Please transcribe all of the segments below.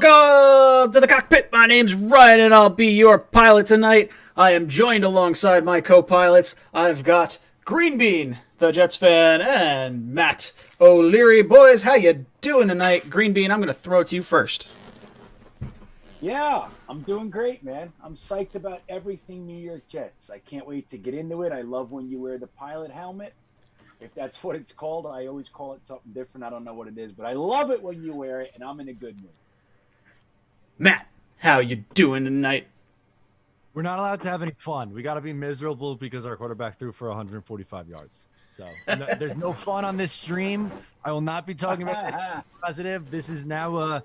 Welcome to the cockpit. My name's Ryan, and I'll be your pilot tonight. I am joined alongside my co-pilots. I've got Green Bean, the Jets fan, and Matt O'Leary. Boys, how you doing tonight? Green Bean, I'm going to throw it to you first. Yeah, I'm doing great, man. I'm psyched about everything New York Jets. I can't wait to get into it. I love when you wear the pilot helmet. If that's what it's called, I always call it something different. I don't know what it is, but I love it when you wear it, and I'm in a good mood. Matt, how you doing tonight? We're not allowed to have any fun. We got to be miserable because our quarterback threw for 145 yards. So there's no fun on this stream. I will not be talking about positive. This is now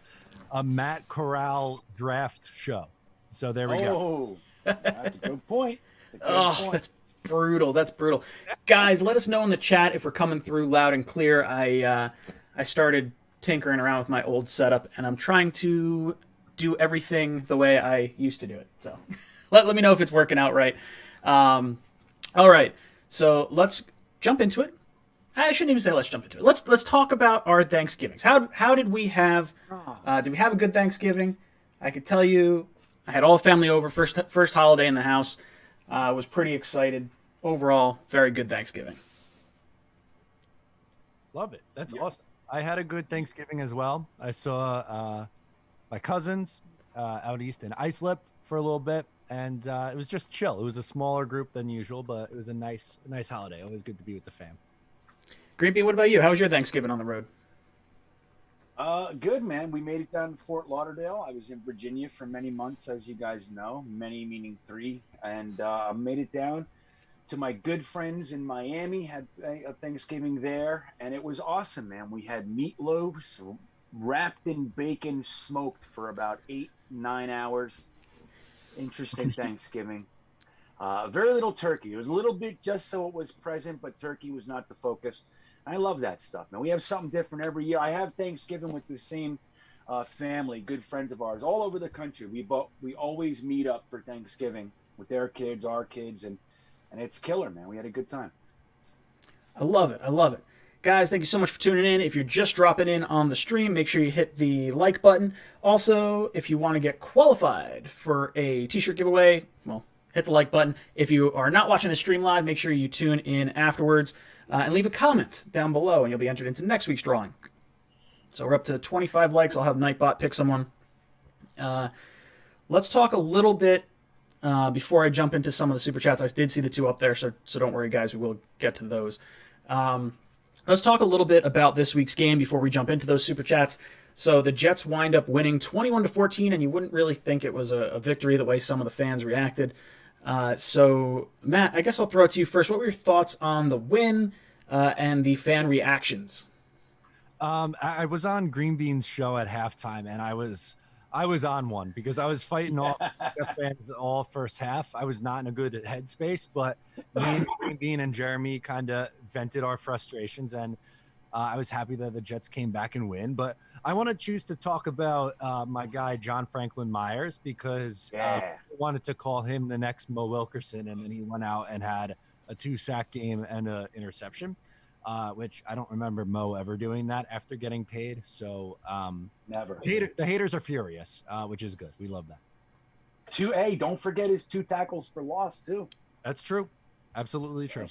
a Matt Corral draft show. So there we go. That's a good point. That's brutal. That's brutal. Guys, let us know in the chat if we're coming through loud and clear. I started tinkering around with my old setup, and I'm trying to do everything the way I used to do it. So let me know if it's working out right. All right, so let's jump into it. I shouldn't even say let's jump into it. Let's talk about our Thanksgivings. How did we have? Did we have a good Thanksgiving? I could tell you, I had all the family over. First holiday in the house. Was pretty excited. Overall, very good Thanksgiving. Love it. That's awesome. I had a good Thanksgiving as well. I saw my cousins out east in Islip for a little bit, and it was just chill. It was a smaller group than usual, but it was a nice holiday. Always good to be with the fam. Green Bean, what about you? How was your Thanksgiving on the road? Good, man. We made it down to Fort Lauderdale. I was in Virginia for many months, as you guys know, many meaning 3, and made it down to my good friends in Miami, had a Thanksgiving there, and it was awesome, man. We had meatloaves wrapped in bacon, smoked for about 8-9 hours. Interesting Thanksgiving. Very little turkey. It was a little bit just so it was present, but turkey was not the focus. I love that stuff, man. We have something different every year. I have Thanksgiving with the same family, good friends of ours, all over the country. We always meet up for Thanksgiving with their kids, our kids, and it's killer, man. We had a good time. I love it. I love it. Guys, thank you so much for tuning in. If you're just dropping in on the stream, make sure you hit the like button. Also, if you want to get qualified for a t-shirt giveaway, well, hit the like button. If you are not watching the stream live, make sure you tune in afterwards and leave a comment down below, and you'll be entered into next week's drawing. So we're up to 25 likes. I'll have Nightbot pick someone. Let's talk a little bit before I jump into some of the super chats. I did see the 2 up there, so don't worry, guys. We will get to those. Let's talk a little bit about this week's game before we jump into those super chats. So the Jets wind up winning 21-14, and you wouldn't really think it was a victory the way some of the fans reacted. So, Matt, I guess I'll throw it to you first. What were your thoughts on the win and the fan reactions? I was on Green Bean's show at halftime, and I was on one because I was fighting off fans all first half. I was not in a good headspace, but me and Green Bean and Jeremy kind of vented our frustrations, and I was happy that the Jets came back and win. But I want to choose to talk about my guy, John Franklin Myers, because I wanted to call him the next Mo Wilkerson, and then he went out and had a 2-sack game and an interception, which I don't remember Mo ever doing that after getting paid. So Never. The haters are furious, which is good. We love that. Don't forget his 2 tackles for loss, too. That's true. Absolutely true.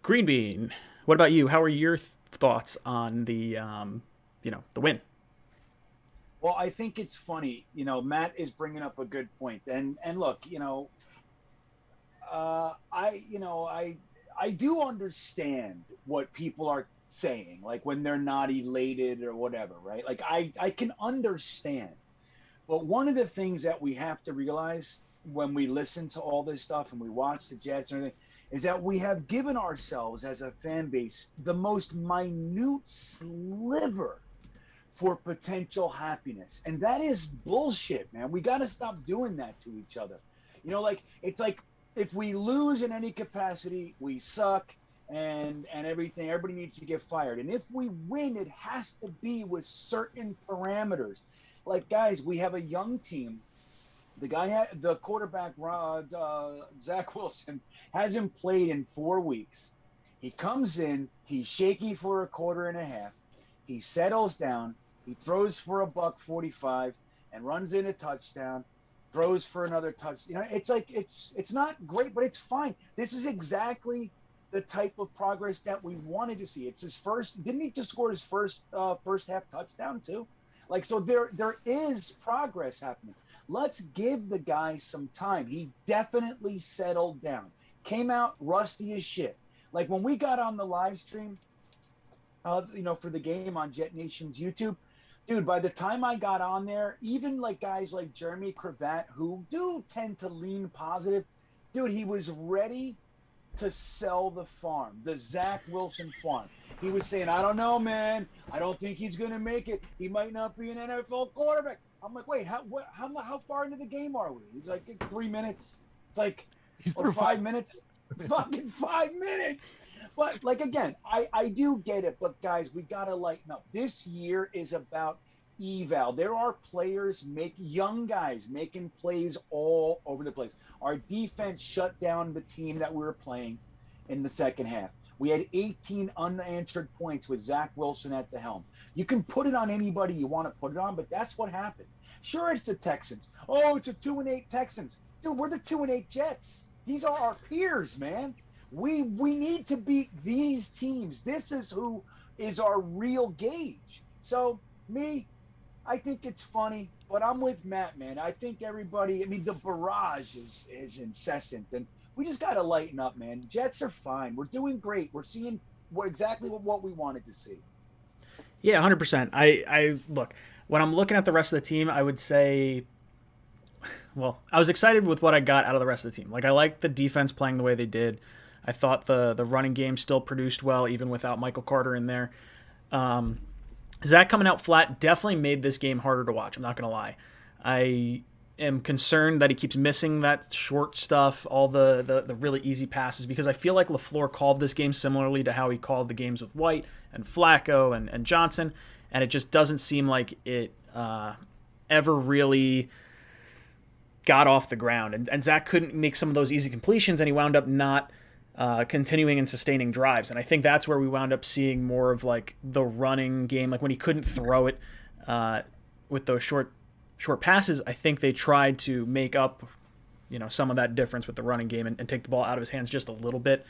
Green Bean, what about you? How are your thoughts on the the win? Well, I think it's funny. Matt is bringing up a good point. And look, I do understand what people are saying, like when they're not elated or whatever, right? Like I can understand. But one of the things that we have to realize when we listen to all this stuff and we watch the Jets and everything is that we have given ourselves as a fan base the most minute sliver for potential happiness. And that is bullshit, man. We got to stop doing that to each other. It's like if we lose in any capacity, we suck and everything. Everybody needs to get fired. And if we win, it has to be with certain parameters. Like, guys, we have a young team. The quarterback, Zach Wilson, hasn't played in 4 weeks. He comes in, he's shaky for a quarter and a half. he settles down, he throws for $145 and runs in a touchdown, throws for another touchdown. It's like it's not great, but it's fine. This is exactly the type of progress that we wanted to see. It's his first. Didn't he just score his first half touchdown too? Like, so there is progress happening. Let's give the guy some time. He definitely settled down. Came out rusty as shit. Like when we got on the live stream, for the game on Jet Nation's YouTube, dude, by the time I got on there, even like guys like Jeremy Cravat, who do tend to lean positive, dude, he was ready to sell the farm, the Zach Wilson farm. He was saying, I don't know, man. I don't think he's going to make it. He might not be an NFL quarterback. I'm like, wait, how far into the game are we? He's like, 3 minutes. It's like, He's or through 5 minutes. Fucking 5 minutes. But like, again, I do get it. But guys, we got to lighten up. This year is about eval. There are players, young guys making plays all over the place. Our defense shut down the team that we were playing in the second half. We had 18 unanswered points with Zach Wilson at the helm. You can put it on anybody you want to put it on, but that's what happened. Sure, it's the Texans. Oh, it's a 2-8 Texans. Dude, we're the 2-8 Jets. These are our peers, man. We need to beat these teams. This is who is our real gauge. So, I think it's funny, but I'm with Matt, man. I think everybody, the barrage is incessant, and we just got to lighten up, man. Jets are fine. We're doing great. We're seeing exactly what we wanted to see. Yeah, 100%. I look, when I'm looking at the rest of the team, I would say, well, I was excited with what I got out of the rest of the team. Like, I liked the defense playing the way they did. I thought the running game still produced well, even without Michael Carter in there. Zach coming out flat definitely made this game harder to watch. I'm not going to lie. I am concerned that he keeps missing that short stuff, all the really easy passes, because I feel like LaFleur called this game similarly to how he called the games with White and Flacco and Johnson, and it just doesn't seem like it ever really got off the ground. And Zach couldn't make some of those easy completions, and he wound up not continuing and sustaining drives. And I think that's where we wound up seeing more of like the running game, like when he couldn't throw it with those short passes. I think they tried to make up, some of that difference with the running game and take the ball out of his hands just a little bit.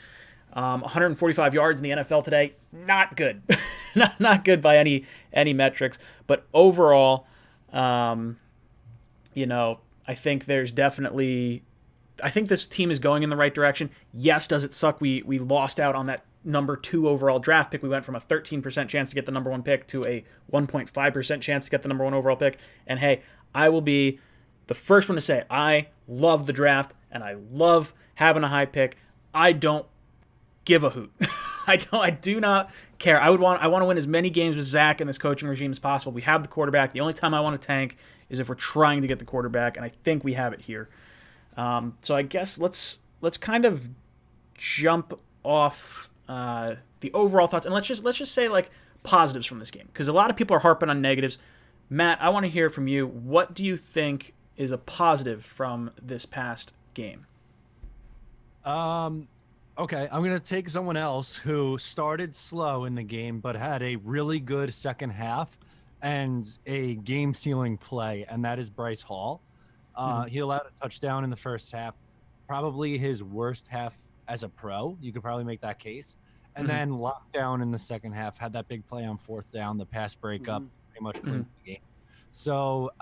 145 yards in the NFL today, not good, not good by any metrics. But overall, I think there's definitely. I think this team is going in the right direction. Yes, does it suck? We lost out on that number 2 overall draft pick. We went from a 13% chance to get the number 1 pick to a 1.5% chance to get the number 1 overall pick. And hey, I will be the first one to say I love the draft and I love having a high pick. I don't give a hoot. I do not care. I want to win as many games with Zach and this coaching regime as possible. We have the quarterback. The only time I want to tank is if we're trying to get the quarterback, and I think we have it here. So I guess let's kind of jump off the overall thoughts, and let's just say like positives from this game, because a lot of people are harping on negatives. Matt, I want to hear from you. What do you think is a positive from this past game? Okay, I'm going to take someone else who started slow in the game but had a really good second half and a game-stealing play, and that is Bryce Hall. He allowed a touchdown in the first half, probably his worst half as a pro. You could probably make that case. And then lockdown in the second half, had that big play on 4th down, the pass breakup, pretty much cleaned the game. So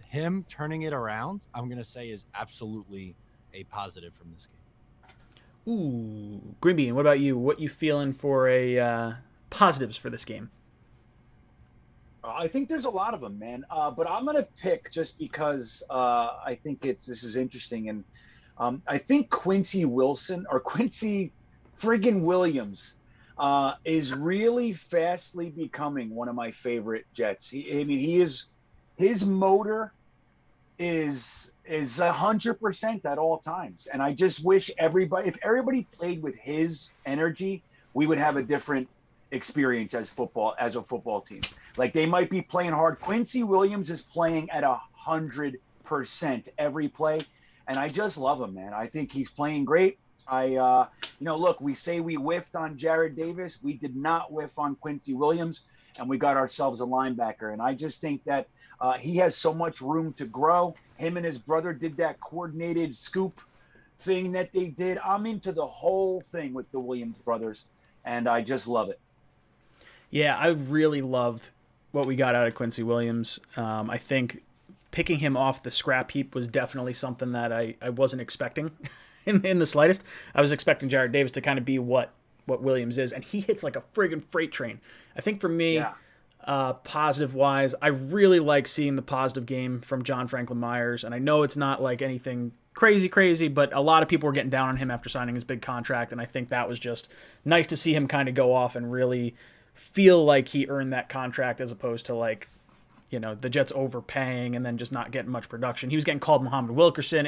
him turning it around, I'm going to say, is absolutely a positive from this game. Ooh, Grimby, and what about you? What you feeling for a positives for this game? I think there's a lot of them, man. But I'm going to pick just because I think this is interesting. And I think Quincy friggin' Williams is really fastly becoming one of my favorite Jets. His motor is 100% at all times. And I just wish if everybody played with his energy, we would have a different experience as a football team. Like, they might be playing hard. Quincy Williams is playing at 100% every play, and I just love him, man. I think he's playing great. Look, we say we whiffed on Jared Davis. We did not whiff on Quincy Williams. and we got ourselves a linebacker. And I just think that he has so much room to grow. Him and his brother did that coordinated scoop thing that they did. I'm into the whole thing with the Williams brothers, and I just love it. Yeah, I really loved what we got out of Quincy Williams. I think picking him off the scrap heap was definitely something that I wasn't expecting in the slightest. I was expecting Jared Davis to kind of be what Williams is, and he hits like a friggin' freight train. I think for me, positive-wise, I really like seeing the positive game from John Franklin Myers, and I know it's not like anything crazy, but a lot of people were getting down on him after signing his big contract, and I think that was just nice to see him kind of go off and really feel like he earned that contract as opposed to like, you know, the Jets overpaying and then just not getting much production. He was getting called Muhammad Wilkerson.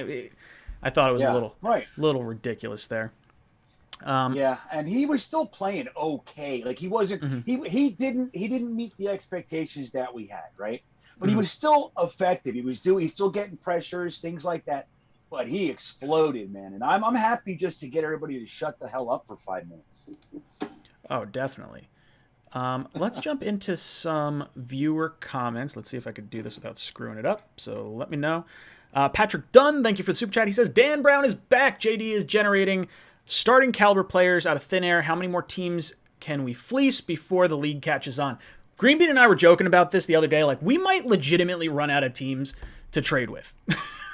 I thought it was a little ridiculous there. And he was still playing okay. Like he wasn't he didn't meet the expectations that we had, right? But he was still effective. He's still getting pressures, things like that. But he exploded, man. And I'm happy just to get everybody to shut the hell up for 5 minutes. Oh, definitely. Let's jump into some viewer comments. Let's see if I could do this without screwing it up. So let me know. Patrick Dunn, thank you for the super chat. He says, Dan Brown is back. JD is generating starting caliber players out of thin air. How many more teams can we fleece before the league catches on? Greenbean and I were joking about this the other day. Like, we might legitimately run out of teams to trade with.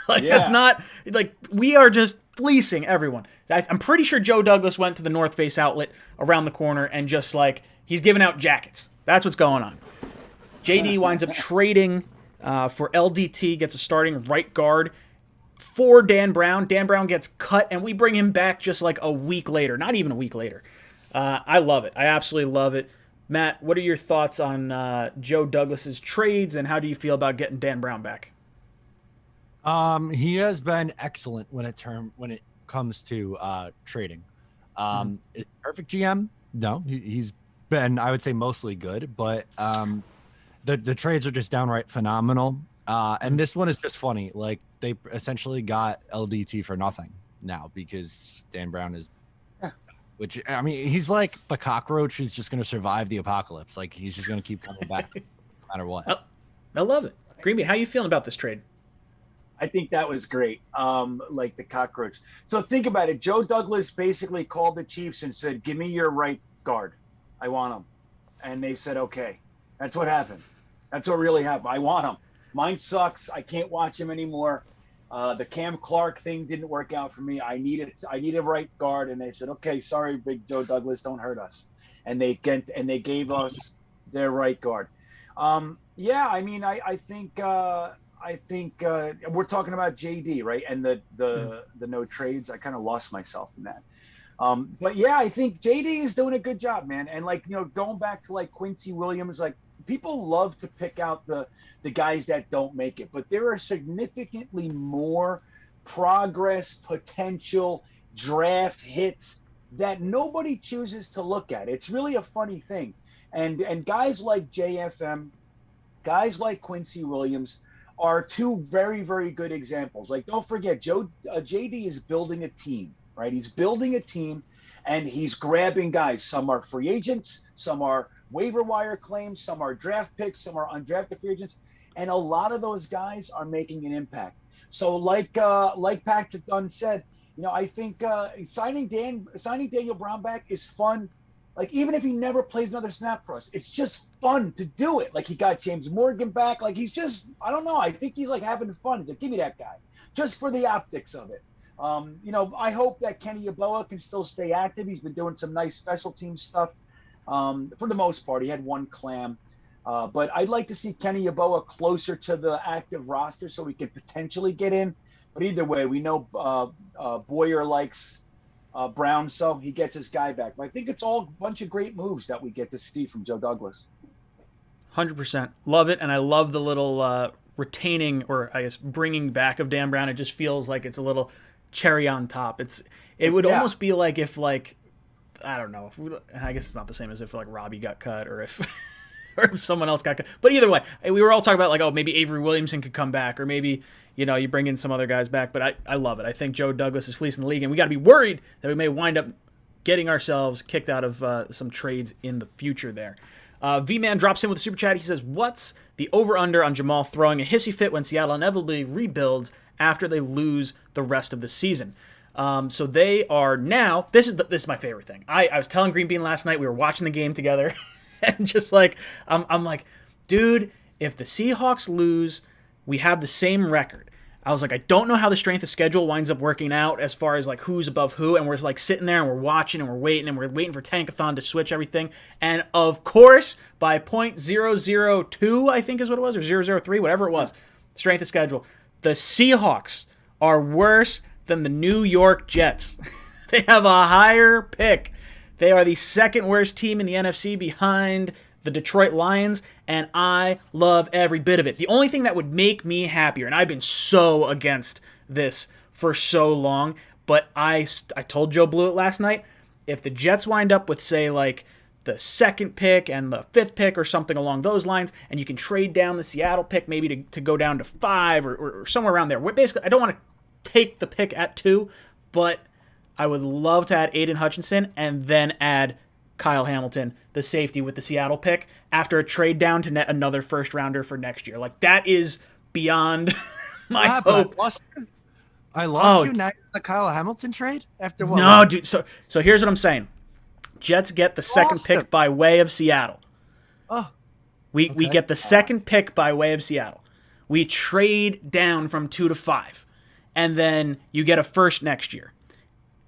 That's not, like, we are just fleecing everyone. I'm pretty sure Joe Douglas went to the North Face outlet around the corner and just, like, he's giving out jackets. That's what's going on. JD winds up trading for LDT, gets a starting right guard for Dan Brown. Dan Brown gets cut, and we bring him back just like a week later. Not even a week later. I love it. I absolutely love it. Matt, what are your thoughts on Joe Douglas's trades, and how do you feel about getting Dan Brown back? He has been excellent when it comes to trading. Is perfect GM? No, he's been, I would say, mostly good, but the trades are just downright phenomenal. And this one is just funny. Like, they essentially got LDT for nothing now because Dan Brown is, which, I mean, he's like the cockroach who's just going to survive the apocalypse. Like, he's just going to keep coming back no matter what. I love it. Greenbean, how are you feeling about this trade? I think that was great. Like the cockroach. So think about it. Joe Douglas basically called the Chiefs and said, give me your right guard. I want him. And they said, okay. That's what happened. That's what really happened. I want him. Mine sucks. I can't watch him anymore. The Cam Clark thing didn't work out for me. I need a right guard. And they said, okay, sorry, big Joe Douglas, don't hurt us. And they gave us their right guard. I mean, I think we're talking about JD, right? And the no trades. I kind of lost myself in that. But yeah, I think JD is doing a good job, man. And like, you know, going back to like Quincy Williams, like, people love to pick out the guys that don't make it, but there are significantly more progress, potential, draft hits that nobody chooses to look at. It's really a funny thing. And guys like JFM, guys like Quincy Williams are two very, very good examples. Like, don't forget, JD is building a team, right? He's building a team, and he's grabbing guys. Some are free agents, some are waiver wire claims, some are draft picks, some are undrafted free agents, and a lot of those guys are making an impact. So like Patrick Dunn said, you know, I think signing Daniel Brown back is fun. Like, even if he never plays another snap for us, it's just fun to do it. Like, he got James Morgan back. Like, he's just, I don't know. I think he's like having fun. He's like, give me that guy, just for the optics of it. You know, I hope that Kenny Yeboah can still stay active. He's been doing some nice special team stuff. For the most part, he had one clam. But I'd like to see Kenny Yeboah closer to the active roster so we could potentially get in. But either way, we know Boyer likes Brown, so he gets his guy back. But I think it's all a bunch of great moves that we get to see from Joe Douglas. 100%. Love it. And I love the little retaining, or I guess bringing back of Dan Brown. It just feels like it's a little cherry on top. It would almost be like if, like, I don't know. I guess it's not the same as if like Robbie got cut or if someone else got cut. But either way, we were all talking about like, oh, maybe Avery Williamson could come back, or maybe, you know, you bring in some other guys back. But I love it. I think Joe Douglas is fleecing the league, and we got to be worried that we may wind up getting ourselves kicked out of some trades in the future there. V-Man drops in with a super chat. He says, what's the over-under on Jamal throwing a hissy fit when Seattle inevitably rebuilds after they lose the rest of the season? So they are now, this is my favorite thing. I was telling Green Bean last night, we were watching the game together, and just like, I'm like, dude, if the Seahawks lose, we have the same record. I was like, I don't know how the strength of schedule winds up working out as far as like who's above who, and we're like sitting there and we're watching and we're waiting for Tankathon to switch everything. And of course, by .002, I think is what it was, or 003, whatever it was, strength of schedule, the Seahawks are worse than the New York Jets. They have a higher pick. They are the second worst team in the NFC behind the Detroit Lions, and I love every bit of it. The only thing that would make me happier, and I've been so against this for so long, but I told Joe Blewett last night, if the Jets wind up with, say, like the second pick and the fifth pick or something along those lines, and you can trade down the Seattle pick maybe to go down to 5 or somewhere around there. Basically, I don't want to take the pick at 2, but I would love to add Aiden Hutchinson and then add Kyle Hamilton, the safety with the Seattle pick, after a trade down to net another first rounder for next year. Like, that is beyond my hope. I lost you now in the Kyle Hamilton trade after what? No, dude. So here's what I'm saying. Jets get the second pick by way of Seattle. Oh, we get the second pick by way of Seattle. We trade down from 2 to 5, and then you get a first next year.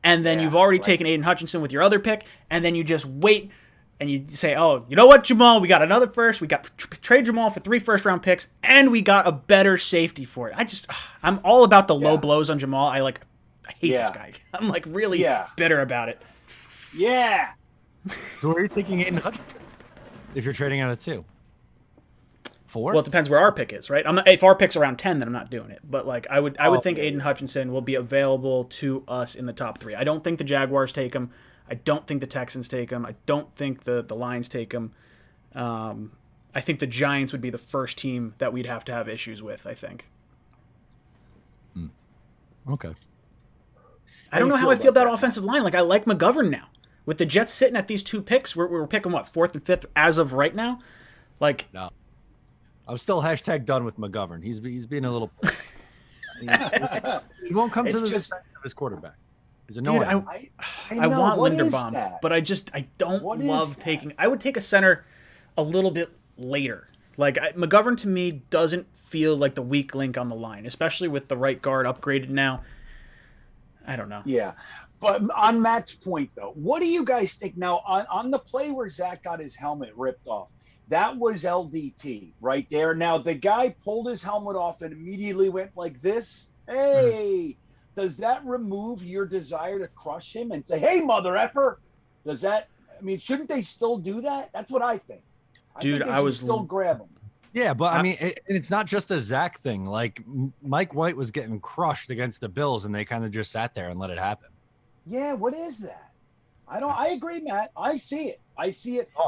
And then you've already taken Aiden Hutchinson with your other pick, and then you just wait, and you say, oh, you know what, Jamal? We got another first. We got trade Jamal for 3 first-round picks, and we got a better safety for it. I'm all about the low blows on Jamal. I hate this guy. I'm like really bitter about it. Yeah. So where are you thinking Aiden Hutchinson if you're trading out at 2? 4? Well, it depends where our pick is, right? If our pick's around 10, then I'm not doing it. But like, I would think Aiden Hutchinson will be available to us in the top 3. I don't think the Jaguars take him. I don't think the Texans take him. I don't think the Lions take him. I think the Giants would be the first team that we'd have to have issues with, I think. Okay. I don't know how I feel about offensive line. Like, I like McGovern now. With the Jets sitting at these 2 picks, we're picking, what, 4th and 5th as of right now? Like, no. I'm still done with McGovern. He's being a little. He won't come to the defense of his quarterback. He's annoying. Dude, I want Linderbaum, but I don't love taking. I would take a center a little bit later. Like McGovern to me doesn't feel like the weak link on the line, especially with the right guard upgraded now. I don't know. Yeah, but on Matt's point though, what do you guys think now on the play where Zach got his helmet ripped off? That was LDT right there. Now, the guy pulled his helmet off and immediately went like this. Hey, does that remove your desire to crush him and say, hey, mother effer? Does that, I mean, shouldn't they still do that? That's what I think. Dude, I was still grab him. Yeah, but I mean, it's not just a Zach thing. Like, Mike White was getting crushed against the Bills, and they kind of just sat there and let it happen. Yeah, what is that? I agree, Matt. I see it.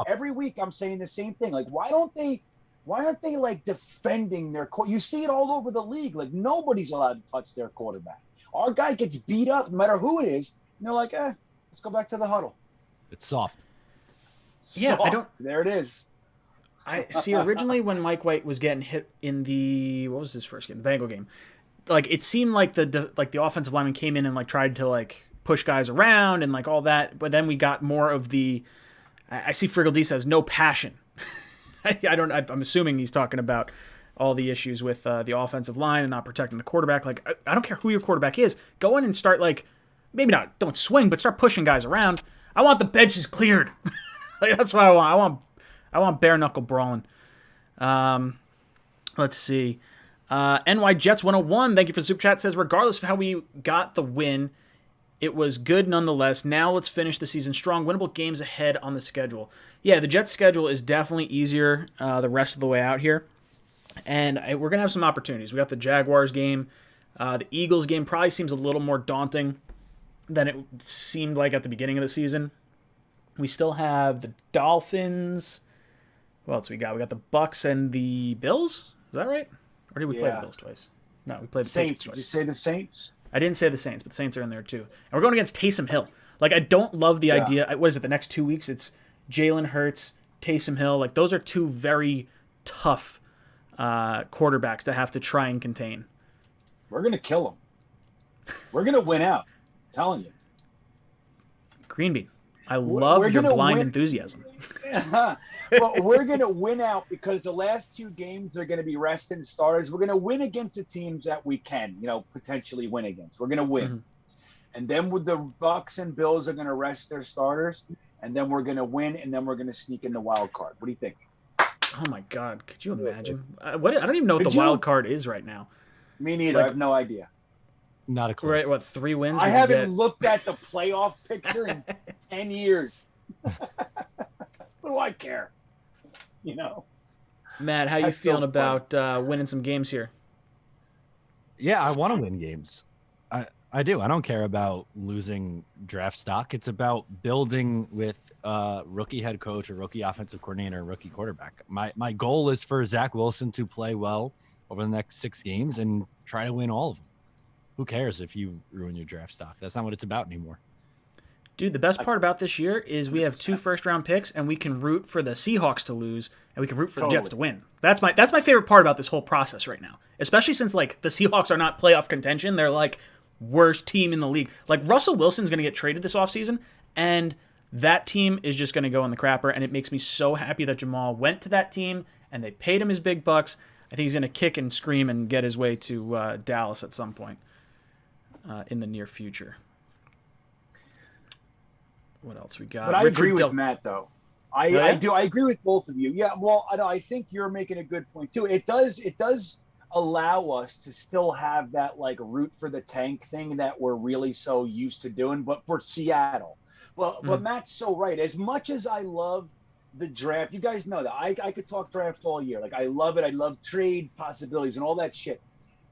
Every week. I'm saying the same thing. Like, why aren't they like defending their You see it all over the league. Like, nobody's allowed to touch their quarterback. Our guy gets beat up, no matter who it is. And they're like, let's go back to the huddle. It's soft. Yeah, soft. There it is. I see. Originally, when Mike White was getting hit in what was his first game? The Bengal game. Like, it seemed like the offensive lineman came in and like tried to like push guys around and like all that, but then we got more of the. I see Friggle D says no passion. I'm assuming he's talking about all the issues with the offensive line and not protecting the quarterback. Like, I don't care who your quarterback is. Go in and start like, maybe not, don't swing, but start pushing guys around. I want the benches cleared. Like, that's what I want. I want bare knuckle brawling. Let's see. NY Jets 101. Thank you for the super chat. Says regardless of how we got the win, it was good nonetheless. Now let's finish the season strong. Winnable games ahead on the schedule. Yeah, the Jets' schedule is definitely easier the rest of the way out here. And we're going to have some opportunities. We got the Jaguars game. The Eagles game probably seems a little more daunting than it seemed like at the beginning of the season. We still have the Dolphins. What else we got? We got the Bucks and the Bills. Is that right? Or did we play the Bills twice? No, we played the Saints twice. Did you say the Saints? I didn't say the Saints, but the Saints are in there too. And we're going against Taysom Hill. Like, I don't love the idea. What is it, the next 2 weeks? It's Jalen Hurts, Taysom Hill. Like, those are two very tough quarterbacks to have to try and contain. We're going to kill them. We're going to win out. I'm telling you. Green Bean, I love your blind enthusiasm. But we're going to win out because the last 2 games are going to be resting starters. We're going to win against the teams that we can, potentially win against. We're going to win. Mm-hmm. And then with the Bucs and Bills are going to rest their starters, and then we're going to win, and then we're going to sneak in the wild card. What do you think? Oh, my God. Could you imagine? I don't even know what the wild card is right now. Me neither. I have no idea. Not a clue. Right, what, 3 wins? I haven't looked at the playoff picture in 10 years. What do I care? Matt, how you feeling about winning some games here? Yeah, I want to win games. I do. I don't care about losing draft stock. It's about building with rookie head coach or rookie offensive coordinator, or rookie quarterback. My goal is for Zach Wilson to play well over the next 6 games and try to win all of them. Who cares if you ruin your draft stock? That's not what it's about anymore. Dude, the best part about this year is we have 2 first-round picks, and we can root for the Seahawks to lose, and we can root for the Jets to win. That's my favorite part about this whole process right now, especially since the Seahawks are not playoff contention. They're worst team in the league. Russell Wilson's going to get traded this offseason, and that team is just going to go in the crapper, and it makes me so happy that Jamal went to that team, and they paid him his big bucks. I think he's going to kick and scream and get his way to Dallas at some point in the near future. What else we got? But I agree with Matt, though. I agree with both of you. Yeah, well, I think you're making a good point, too. It does allow us to still have that, root for the tank thing that we're really so used to doing, but for Seattle. But Matt's so right. As much as I love the draft, you guys know that. I could talk draft all year. I love it. I love trade possibilities and all that shit.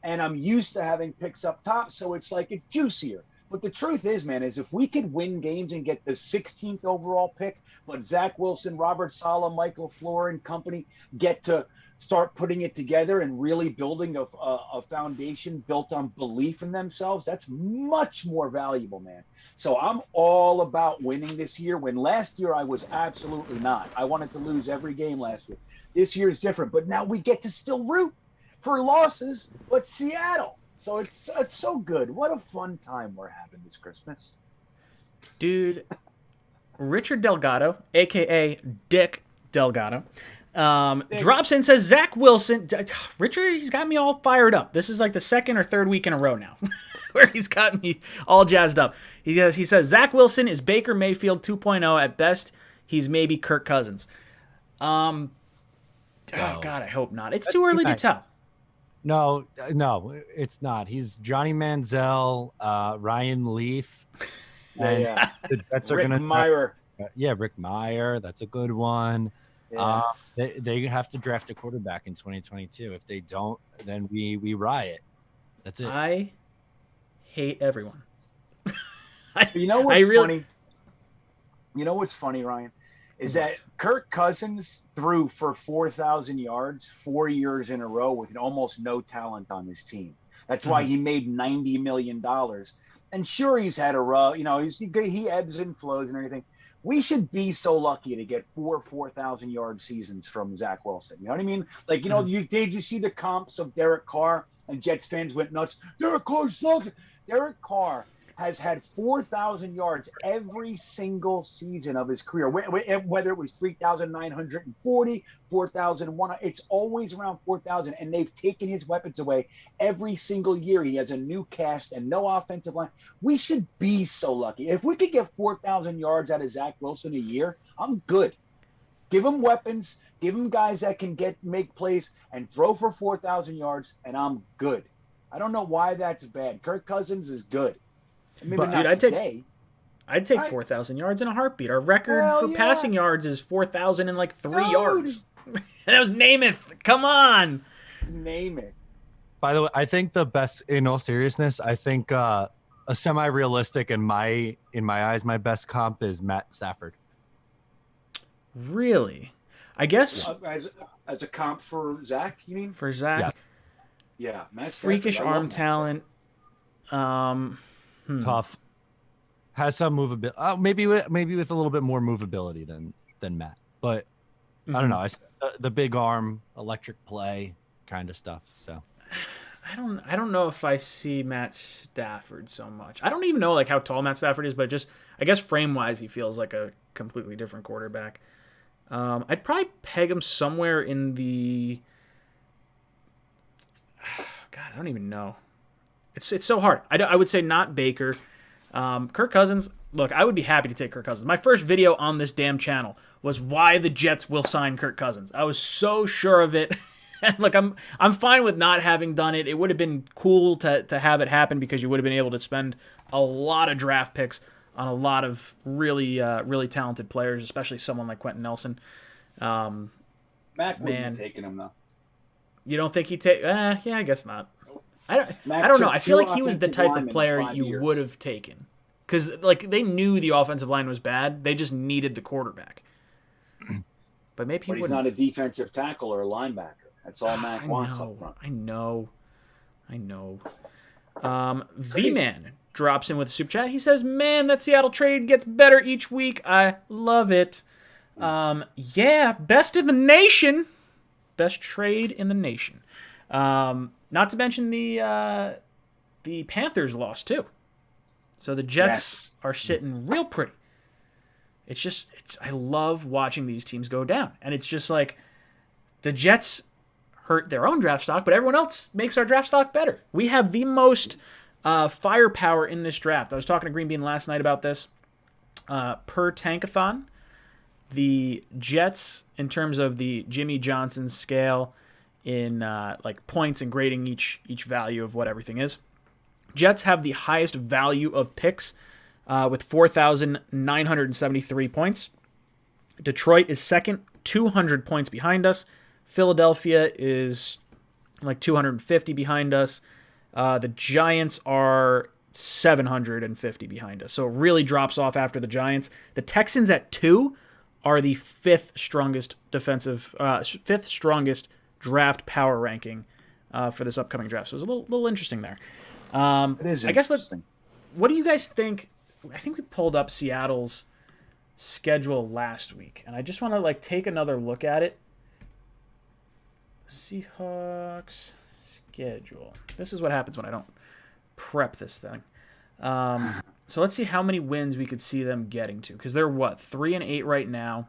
And I'm used to having picks up top, so it's it's juicier. But the truth is, man, is if we could win games and get the 16th overall pick, but Zach Wilson, Robert Saleh, Michael Flohr and company get to start putting it together and really building a foundation built on belief in themselves, that's much more valuable, man. So I'm all about winning this year, when last year I was absolutely not. I wanted to lose every game last year. This year is different, but now we get to still root for losses, but Seattle. So it's so good. What a fun time we're having this Christmas. Dude, Richard Delgado, a.k.a. Dick Delgado, drops in and says, Zach Wilson. Richard, he's got me all fired up. This is the 2nd or 3rd week in a row now where he's got me all jazzed up. He says, Zach Wilson is Baker Mayfield 2.0. At best, he's maybe Kirk Cousins. Oh, God, I hope not. It's too early to tell. No, it's not. He's Johnny Manziel, Ryan Leaf. Yeah. The Jets are Rick Meyer. Rick Meyer. That's a good one. Yeah. They have to draft a quarterback in 2022. If they don't, then we riot. That's it. I hate everyone. You know what's funny? You know what's funny, Ryan? Is that Kirk Cousins threw for 4,000 yards 4 years in a row with almost no talent on his team. That's why he made $90 million. And sure, he's had a rough, he ebbs and flows and everything. We should be so lucky to get 4,000 yard seasons from Zach Wilson. You know what I mean? Did you see the comps of Derek Carr, and Jets fans went nuts? Derek Carr sucks. Derek Carr has had 4,000 yards every single season of his career, whether it was 3,940, 4,100. It's always around 4,000, and they've taken his weapons away every single year. He has a new cast and no offensive line. We should be so lucky. If we could get 4,000 yards out of Zach Wilson a year, I'm good. Give him weapons, give him guys that can make plays and throw for 4,000 yards, and I'm good. I don't know why that's bad. Kirk Cousins is good. Maybe not today. I'd take 4,000 yards in a heartbeat. Our record for passing yards is 4,000 and 3 yards. That was Namath. Come on. Name it. By the way, I think the best, in all seriousness, I think a semi-realistic in my eyes, my best comp is Matt Stafford. Really? I guess. As a comp for Zach, you mean? For Zach? Yeah. Matt Stafford, freakish arm talent. Tough. Has some movability. Maybe with a little bit more movability than Matt. But I don't know. The big arm, electric play kind of stuff. So I don't know if I see Matt Stafford so much. I don't even know like how tall Matt Stafford is, but just I guess frame wise he feels like a completely different quarterback. I'd probably peg him somewhere in the God, I don't even know. It's so hard. I would say not Baker. Kirk Cousins, look, I would be happy to take Kirk Cousins. My first video on this damn channel was why the Jets will sign Kirk Cousins. I was so sure of it. Look, I'm fine with not having done it. It would have been cool to have it happen because you would have been able to spend a lot of draft picks on a lot of really really talented players, especially someone like Quentin Nelson. Mac wouldn't be taking him though. You don't think he'd take? Yeah, I guess not. I don't know. I feel like he was the type of player you would have taken because like they knew the offensive line was bad. They just needed the quarterback. But maybe he's not a defensive tackle or a linebacker. That's all Mac wants up front. I know. V-Man drops in with a super chat. He says, "Man, that Seattle trade gets better each week. I love it. Yeah, best in the nation. Best trade in the nation. Not to mention the Panthers lost too. So the Jets are sitting real pretty. I love watching these teams go down. And it's just like the Jets hurt their own draft stock, but everyone else makes our draft stock better. We have the most firepower in this draft. I was talking to Green Bean last night about this. Per Tankathon, the Jets, in terms of the Jimmy Johnson scale in like points and grading each value of what everything is, Jets have the highest value of picks with 4,973 points. Detroit is second, 200 points behind us. Philadelphia is like 250 behind us. The Giants are 750 behind us. So it really drops off after the Giants. The Texans at 2 are the fifth strongest draft power ranking for this upcoming draft. So it's a little interesting there. It is interesting. What do you guys think? I think we pulled up Seattle's schedule last week, and I just want to like take another look at it. Seahawks schedule. This is what happens when I don't prep this thing. So let's see how many wins we could see them getting to, because they're 3-8 right now,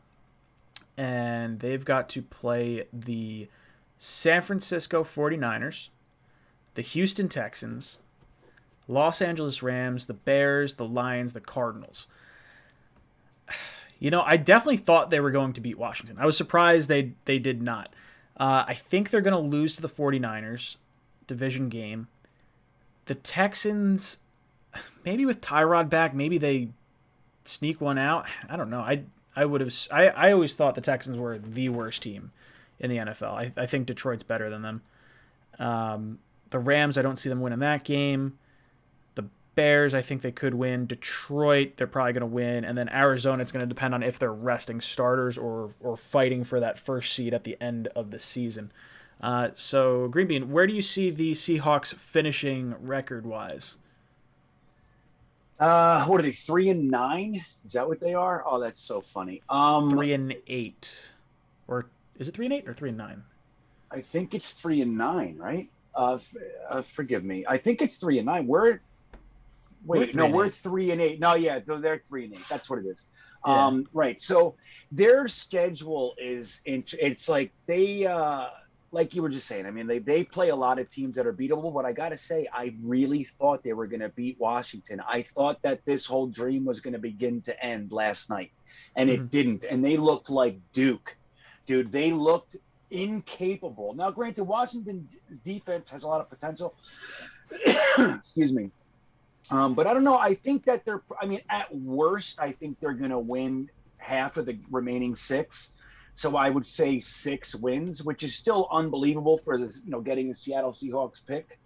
and they've got to play the San Francisco 49ers, the Houston Texans, Los Angeles Rams, the Bears, the Lions, the Cardinals. You know, I definitely thought they were going to beat Washington. I was surprised they did not. I think they're going to lose to the 49ers, division game. The Texans, maybe with Tyrod back, maybe they sneak one out. I don't know. I always thought the Texans were the worst team in the NFL. I think Detroit's better than them. The Rams, I don't see them winning that game. Bears, I think they could win. Detroit, they're probably going to win. And then Arizona, it's going to depend on if they're resting starters or fighting for that first seed at the end of the season. So, Green Bean, where do you see the Seahawks finishing record-wise? What are they, 3-9? Is that what they are? Oh, that's so funny. 3-8. Or is it 3-8 or 3-9? I think it's 3-9, right? Forgive me. I think it's 3-9. We're 3-8. No, yeah, they're 3-8. That's what it is. Yeah. Right. So their schedule it's like they, like you were just saying. I mean, they play a lot of teams that are beatable. But I got to say, I really thought they were going to beat Washington. I thought that this whole dream was going to begin to end last night, and it didn't. And they looked like Duke, dude. They looked incapable. Now, granted, Washington defense has a lot of potential. Excuse me. But I don't know. I think that at worst, I think they're going to win half of the remaining 6. So I would say 6 wins, which is still unbelievable for getting the Seattle Seahawks pick.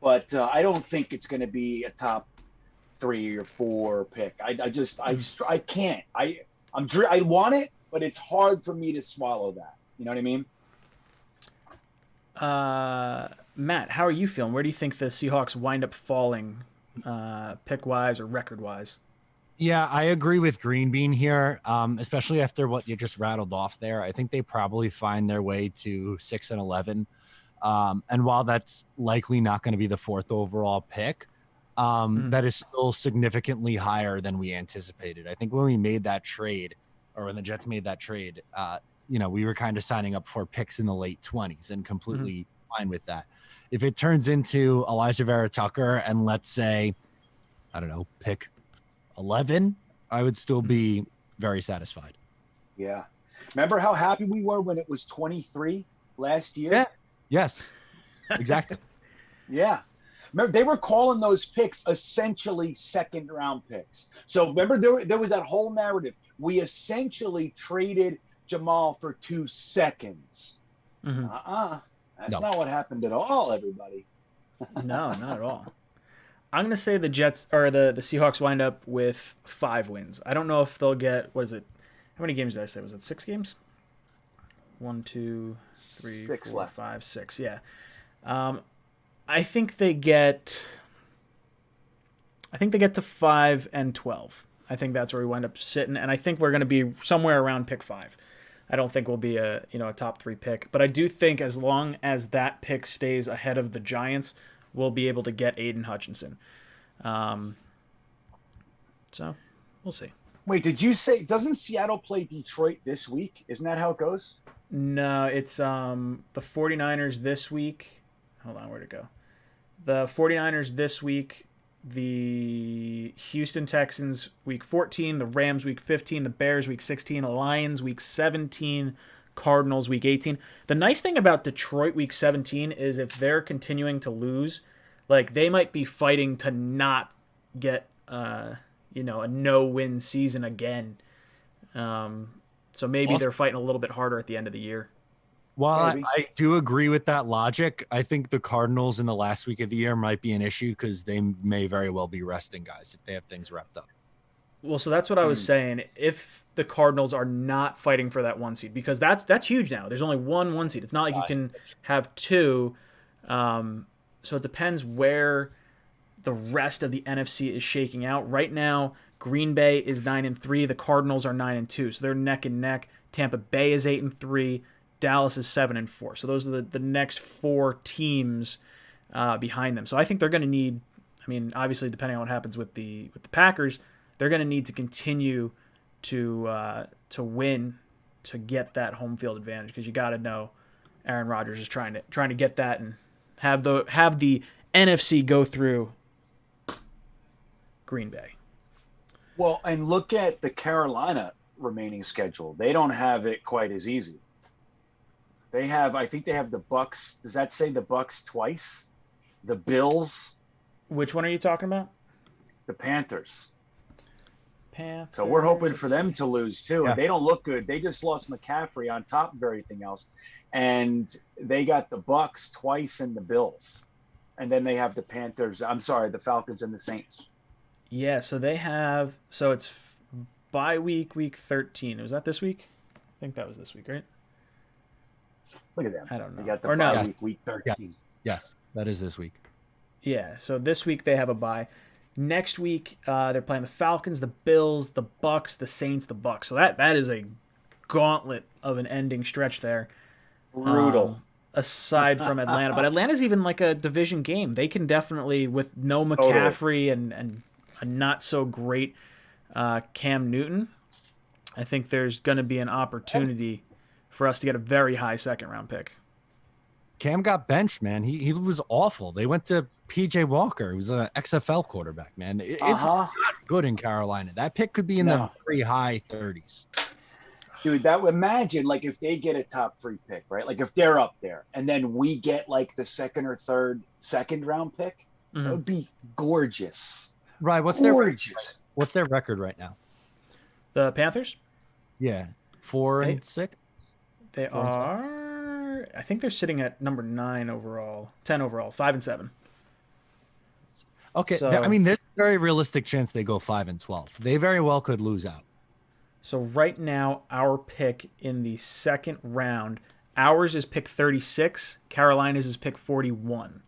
But I don't think it's going to be a top 3 or 4 pick. I can't. I want it, but it's hard for me to swallow that. You know what I mean? Matt, how are you feeling? Where do you think the Seahawks wind up falling? Pick wise or record wise? Yeah, I agree with Green Bean here, especially after what you just rattled off there. I think they probably find their way to 6-11. And while that's likely not going to be the 4th overall pick, that is still significantly higher than we anticipated. I think when we made that trade, or when the Jets made that trade, we were kind of signing up for picks in the late 20s and completely fine with that. If it turns into Elijah Vera Tucker and let's say, I don't know, pick 11, I would still be very satisfied. Yeah. Remember how happy we were when it was 23 last year? Yeah. Yes, exactly. Yeah. Remember, they were calling those picks essentially second-round picks. So remember, there was that whole narrative. We essentially traded Jamal for 2 seconds. That's not what happened at all, everybody. No, not at all. I'm going to say the Jets or the Seahawks wind up with 5 wins. I don't know if they'll get, how many games did I say? Was it 6 games? 1, 2, 3, 6 4, left. 5, 6. Yeah. I think they get to 5 and 12. I think that's where we wind up sitting, and I think we're going to be somewhere around pick 5. I don't think we'll be a top 3 pick, but I do think as long as that pick stays ahead of the Giants, we'll be able to get Aiden Hutchinson. So we'll see. Wait, did you say doesn't Seattle play Detroit this week? Isn't that how it goes? No, it's the 49ers this week. Hold on, where'd it go? The 49ers this week, the Houston Texans week 14, the Rams week 15, the Bears week 16, Lions week 17, Cardinals week 18. The nice thing about Detroit week 17 is if they're continuing to lose, like they might be fighting to not get a no-win season again. So maybe they're fighting a little bit harder at the end of the year. While I do agree with that logic, I think the Cardinals in the last week of the year might be an issue because they may very well be resting guys if they have things wrapped up. Well, so that's what I was saying. If the Cardinals are not fighting for that 1 seed, because that's huge now. There's only one seed. It's not like you can have 2. So it depends where the rest of the NFC is shaking out. Right now, Green Bay is 9-3. The Cardinals are 9-2. So they're neck and neck. Tampa Bay is 8-3. Dallas is 7-4. So those are the next 4 teams behind them. So I think they're going to need. I mean, obviously, depending on what happens with the Packers, they're going to need to continue to win to get that home field advantage because you got to know Aaron Rodgers is trying to get that and have the NFC go through Green Bay. Well, and look at the Carolina remaining schedule. They don't have it quite as easy. I think they have the Bucks. Does that say the Bucks twice? The Bills. Which one are you talking about? The Panthers. Panthers. So we're hoping for them to lose too. Yeah. And they don't look good. They just lost McCaffrey on top of everything else. And they got the Bucks twice and the Bills. And then they have the Panthers. I'm sorry, the Falcons and the Saints. Yeah, so it's bye week 13. Was that this week? I think that was this week, right? Look at that. I don't know. They got the Or bye no. week 13. Yes, that is this week. Yeah, so this week they have a bye. Next week they're playing the Falcons, the Bills, the Bucks, the Saints, the Bucks. So that is a gauntlet of an ending stretch there. Brutal. Aside from Atlanta, but Atlanta's even like a division game. They can definitely, with no McCaffrey and a not so great Cam Newton, I think there's going to be an opportunity for us to get a very high second-round pick. Cam got benched, man. He was awful. They went to P.J. Walker. He was an XFL quarterback, man. It's not good in Carolina. That pick could be in the very high 30s. Dude, imagine like if they get a top 3 pick, right? Like if they're up there and then we get like the second or third second round pick, that would be gorgeous. Right. What's gorgeous. What's their record right now? The Panthers? Yeah. 4-6? They are, I think they're sitting at number 9 overall, 10 overall, 5-7. Okay. So, I mean, there's a very realistic chance they go 5-12. They very well could lose out. So right now, our pick in the second round, ours is pick 36. Carolina's is pick 41.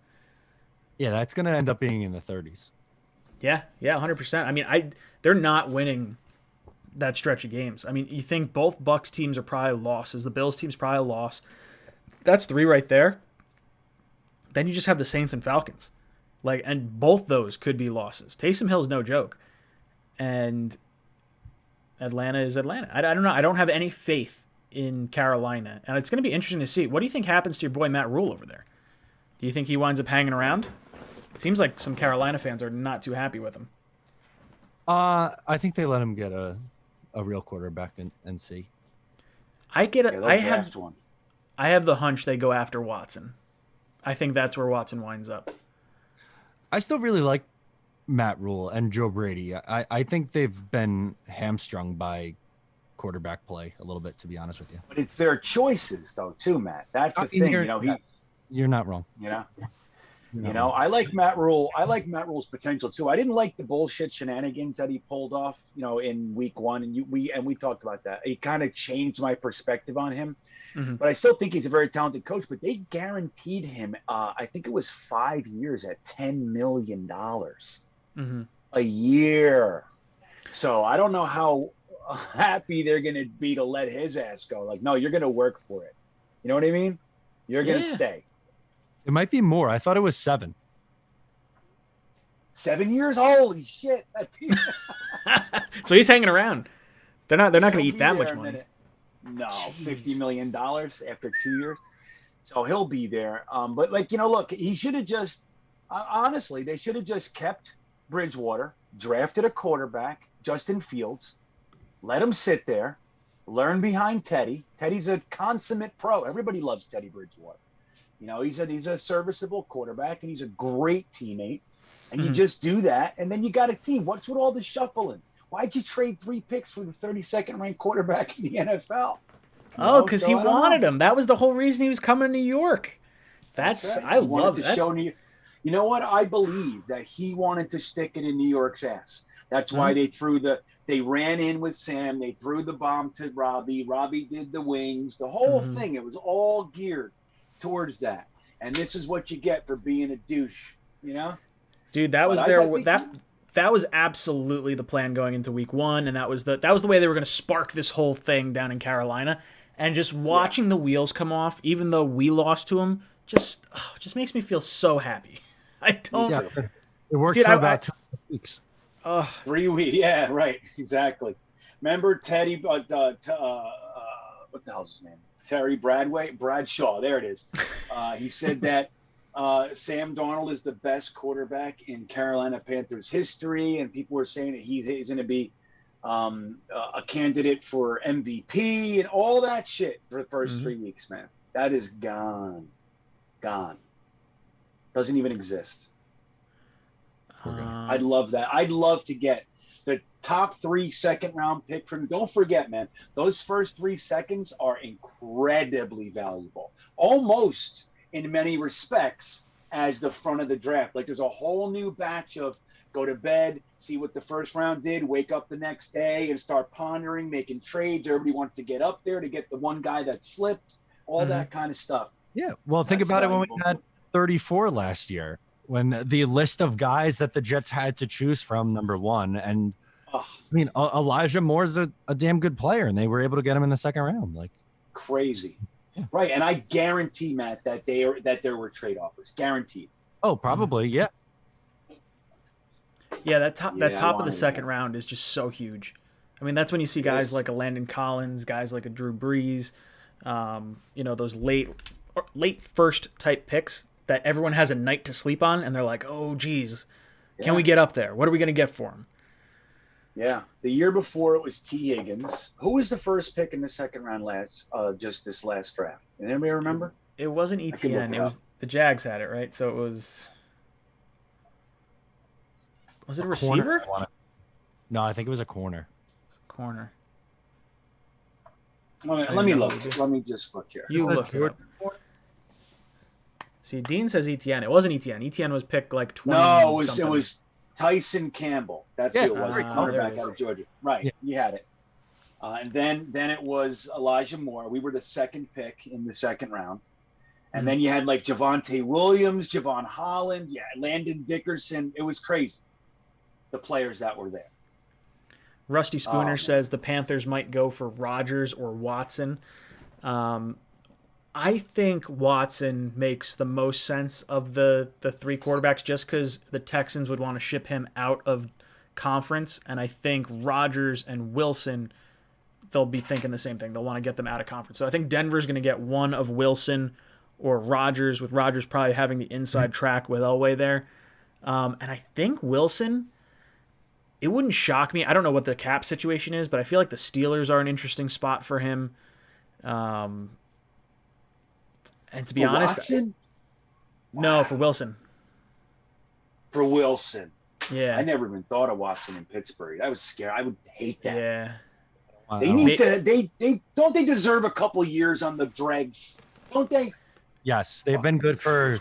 Yeah, that's going to end up being in the 30s. Yeah, 100%. I mean, they're not winning that stretch of games. I mean, you think both Bucks teams are probably losses. The Bills team's probably a loss. That's 3 right there. Then you just have the Saints and Falcons. And both those could be losses. Taysom Hill's no joke. And Atlanta is Atlanta. I don't know. I don't have any faith in Carolina. And it's going to be interesting to see. What do you think happens to your boy Matt Rule over there? Do you think he winds up hanging around? It seems like some Carolina fans are not too happy with him. I think they let him get a real quarterback and see. I have the hunch they go after Watson. I think that's where Watson winds up. I still really like Matt Rule and Joe Brady. I think they've been hamstrung by quarterback play a little bit, to be honest with you. But it's their choices, though, too, Matt. That's the thing. You're not wrong. I like Matt Rule. I like Matt Rule's potential too. I didn't like the bullshit shenanigans that he pulled off, in week 1, and we talked about that. It kind of changed my perspective on him. Mm-hmm. But I still think he's a very talented coach. But they guaranteed him, I think it was 5 years at $10 million a year. So I don't know how happy they're going to be to let his ass go. No, you're going to work for it. You know what I mean? You're going to stay. It might be more. I thought it was 7. 7 years? Holy shit! So he's hanging around. They're not going to eat that much money. No, $50 million after 2 years. So he'll be there. But look, he should have just honestly, they should have just kept Bridgewater, drafted a quarterback, Justin Fields, let him sit there, learn behind Teddy. Teddy's a consummate pro. Everybody loves Teddy Bridgewater. He's a serviceable quarterback, and he's a great teammate. And you just do that, and then you got a team. What's with all the shuffling? Why'd you trade 3 picks for the 32nd ranked quarterback in the NFL? Because he wanted him. That was the whole reason he was coming to New York. That's right. I love that. You know what? I believe that he wanted to stick it in New York's ass. That's why they ran in with Sam. They threw the bomb to Robbie. Robbie did the wings. The whole thing. It was all geared towards that. And this is what you get for being a douche. Dude, that was that was absolutely the plan going into week 1, and that was the way they were going to spark this whole thing down in Carolina. And just watching the wheels come off, even though we lost to them, just makes me feel so happy. I don't. Yeah, it worked for about 2 weeks. 3 weeks. Yeah, right. Exactly. Remember Teddy? What the hell's his name? Terry Bradshaw. There it is. He said that Sam Darnold is the best quarterback in Carolina Panthers history, and people were saying that he's going to be a candidate for MVP and all that shit for the first 3 weeks, man. That is gone. Doesn't even exist. I'd love that. I'd love to get the top 3 second-round pick from. Don't forget, man, those first 3 seconds are incredibly valuable. Almost in many respects as the front of the draft. There's a whole new batch of go to bed, see what the first round did, wake up the next day and start pondering, making trades. Everybody wants to get up there to get the one guy that slipped, all that kind of stuff. Yeah. Well, think about it when we had 34 last year, when the list of guys that the Jets had to choose from, number 1. And Elijah Moore's a damn good player, and they were able to get him in the second round. Crazy. Yeah. Right. And I guarantee, Matt, that there were trade offers. Guaranteed. Oh, probably. Yeah. Yeah. That top of the second round is just so huge. I mean, that's when you see guys like a Landon Collins, guys like a Drew Brees, those late first type picks that everyone has a night to sleep on. And they're like, oh, geez, can we get up there? What are we going to get for him? Yeah, the year before it was T. Higgins. Who was the first pick in the second round just this last draft? Does anybody remember? It wasn't ETN. It was the Jags had it, right? So it was. Was it a receiver? No, I think it was a corner. Let me look. Let me just look here. You look it up. See, Dean says ETN. It wasn't ETN. ETN was picked 20. No, it was Tyson Campbell. That's who it was. Cornerback out of Georgia. Right. Yeah. You had it. And then it was Elijah Moore. We were the second pick in the second round. And then you had Javonte Williams, Javon Holland, Landon Dickerson. It was crazy. the players that were there. Rusty Spooner says the Panthers might go for Rodgers or Watson. I think Watson makes the most sense of the three quarterbacks just because the Texans would want to ship him out of conference, and I think Rodgers and Wilson, they'll be thinking the same thing. They'll want to get them out of conference. So I think Denver's going to get one of Wilson or Rodgers, with Rodgers probably having the inside track with Elway there. And I think Wilson, it wouldn't shock me. I don't know what the cap situation is, but I feel like the Steelers are an interesting spot for him. And to be honest, Watson? No, for Wilson. For Wilson. Yeah. I never even thought of Watson in Pittsburgh. I was scared. I would hate that. Yeah. They need to. They don't. They deserve a couple years on the dregs, don't they? Yes, they've been good for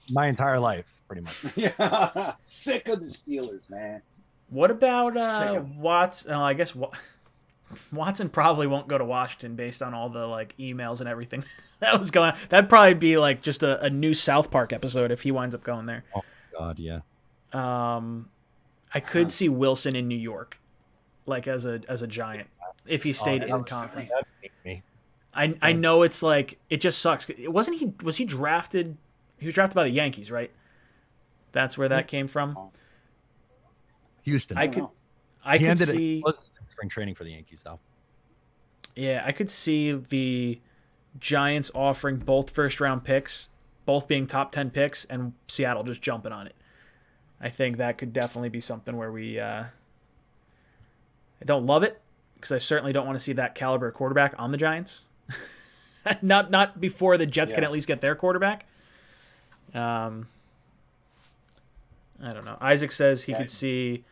my entire life, pretty much. Yeah. Sick of the Steelers, man. What about Watson? Oh, I guess Watson probably won't go to Washington based on all the like emails and everything that was going on. That'd probably be like just a new South Park episode if he winds up going there. Oh God, yeah. I could see Wilson in New York, like as a Giant, if he stayed in conference. I know it's like it just sucks. Wasn't he? Was he drafted? He was drafted by the Yankees, right? That's where that came from. Houston. I could see spring training for the Yankees though. Yeah, I could see the Giants offering both first-round picks, both being top 10 picks, and Seattle just jumping on it. I think that could definitely be something where we. I don't love it because I certainly don't want to see that caliber quarterback on the Giants. not before the Jets can at least get their quarterback. I don't know. Isaac says he could see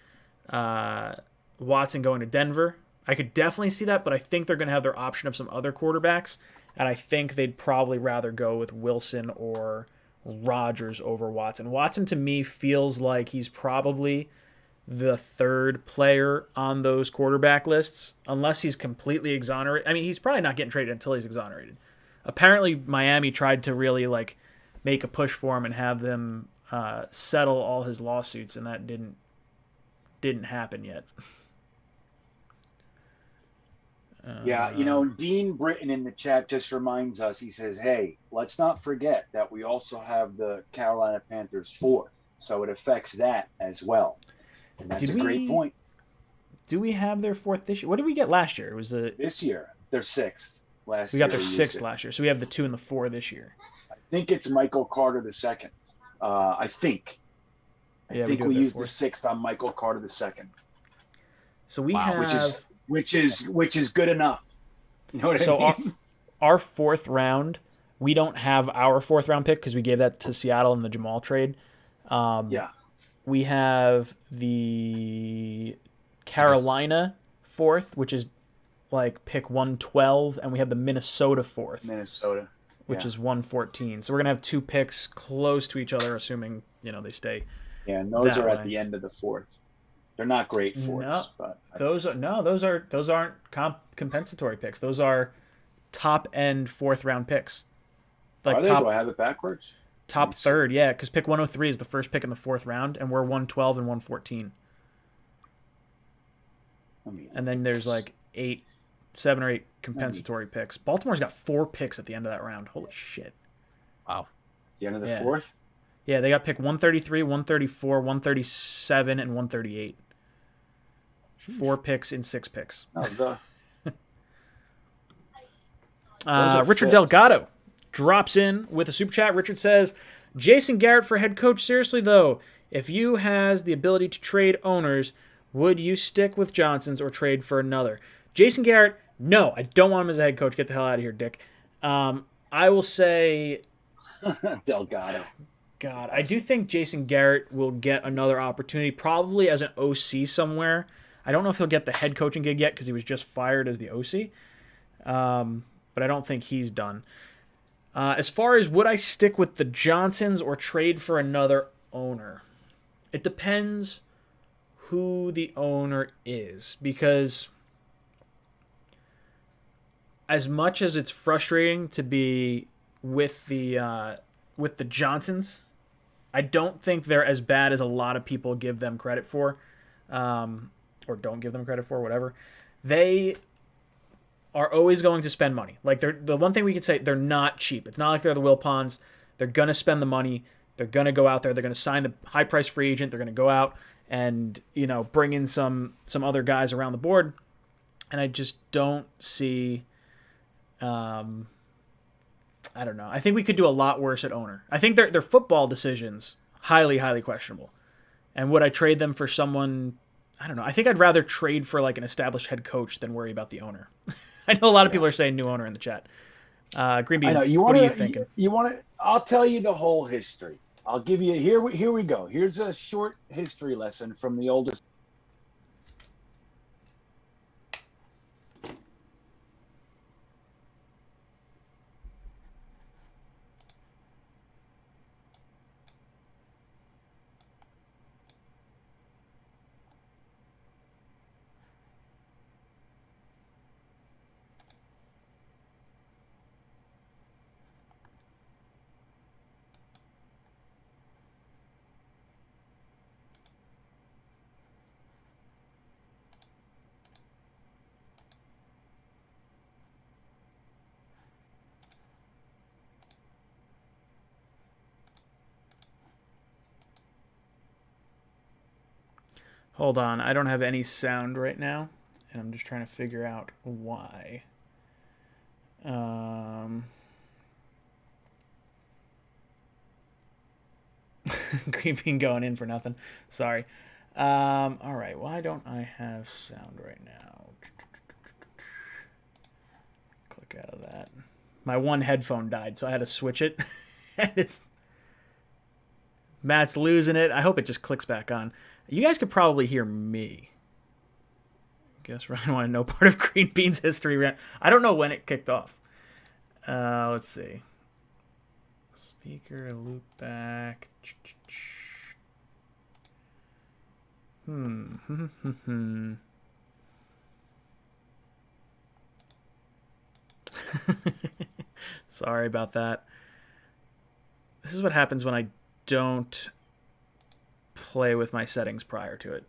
Watson going to Denver. I could definitely see that, but I think they're going to have their option of some other quarterbacks, and I think they'd probably rather go with Wilson or Rodgers over Watson. Watson, to me, feels like he's probably the third player on those quarterback lists, unless he's completely exonerated. I mean, he's probably not getting traded until he's exonerated. Apparently, Miami tried to really like make a push for him and have them settle all his lawsuits, and that didn't happen yet. Yeah, Dean Britton in the chat just reminds us, he says, hey, let's not forget that we also have the Carolina Panthers 4th, so it affects that as well. And that's a great point. Do we have their 4th this year? What did we get last year? It was This year, they're 6th. We got their 6th last year, so we have the 2 and the 4 this year. I think it's Michael Carter II. I think we used the 6th on Michael Carter II. So we have... Which is good enough. You know what I mean? Our 4th round, we don't have our 4th round pick because we gave that to Seattle in the Jamal trade. We have the Carolina 4th, which is like pick 112, and we have the Minnesota 4th. Which is 114. So we're going to have 2 picks close to each other, assuming, they stay. Yeah, and those are at the end of the 4th. They're not great fourths, but those aren't compensatory picks. Those are top end 4th round picks. Like are they? Do I have it backwards? Top third, yeah, because pick 103 is the first pick in the 4th round, and we're 112 and 114. And then there's like 7 or 8 compensatory picks. Baltimore's got 4 picks at the end of that round. Holy shit! Wow. The end of the 4th. Yeah, they got pick 133, 134, 137, and 138. 4 picks in 6 picks. Richard Delgado drops in with a super chat. Richard says, Jason Garrett for head coach. Seriously, though, if you has the ability to trade owners, would you stick with Johnson's or trade for another? Jason Garrett, no, I don't want him as a head coach. Get the hell out of here, Dick. I will say... Delgado. God, I do think Jason Garrett will get another opportunity, probably as an OC somewhere. I don't know if he'll get the head coaching gig yet because he was just fired as the OC. But I don't think he's done. As far as would I stick with the Johnsons or trade for another owner? It depends who the owner is, because as much as it's frustrating to be with the Johnsons, I don't think they're as bad as a lot of people give them credit for. or don't give them credit for, whatever. They are always going to spend money. Like, they're the one thing we could say, they're not cheap. It's not like they're the Wilpons. They're gonna spend the money. They're gonna go out there. They're gonna sign the high price free agent. They're gonna go out and bring in some other guys around the board. And I just don't see. I don't know. I think we could do a lot worse at owner. I think their football decisions highly, highly questionable. And would I trade them for someone? I don't know. I think I'd rather trade for like an established head coach than worry about the owner. I know a lot of people are saying new owner in the chat. Green Bean, what are you thinking? You want to? I'll tell you the whole history. I'll give you here we go. Here's a short history lesson from the oldest. Hold on, I don't have any sound right now, and I'm just trying to figure out why. Green Bean going in for nothing. Sorry. All right, why don't I have sound right now? Click out of that. My one headphone died, so I had to switch it. And Matt's losing it. I hope it just clicks back on. You guys could probably hear me. I guess Ryan wanted no part of Green Bean's history rant. I don't know when it kicked off. Let's see. Speaker, loop back. Sorry about that. This is what happens when I don't play with my settings prior to it.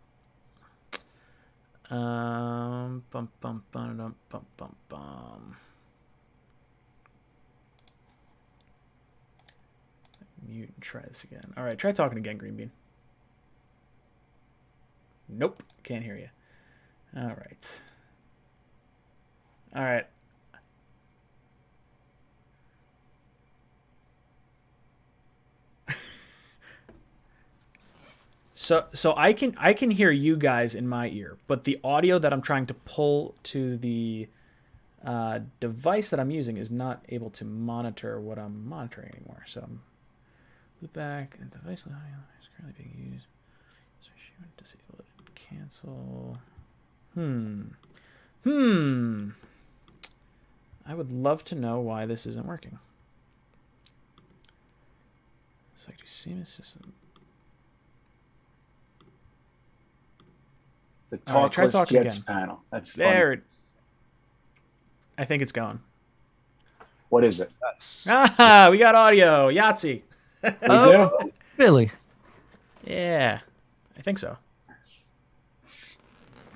Mute and try this again. All right, try talking again, Green Bean. Nope, can't hear you. All right. All right. So I can hear you guys in my ear, but the audio that I'm trying to pull to the device that I'm using is not able to monitor what I'm monitoring anymore. So loop back and device audio is currently being used. So she would disable it. Cancel. I would love to know why this isn't working. So I do seamless system. The Talkless Jets again. panel. That's there. Funny. I think it's gone. What is it? Ah, we got audio. Yahtzee. We do? Really? Yeah, I think so.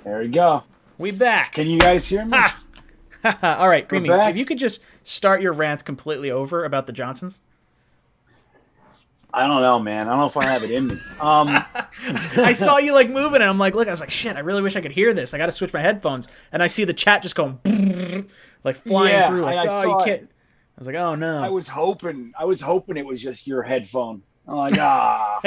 There we go. We back. Can you guys hear me? All right, Green Bean, back. if you could just start your rant completely over about the Johnsons. I don't know, man. I don't know if I have it in me. I saw you like moving, and I'm like, look, I was like, shit, I really wish I could hear this. I got to switch my headphones, and I see the chat just going like flying through. Like, you can't. I was like, oh no. I was hoping it was just your headphone. I'm like, ah.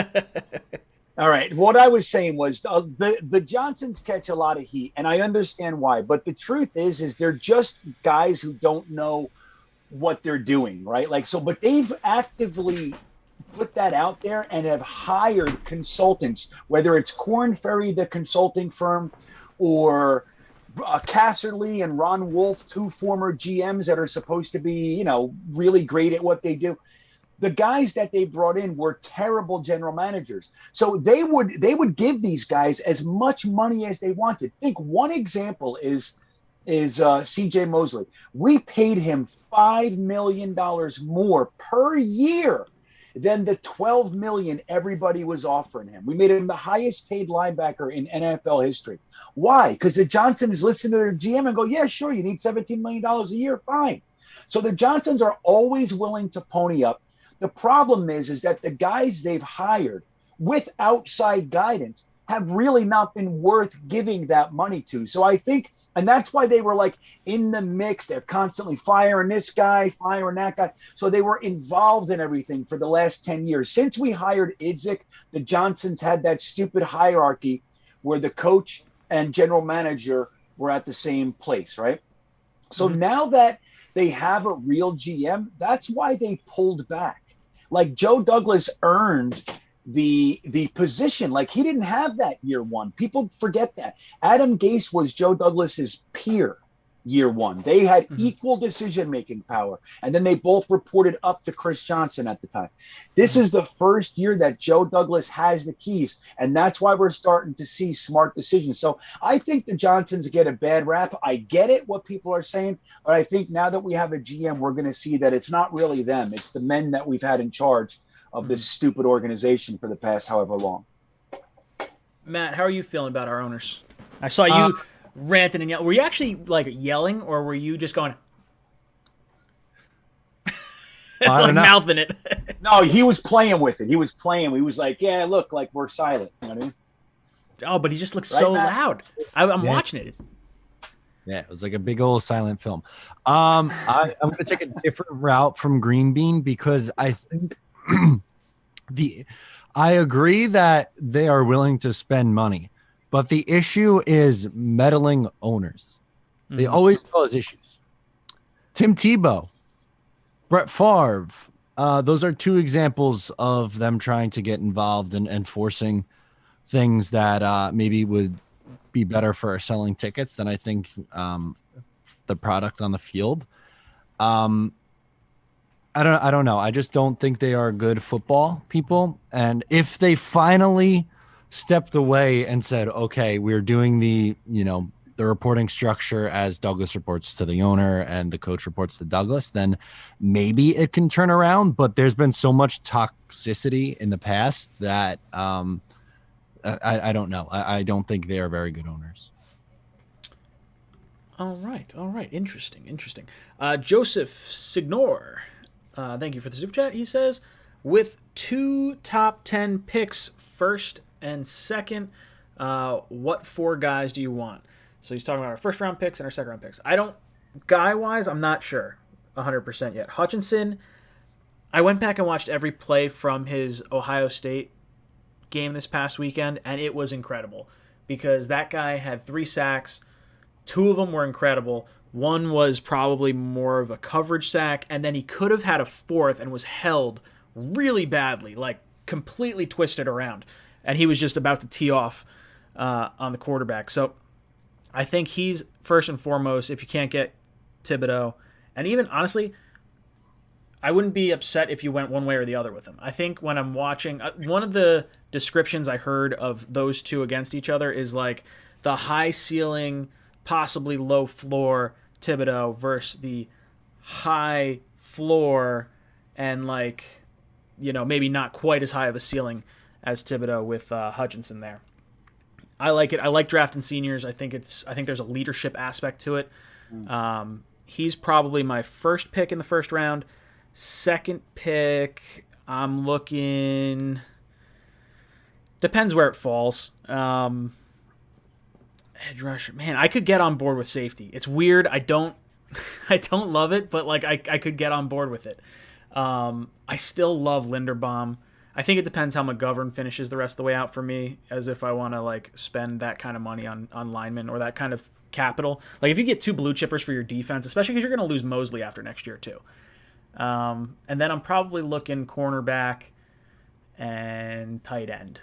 All right. What I was saying was the Johnsons catch a lot of heat, and I understand why. But the truth is they're just guys who don't know what they're doing, right? Like so, but they've actively put that out there and have hired consultants, whether it's Korn Ferry, the consulting firm, or Casserly and Ron Wolf, two former GMs that are supposed to be, really great at what they do. The guys that they brought in were terrible general managers. So they would give these guys as much money as they wanted. Think one example is CJ Mosley. We paid him $5 million more per year than the $12 million everybody was offering him. We made him the highest paid linebacker in NFL history. Why? Because the Johnsons listen to their GM and go, yeah, sure, you need $17 million a year, fine. So the Johnsons are always willing to pony up. The problem is that the guys they've hired with outside guidance have really not been worth giving that money to. So I think, and that's why they were like in the mix. They're constantly firing this guy, firing that guy. So they were involved in everything for the last 10 years. Since we hired 𝐒𝐻𝐿, the Johnsons had that stupid hierarchy where the coach and general manager were at the same place, right? So now that they have a real GM, that's why they pulled back. Like Joe Douglas earned the position. Like he didn't have that year one. People forget that. Adam Gase was Joe Douglas's peer year one. They had equal decision-making power. And then they both reported up to Chris Johnson at the time. This is the first year that Joe Douglas has the keys. And that's why we're starting to see smart decisions. So I think the Johnsons get a bad rap. I get it, what people are saying. But I think now that we have a GM, we're going to see that it's not really them. It's the men that we've had in charge of this stupid organization for the past however long. Matt, how are you feeling about our owners? I saw you ranting and yelling. Were you actually like yelling, or were you just going like mouthing it? No, he was playing with it. He was playing. He was like, yeah, look, like we're silent. You know what I mean? Oh, but he just looks so loud. I'm watching it. Yeah, it was like a big old silent film. I'm going to take a different route from Green Bean because I think I agree that they are willing to spend money, but the issue is meddling owners. They always cause issues. Tim Tebow, Brett Favre, those are two examples of them trying to get involved and forcing things that maybe would be better for selling tickets than I think the product on the field. I don't know. I just don't think they are good football people. And if they finally stepped away and said, okay, we're doing the reporting structure as Douglas reports to the owner and the coach reports to Douglas, then maybe it can turn around. But there's been so much toxicity in the past that I don't know. I don't think they are very good owners. All right. Interesting. Joseph Signor, thank you for the super chat. He says, with 2 top 10 picks, first and second, what 4 guys do you want? So he's talking about our first round picks and our second round picks. Guy-wise, I'm not sure 100% yet. Hutchinson, I went back and watched every play from his Ohio State game this past weekend, and it was incredible because that guy had 3 sacks. 2 of them were incredible. One was probably more of a coverage sack, and then he could have had a 4th and was held really badly, like completely twisted around, and he was just about to tee off on the quarterback. So I think he's first and foremost if you can't get Thibodeau. And even, honestly, I wouldn't be upset if you went one way or the other with him. I think when I'm watching, one of the descriptions I heard of those two against each other is like the high ceiling, possibly low floor Thibodeau versus the high floor and maybe not quite as high of a ceiling as Thibodeau with Hutchinson there. I like it. I like drafting seniors. I think there's a leadership aspect to it. He's probably my first pick in the first round. Second pick, I'm looking. Depends where it falls. Edge rusher, man, I could get on board with safety. It's weird. I don't love it, but I could get on board with it. I still love Linderbaum. I think it depends how McGovern finishes the rest of the way out for me, as if I want to spend that kind of money on linemen or that kind of capital. If you get 2 blue chippers for your defense, especially because you're going to lose Mosley after next year too. And then I'm probably looking cornerback and tight end.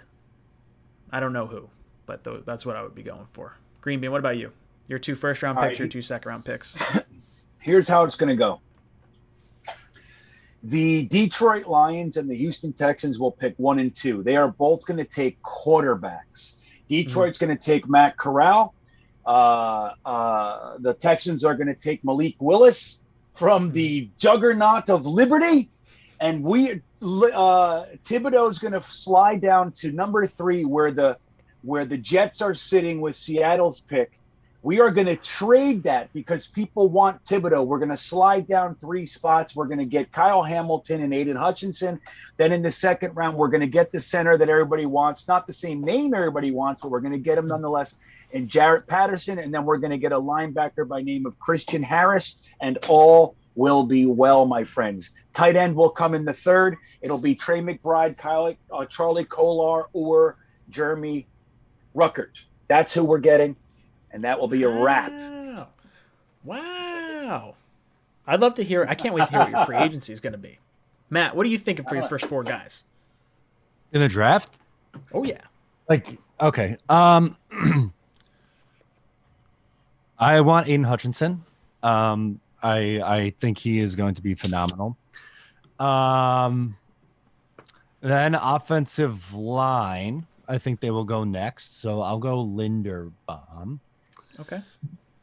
I don't know who, but that's what I would be going for. Green Bean, what about you? Your 2 first-round picks, your 2 second-round picks. Here's how it's going to go. The Detroit Lions and the Houston Texans will pick 1 and 2. They are both going to take quarterbacks. Detroit's going to take Matt Corral. The Texans are going to take Malik Willis from the juggernaut of Liberty. And Thibodeau's going to slide down to number 3 where the Jets are sitting with Seattle's pick. We are going to trade that because people want Thibodeau. We're going to slide down 3 spots. We're going to get Kyle Hamilton and Aiden Hutchinson. Then in the second round, we're going to get the center that everybody wants. Not the same name everybody wants, but we're going to get him nonetheless. And Jarrett Patterson. And then we're going to get a linebacker by name of Christian Harris. And all will be well, my friends. Tight end will come in the 3rd. It'll be Trey McBride, Charlie Kolar, or Jeremy Ruckert. That's who we're getting. And that will be a wrap. Wow. I'd love to hear. I can't wait to hear what your free agency is going to be. Matt, what are you thinking for your first 4 guys? In the draft? Oh, yeah. Okay. I want Aiden Hutchinson. I think he is going to be phenomenal. Then offensive line, I think they will go next. So I'll go Linderbaum. Okay.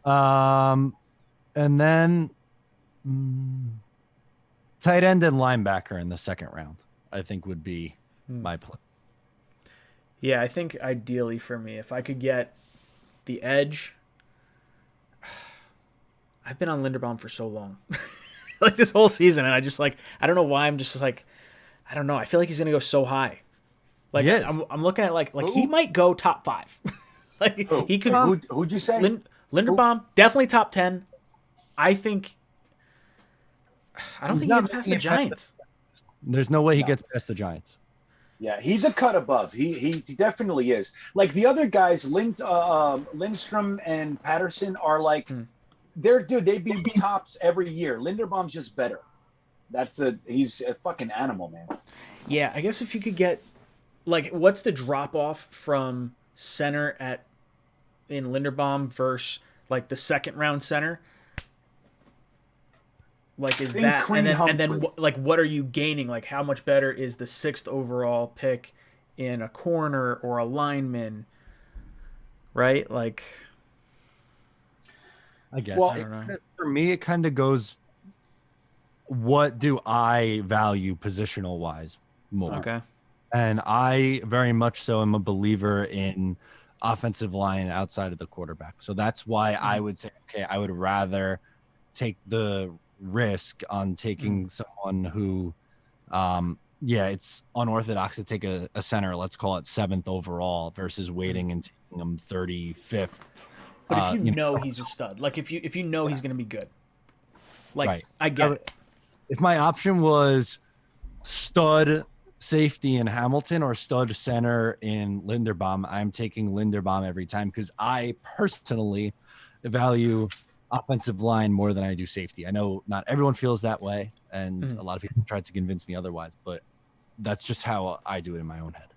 And then tight end and linebacker in the second round, I think would be my play. Yeah, I think ideally for me, if I could get the edge, I've been on Linderbaum for so long, like this whole season, and I don't know why I'm just like, I don't know. I feel like he's gonna go so high. Like I'm looking at like he might go top 5. Like he could. Who'd you say? Linderbaum definitely top 10. I don't think he gets past the Giants. There's no way he gets past the Giants. Yeah, he's a cut above. He definitely is. Like the other guys, Lindstrom and Patterson are like, they'd be tops every year. Linderbaum's just better. He's a fucking animal, man. Yeah, I guess if you could get, like, what's the drop off from center in Linderbaum versus like the second round center? Like, is that and then like what are you gaining? Like, how much better is the 6th overall pick in a corner or a lineman? Right? Like, I guess. Well, I don't know. For me, it kind of goes, what do I value positional wise more? Okay. And I very much so am a believer in offensive line outside of the quarterback. So that's why I would say, okay, I would rather take the risk on taking someone who, it's unorthodox to take a center, let's call it 7th overall, versus waiting and taking him 35th. But if you know he's a stud, like if you know he's going to be good, like right. I get it. If my option was stud safety in Hamilton or stud center in Linderbaum, I'm taking Linderbaum every time because I personally value offensive line more than I do safety. I know not everyone feels that way, and a lot of people try to convince me otherwise, but that's just how I do it in my own head.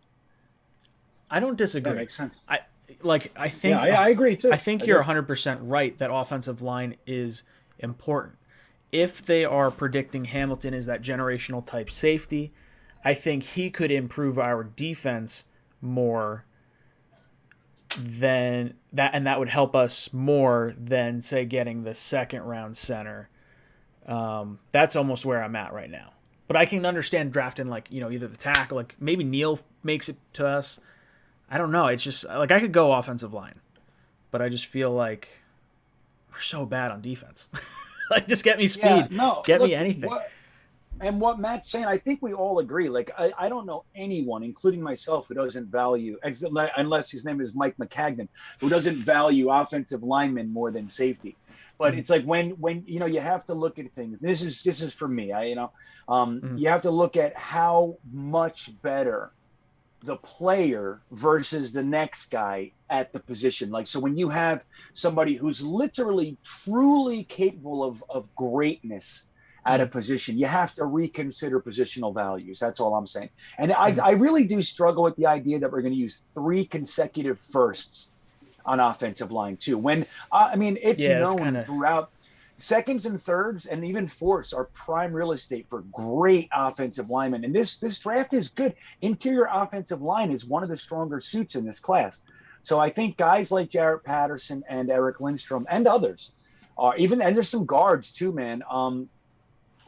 I don't disagree. That makes sense. I think I agree too. I think you're 100% right that offensive line is important. If they are predicting Hamilton is that generational type safety, I think he could improve our defense more than that, and that would help us more than, say, getting the 2nd round center. That's almost where I'm at right now. But I can understand drafting, like, either the tackle, like maybe Neal makes it to us. I don't know. It's just like I could go offensive line, but I just feel like we're so bad on defense. Like, just get me speed. Get me anything. What Matt's saying, I think we all agree. Like, I don't know anyone, including myself, who doesn't value, unless his name is Mike McCagnon, who doesn't value offensive linemen more than safety. But it's like when you have to look at things. This is for me. You have to look at how much better the player versus the next guy at the position. Like, so when you have somebody who's literally truly capable of greatness at a position, you have to reconsider positional values. That's all I'm saying. And I really do struggle with the idea that we're going to use 3 consecutive firsts on offensive line too. When it's known throughout, 2nds and 3rds and even 4ths are prime real estate for great offensive linemen. And this draft is good. Interior offensive line is one of the stronger suits in this class. So I think guys like Jarrett Patterson and Eric Lindstrom and others and there's some guards too, man,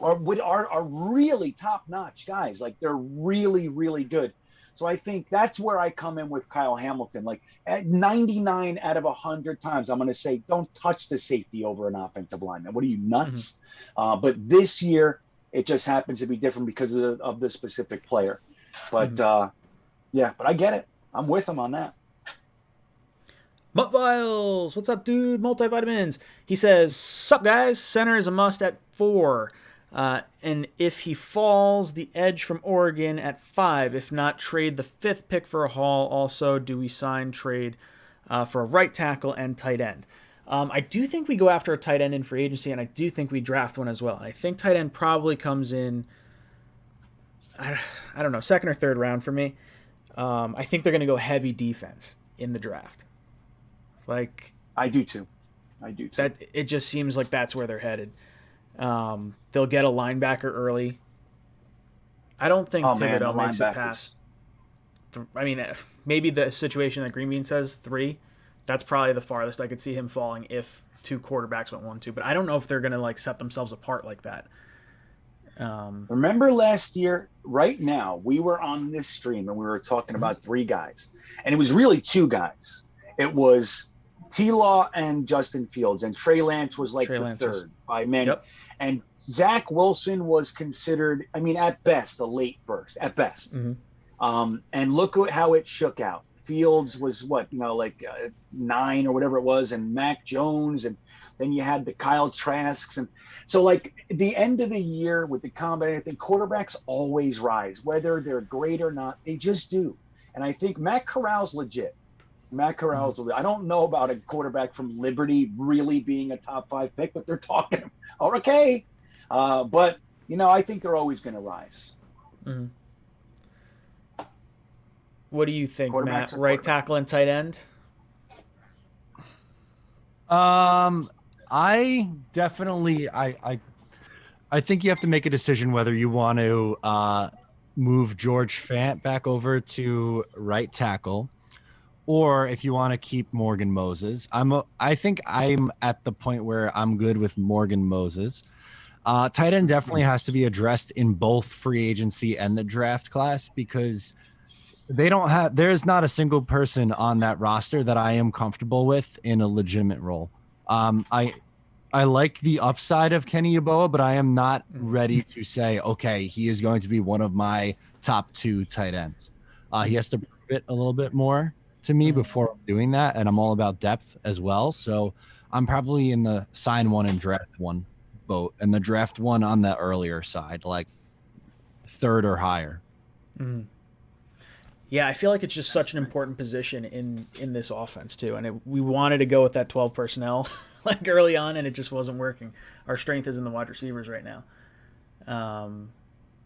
are really top-notch guys. Like they're really, really good. So I think that's where I come in with Kyle Hamilton. Like at 99 out of 100 times, I'm going to say, don't touch the safety over an offensive lineman. What are you, nuts? But this year, it just happens to be different because of the specific player. But yeah, but I get it. I'm with him on that. Mutt Viles, what's up, dude? Multivitamins. He says, sup, guys? Center is a must at 4. And if he falls, the edge from Oregon at 5. If not, trade the 5th pick for a haul. Also, do we sign trade for a right tackle and tight end? I do think we go after a tight end in free agency, and I do think we draft one as well. And I think tight end probably comes in, I don't know, 2nd or 3rd round for me. I think they're going to go heavy defense in the draft. Like I do too. That it just seems like that's where they're headed. They'll get a linebacker early. I don't think Thibodeau makes it past. I mean, maybe the situation that Green Bean says 3. That's probably the farthest I could see him falling if 2 quarterbacks went 1-2. But I don't know if they're going to like set themselves apart like that. Remember last year, right now, we were on this stream and we were talking about 3 guys, and it was really 2 guys. It was T-Law and Justin Fields, and Trey Lance was like the 3rd by many. Yep. And Zach Wilson was considered, I mean, at best, a late first, at best. And look at how it shook out. Fields was like 9 or whatever it was, and Mac Jones, and then you had the Kyle Trasks. And so, like, the end of the year with the combat, I think quarterbacks always rise, whether they're great or not. They just do. And I think Matt Corral's legit. Matt Corral's I don't know about a quarterback from Liberty really being a top 5 pick, but they're talking. Okay. But, I think they're always going to rise. What do you think, Matt? Right tackle and tight end? I definitely I think you have to make a decision whether you want to move George Fant back over to right tackle, or if you want to keep Morgan Moses. I think I'm at the point where I'm good with Morgan Moses. Tight end definitely has to be addressed in both free agency and the draft class, because there's not a single person on that roster that I am comfortable with in a legitimate role. I like the upside of Kenny Yeboah, but I am not ready to say, okay, he is going to be one of my top 2 tight ends. He has to prove it a little bit more to me before doing that, and I'm all about depth as well. So I'm probably in the sign 1 and draft 1 boat, and the draft 1 on the earlier side, like 3rd or higher. Yeah, I feel like it's just such an important position in this offense too, and we wanted to go with that 12 personnel like early on, and it just wasn't working. Our strength is in the wide receivers right now,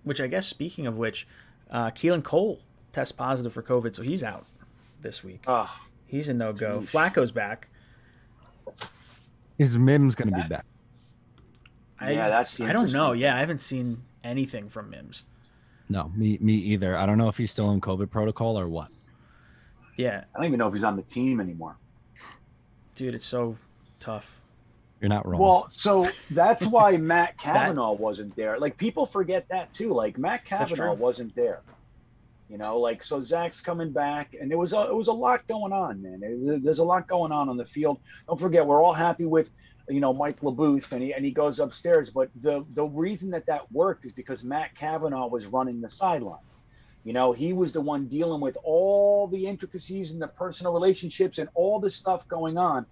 which I guess, speaking of which, 𝐒𝐮𝐬𝐫𝐢 tests positive for COVID, so he's out this week. He's a no-go. Flacco's back. Is Mims going to be back? I don't know. Yeah, I haven't seen anything from Mims. No, me either. I don't know if he's still in COVID protocol or what. Yeah. I don't even know if he's on the team anymore. Dude, it's so tough. You're not wrong. Well, so that's why Matt Cavanaugh wasn't there. Like, people forget that too. Like, Matt Cavanaugh wasn't there. So Zach's coming back, and it was a lot going on, man. There's a lot going on the field. Don't forget, we're all happy with Mike LaBooth, and he goes upstairs. But the reason that worked is because Matt Cavanaugh was running the sideline. He was the one dealing with all the intricacies and the personal relationships and all the stuff going on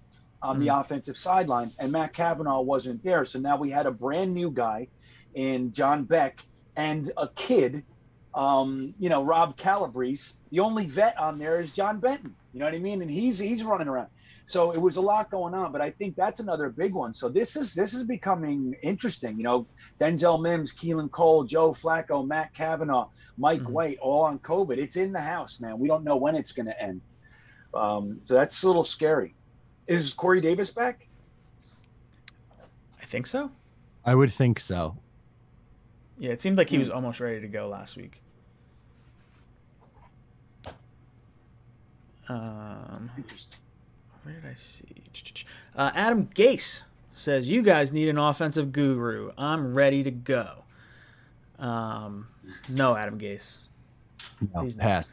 the offensive sideline. And Matt Cavanaugh wasn't there. So now we had a brand new guy in John Beck and a kid, Rob Calabrese. The only vet on there is John Benton. You know what I mean? And he's running around. So it was a lot going on, but I think that's another big one. So this is becoming interesting. Denzel Mims, 𝐒𝐮𝐬𝐫𝐢, Joe Flacco, Matt Cavanaugh, Mike White, all on COVID. It's in the house, man. We don't know when it's going to end. So that's a little scary. Is Corey Davis back? I think so. I would think so. Yeah, it seemed like he was almost ready to go last week. Interesting. Where did I see? Adam Gase says, "You guys need an offensive guru. I'm ready to go." No, Adam Gase. No, Please no. pass.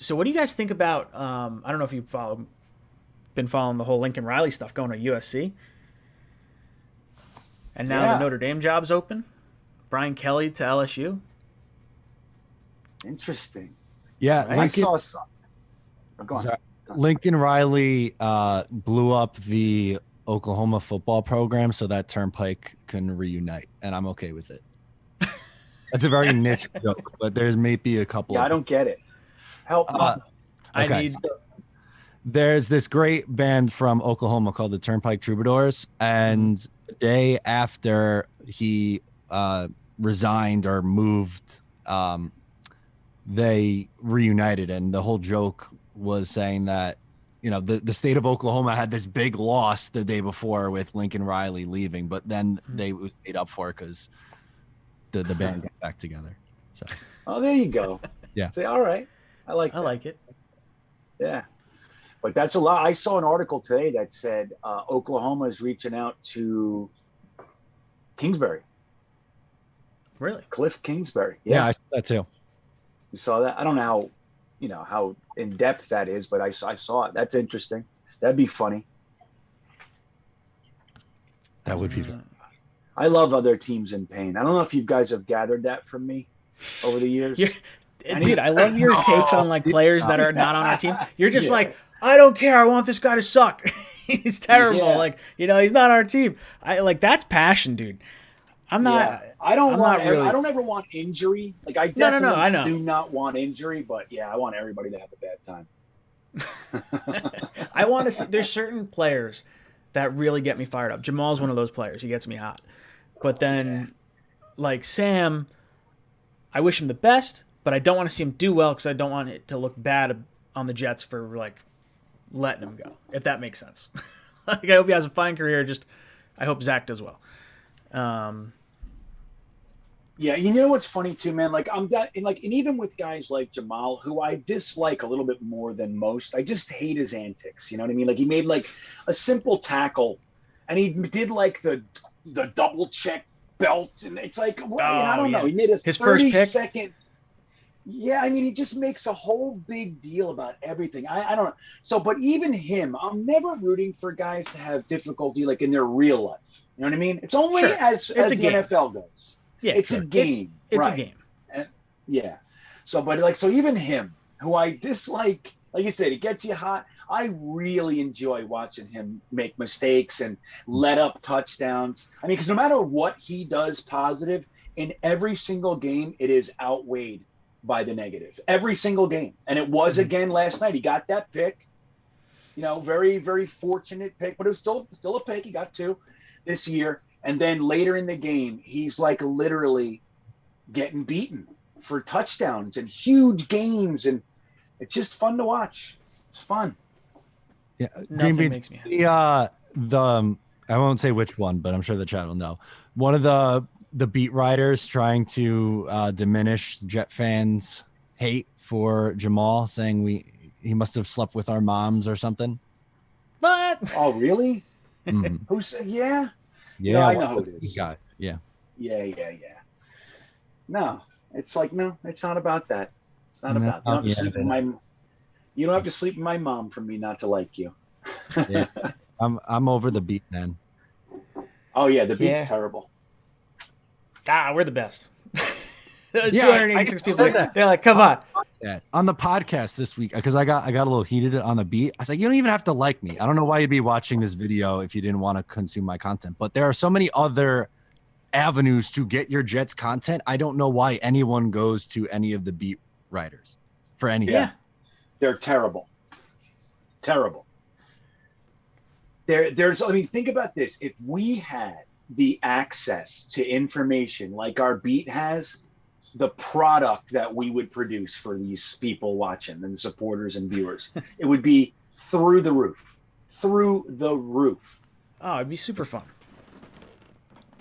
So what do you guys think about? I don't know if you've been following the whole Lincoln Riley stuff going to USC, and now the Notre Dame job's open. Brian Kelly to LSU. Interesting. Yeah, Right? I saw some. Go on. Lincoln Riley blew up the Oklahoma football program so that Turnpike can reunite, and I'm okay with it. That's a very niche joke, but there's maybe a couple. Yeah, I don't get it. Help me. Okay. There's this great band from Oklahoma called the Turnpike Troubadours, and the day after he resigned or moved, they reunited, and the whole joke was saying that, you know, the state of Oklahoma had this big loss the day before with Lincoln Riley leaving, but then they made up for it because the band got back together. So. Oh, there you go. Yeah. Say, all right. I like it. Yeah. But that's a lot. I saw an article today that said Oklahoma is reaching out to Kingsbury. Really? Cliff Kingsbury. Yeah, I saw that too. You saw that? I don't know how in depth that is, but I saw it. That's interesting. That'd be funny. That would be. I love other teams in pain. I don't know if you guys have gathered that from me over the years. Dude, I love your takes on like players that are not on our team. You're just like, I don't care. I want this guy to suck. He's terrible. Yeah. Like, he's not our team. That's passion, dude. I'm not. Yeah. I don't ever want injury. Like I definitely I know. do not want injury, but yeah, I want everybody to have a bad time. I want to see. There's certain players that really get me fired up. Jamal's one of those players. He gets me hot. But then, like Sam, I wish him the best, but I don't want to see him do well because I don't want it to look bad on the Jets for like letting him go. If that makes sense. Like I hope he has a fine career. Just I hope Zach does well. Yeah, you know what's funny too, man? Like and even with guys like Jamal, who I dislike a little bit more than most, I just hate his antics. You know what I mean? Like he made like a simple tackle, and he did like the double check belt, and it's like I don't know. He made his 30-second. Yeah, I mean, he just makes a whole big deal about everything. I don't know. So, but even him, I'm never rooting for guys to have difficulty like in their real life. You know what I mean? It's only as the NFL goes. Yeah, it's a game. It's a game. And, yeah. So, but so even him, who I dislike, like you said, it gets you hot. I really enjoy watching him make mistakes and let up touchdowns. I mean, because no matter what he does positive, in every single game, it is outweighed by the negative. Every single game. And it was again last night. He got that pick. Very, very fortunate pick, but it was still a pick. He got 2 this year. And then later in the game, he's like literally getting beaten for touchdowns and huge games. And it's just fun to watch. It's fun. Yeah. Nothing makes me happy. I won't say which one, but I'm sure the chat will know. One of the beat writers trying to diminish Jet fans' hate for Jamal, saying he must have slept with our moms or something. What? Oh, really? Mm-hmm. Who said? Yeah. Yeah, no, I know who it is. Guy. Yeah. Yeah. No, it's like it's not about that. It's not about. You don't have to sleep with you don't have to sleep with my mom for me not to like you. Yeah. I'm over the beat, man. Oh yeah, the beat's terrible. We're the best. 286 people. They're like, come on. On the podcast this week, because I got a little heated on the beat. I was like, you don't even have to like me. I don't know why you'd be watching this video if you didn't want to consume my content. But there are so many other avenues to get your Jets content. I don't know why anyone goes to any of the beat writers for anything. Yeah, they're terrible. Terrible. There's. I mean, think about this. If we had the access to information like our beat has, the product that we would produce for these people watching and the supporters and viewers, it would be through the roof. Oh, it'd be super fun.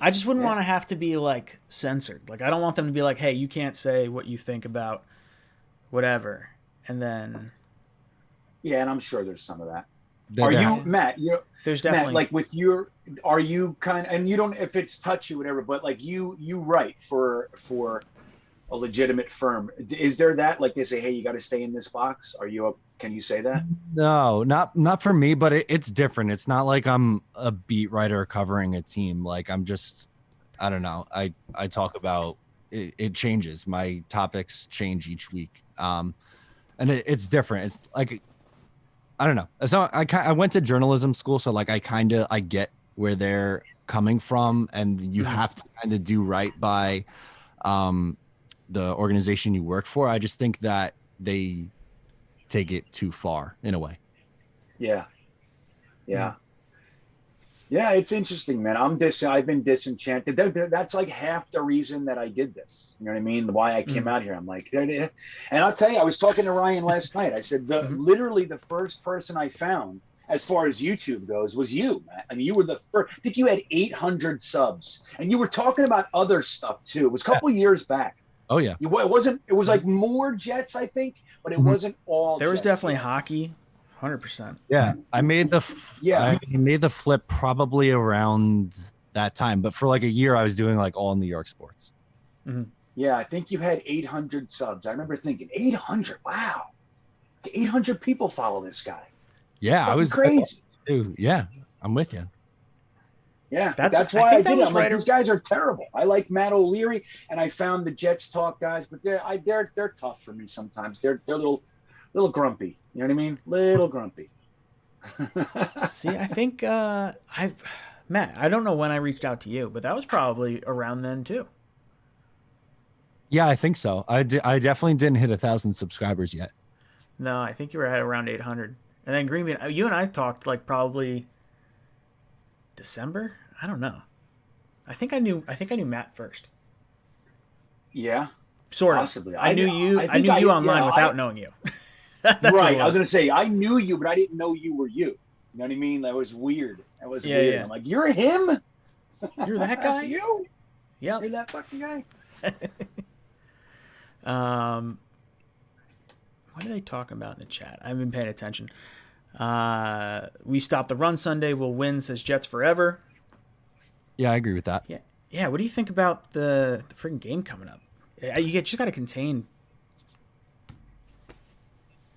I just wouldn't want to have to be like censored. Like I don't want them to be like, hey, you can't say what you think about whatever. And then and I'm sure there's some of that. Are you Matt? There's definitely Matt, like with your, are you kind of, and you don't, if it's touchy, whatever, but like you write for a legitimate firm. Is there that, like they say, hey, you got to stay in this box? Can you say that? No, not for me, but it's different. It's not like I'm a beat writer covering a team. Like I'm just, I don't know. I talk about it, it changes. My topics change each week. And it's different. It's like, I don't know. So I went to journalism school. So like, I get where they're coming from, and you have to kind of do right by, the organization you work for. I just think that they take it too far in a way. Yeah. It's interesting, man. I've been disenchanted. That's like half the reason that I did this. You know what I mean? Why I came out here. I'm like, and I'll tell you, I was talking to Ryan last night. I said, literally the first person I found as far as YouTube goes was you, Matt. I mean, you were the first. I think you had 800 subs, and you were talking about other stuff too. It was a couple years back. Oh yeah. It was like more Jets, I think, but it wasn't all. There was Jets. definitely hockey, 100%. Yeah, I made the flip probably around that time, but for like a year I was doing like all New York sports. Yeah, I think you had 800 subs. I remember thinking 800. Wow, 800 people follow this guy. Yeah, I was crazy. Dude, yeah, I'm with you. Yeah, that's why I did it. I'm like, these guys are terrible. I like Matt O'Leary, and I found the Jets Talk guys, but they're tough for me sometimes. They're a little grumpy. You know what I mean? Little grumpy. See, I think Matt, I don't know when I reached out to you, but that was probably around then too. Yeah, I think so. I definitely didn't hit 1,000 subscribers yet. No, I think you were at around 800. And then Green Bean, you and I talked like probably December? I don't know. I think I knew Matt first. Yeah. Sort of. Possibly. I knew you online without knowing you. That's right. I was gonna say I knew you, but I didn't know you were you. You know what I mean? That was weird. Weird. Yeah. I'm like, you're him? You're that guy? That's you? Yeah. You're that fucking guy? What are they talking about in the chat? I haven't been paying attention. We stopped the run Sunday. We'll win, says Jets forever. Yeah, I agree with that. Yeah. What do you think about the freaking game coming up? You just got to contain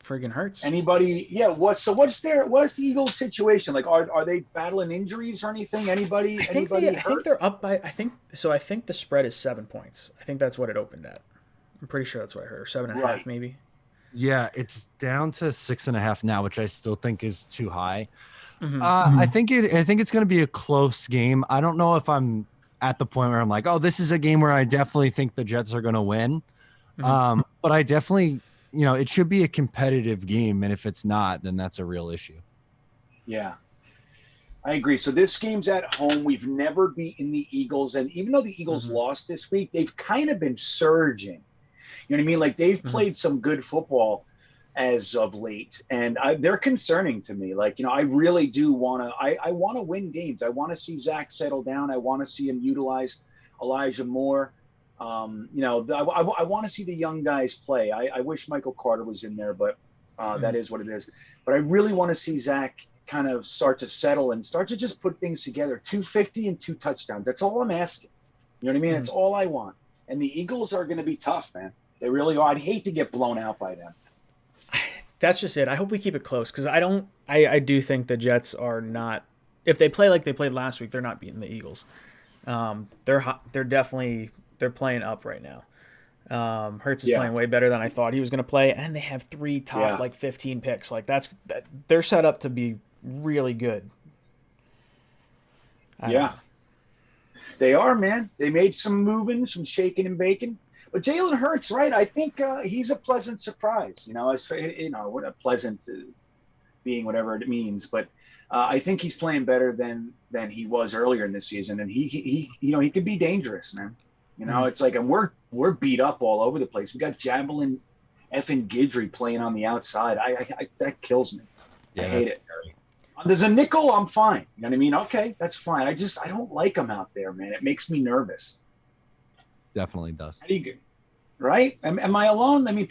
friggin' Hurts. Anybody? Yeah. What's the Eagles situation? Like, are they battling injuries or anything? Anybody? I think they're up by. I think the spread is 7 points. I think that's what it opened at. I'm pretty sure that's what I heard, or 7.5 maybe. Yeah, it's down to 6.5 now, which I still think is too high. I think it's going to be a close game. I don't know if I'm at the point where I'm like, oh, this is a game where I definitely think the Jets are going to win. But I definitely, it should be a competitive game, and if it's not, then that's a real issue. Yeah, I agree. So this game's at home. We've never beaten the Eagles, and even though the Eagles lost this week, they've kind of been surging. You know what I mean? Like they've played some good football as of late, and they're concerning to me. Like, I really do want to. I want to win games. I want to see Zach settle down. I want to see him utilize Elijah more. I want to see the young guys play. I wish Michael Carter was in there, but that is what it is. But I really want to see Zach kind of start to settle and start to just put things together. 250 and 2 touchdowns. That's all I'm asking. You know what I mean? It's all I want. And the Eagles are going to be tough, man. They really are. I'd hate to get blown out by them. That's just it. I hope we keep it close because I do think the Jets are not. If they play like they played last week, they're not beating the Eagles. They're definitely playing up right now. Hurts is playing way better than I thought he was going to play, and they have 3 top 15 picks. Like they're set up to be really good. They are, man. They made some moving, some shaking and baking. But Jalen Hurts, right? I think he's a pleasant surprise. What a pleasant being, whatever it means. But I think he's playing better than he was earlier in the season, and he could be dangerous, man. It's like, and we're beat up all over the place. We got Jamal effing Guidry playing on the outside. That kills me. I hate it. There's a nickel, I'm fine. You know what I mean? Okay, that's fine. I don't like him out there, man. It makes me nervous. Definitely does. right? Am I alone? I mean,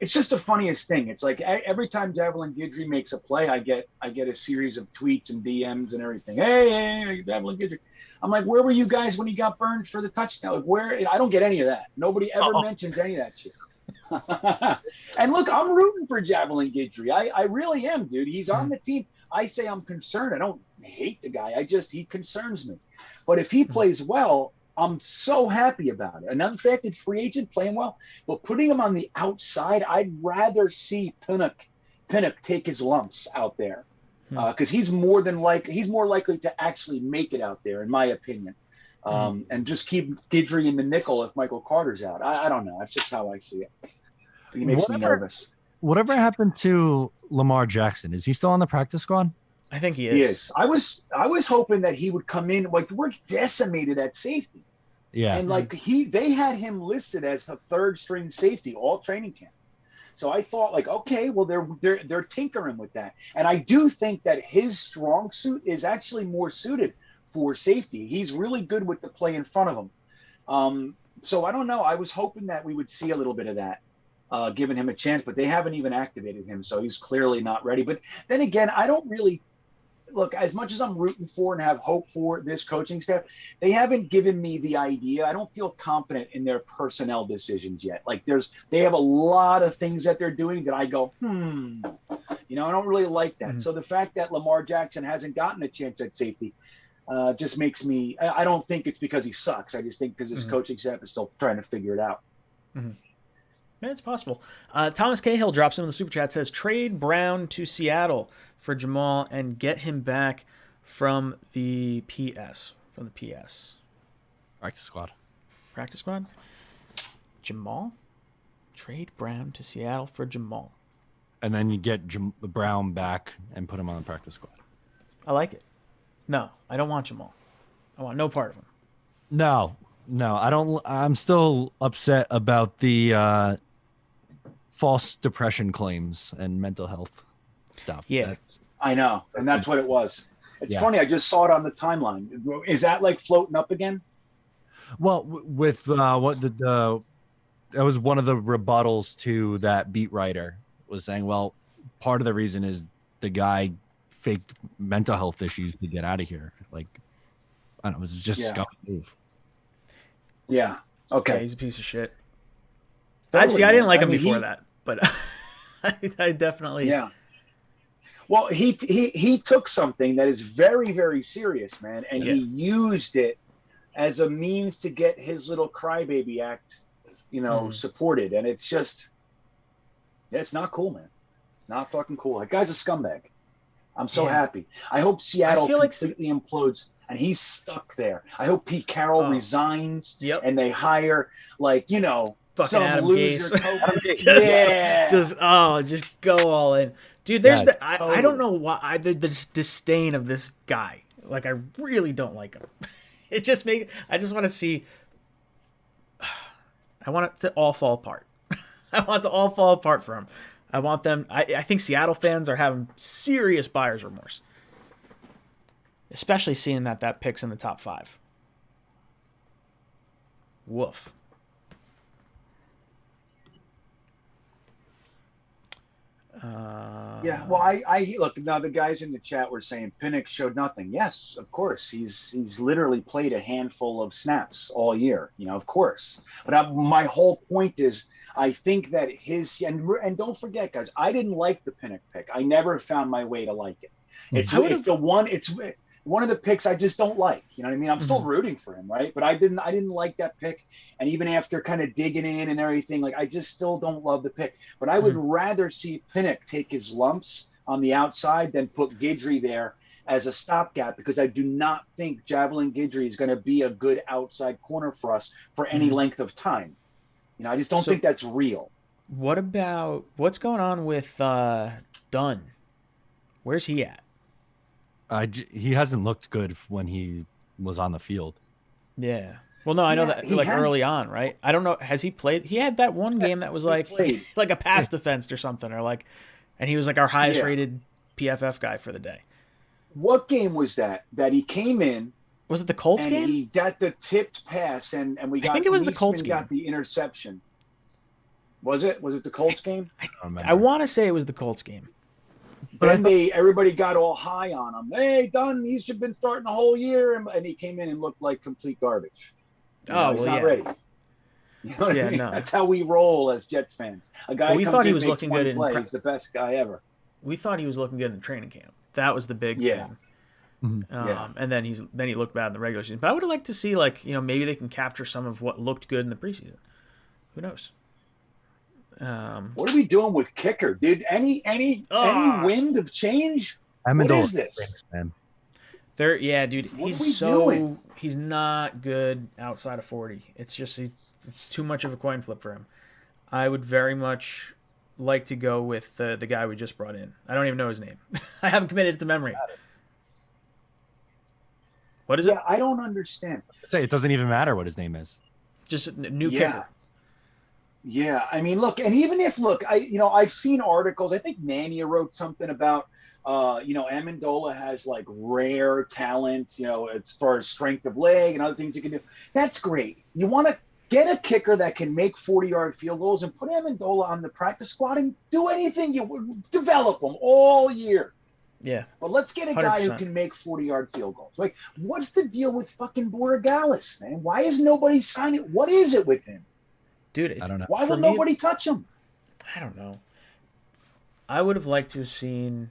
it's just the funniest thing. It's like every time Javelin Guidry makes a play, I get a series of tweets and DMs and everything. Hey, Javelin Guidry. I'm like, where were you guys when he got burned for the touchdown? Like, where? I don't get any of that. Nobody ever mentions any of that shit. And look, I'm rooting for Javelin Guidry. I really am, dude. He's on the team. I say I'm concerned. I don't hate the guy. He concerns me. But if he plays well, I'm so happy about it. An undrafted free agent playing well, but putting him on the outside, I'd rather see Pinnock take his lumps out there, because he's more likely to actually make it out there, in my opinion. And just keep Guidry in the nickel if Michael Carter's out. I don't know. That's just how I see it. He makes me nervous. Whatever happened to Lamar Jackson? Is he still on the practice squad? I think he is. He is. I was hoping that he would come in. Like, we're decimated at safety. Yeah. And like they had him listed as a third string safety all training camp. So I thought, like, okay, well, they're tinkering with that. And I do think that his strong suit is actually more suited for safety. He's really good with the play in front of him. So I don't know. I was hoping that we would see a little bit of that, giving him a chance, but they haven't even activated him. So he's clearly not ready. But then again, I don't really look, as much as I'm rooting for and have hope for this coaching staff, they haven't given me the idea. I don't feel confident in their personnel decisions yet. Like they have a lot of things that they're doing that I go, I don't really like that. So the fact that Lamar Jackson hasn't gotten a chance at safety just makes me, I don't think it's because he sucks. I just think because this coaching staff is still trying to figure it out. Yeah, it's possible. Thomas Cahill drops in the super chat, says trade Brown to Seattle for Jamal and get him back from the PS. Practice squad. Practice squad? Jamal? Trade Brown to Seattle for Jamal. And then you get Brown back and put him on the practice squad. I like it. No, I don't want Jamal. I want no part of him. No, I don't. I'm still upset about the false depression claims and mental health stuff. Yeah, I know, and that's what it was. It's funny. I just saw it on the timeline. Is that like floating up again? Well, with that was one of the rebuttals to that beat writer was saying, well, part of the reason is the guy faked mental health issues to get out of here. Like, I don't know, it was just a scummy move. Yeah. Okay. Yeah, he's a piece of shit. Totally, I didn't like him before that, but I definitely. Yeah. Well, he took something that is very, very serious, man, and he used it as a means to get his little crybaby act, supported, and it's just, it's not cool, man. Not fucking cool. That guy's a scumbag. I'm so happy. I hope Seattle completely implodes and he's stuck there. I hope Pete Carroll resigns and they hire, fucking some Adam loser. just go all in. Dude, there's I don't know why the disdain of this guy. Like, I really don't like him. I just want to see. I want it to all fall apart. I want it to all fall apart for him. I want them. I think Seattle fans are having serious buyer's remorse, especially seeing that pick's in the top 5. Woof. Yeah, well, I look now. The guys in the chat were saying Pinnock showed nothing. Yes, of course, he's literally played a handful of snaps all year. Of course. But my whole point is, I think that and don't forget, guys, I didn't like the Pinnock pick. I never found my way to like it. It's one of the picks I just don't like. You know what I mean? I'm still rooting for him, right? But I didn't like that pick. And even after kind of digging in and everything, like, I just still don't love the pick. But I would rather see Pinnock take his lumps on the outside than put Guidry there as a stopgap, because I do not think Javelin Guidry is going to be a good outside corner for us for any length of time. I just don't think that's real. What's going on with Dunn? Where's he at? He hasn't looked good when he was on the field. Yeah. Well, no, I know that early on, right? I don't know. Has he played? He had that one game that was like a pass defense or something, and he was like our highest rated PFF guy for the day. What game was that he came in? Was it the Colts game? He got the tipped pass, and we got. I think it was the Colts game. Got the interception. Was it the Colts game? I want to say it was the Colts game. But then everybody got all high on him. Hey, Dunn, he should have been starting the whole year, and he came in and looked like complete garbage. He's not ready. You know what I mean? No. That's how we roll as Jets fans. A guy we comes thought he in, was makes looking one good play, he's the best guy ever. We thought he was looking good in training camp. That was the big thing. And then he looked bad in the regular season. But I would have liked to see, like, maybe they can capture some of what looked good in the preseason. Who knows? What are we doing with kicker, dude? Any wind of change? What is this? Man. Dude, he's not good outside of 40. It's just it's too much of a coin flip for him. I would very much like to go with the guy we just brought in. I don't even know his name. I haven't committed it to memory. What is it? I don't understand. Say it doesn't even matter what his name is. Just a new kicker. Yeah, I mean, I've seen articles. I think Mania wrote something about, Amendola has like rare talent, as far as strength of leg and other things you can do. That's great. You want to get a kicker that can make 40-yard field goals and put Amendola on the practice squad and do anything. You develop him all year. Yeah. But let's get a guy 100%. who can make 40-yard field goals. Like, what's the deal with fucking Borregales, man? Why is nobody signing? What is it with him? Dude, I don't know. Why will nobody touch him? I don't know. I would have liked to have seen,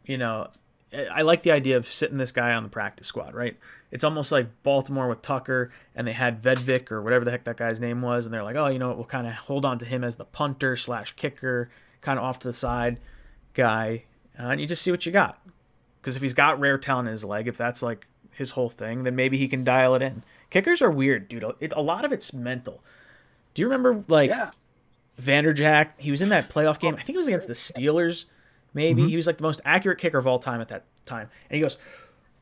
I like the idea of sitting this guy on the practice squad, right? It's almost like Baltimore with Tucker, and they had Vedvik or whatever the heck that guy's name was, and they're like, oh, you know what, we'll kind of hold on to him as the punter / kicker, kind of off to the side guy, and you just see what you got. Because if he's got rare talent in his leg, if that's like his whole thing, then maybe he can dial it in. Kickers are weird, dude. A lot of it's mental. Do you remember, Vanderjack? He was in that playoff game. I think it was against the Steelers, maybe. Mm-hmm. He was like the most accurate kicker of all time at that time. And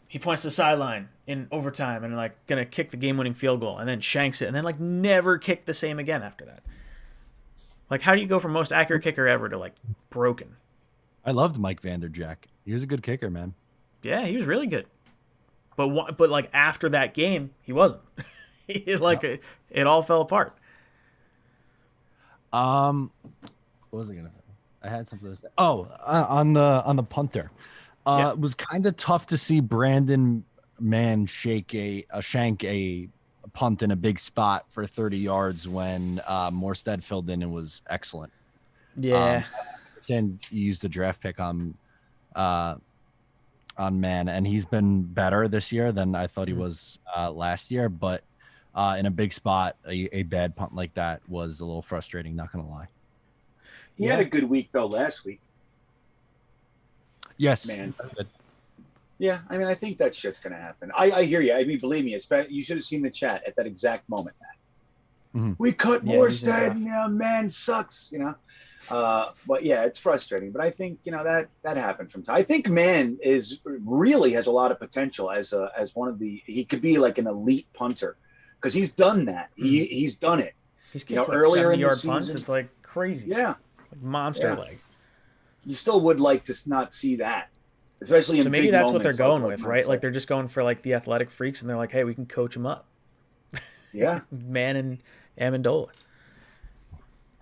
he points to the sideline in overtime and like going to kick the game-winning field goal and then shanks it and then like never kicked the same again after that. Like, how do you go from most accurate kicker ever to like broken? I loved Mike Vanderjack. He was a good kicker, man. Yeah, he was really good. But like after that game, he wasn't. It all fell apart. What was I gonna say? I had something to say. Oh, on the punter. It was kind of tough to see Brandon Mann shank a punt in a big spot for 30 yards when Morstead filled in and was excellent. Yeah. And used the draft pick on Mann, and he's been better this year than I thought he was last year. But in a big spot, a bad punt like that was a little frustrating, not gonna lie. He had a good week though last week. Yes, man. Yeah, I mean, I think that shit's gonna happen. I hear you. I mean, believe me, you should have seen the chat at that exact moment, Matt. Mm-hmm. We cut Morstead, man sucks, But yeah, it's frustrating. But I think that happened from time. I think Mann really has a lot of potential as one of the. He could be like an elite punter because he's done that. He's done it. He's kicked earlier in the 70-yard season. Punts. It's like crazy. Yeah, like monster leg. You still would like to not see that, especially in. So maybe big that's what they're moments going like with, right? Like they're just going for like the athletic freaks, and they're like, hey, we can coach them up. Yeah, Mann and Amendola.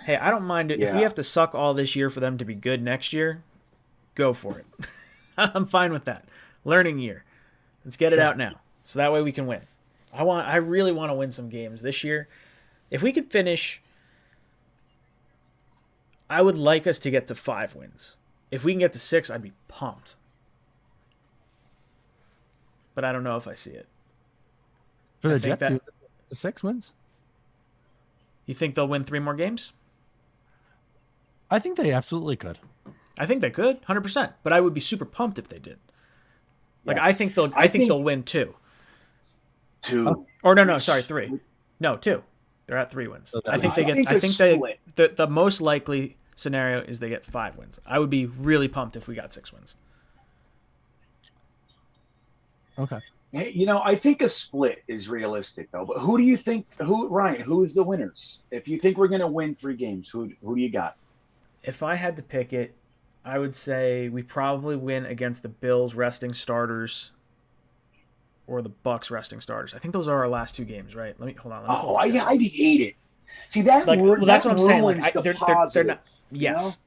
Hey, I don't mind it. If we have to suck all this year for them to be good next year, go for it. I'm fine with that. Learning year. Let's get it out now. So that way we can win. I really want to win some games this year. If we could finish, I would like us to get to 5 wins. If we can get to 6, I'd be pumped. But I don't know if I see it. For the Jets, the 6 wins? You think they'll win 3 more games? I think they absolutely could. I think they could, 100%. But I would be super pumped if they did. Like I think they'll win 2. 2. Or no, sorry, 3. No, 2. They're at 3 wins. So I think the most likely scenario is they get 5 wins. I would be really pumped if we got 6 wins. Okay. Hey, I think a split is realistic though. But who do you think? Ryan? Who is the winners? If you think we're going to win 3 games, who do you got? If I had to pick it, I would say we probably win against the Bills resting starters or the Bucks resting starters. I think those are our last 2 games, right? Let me hold on. I hate it. See that Like, word, well, that's that what I'm saying. ruins Like, the they're positive, not. Yes,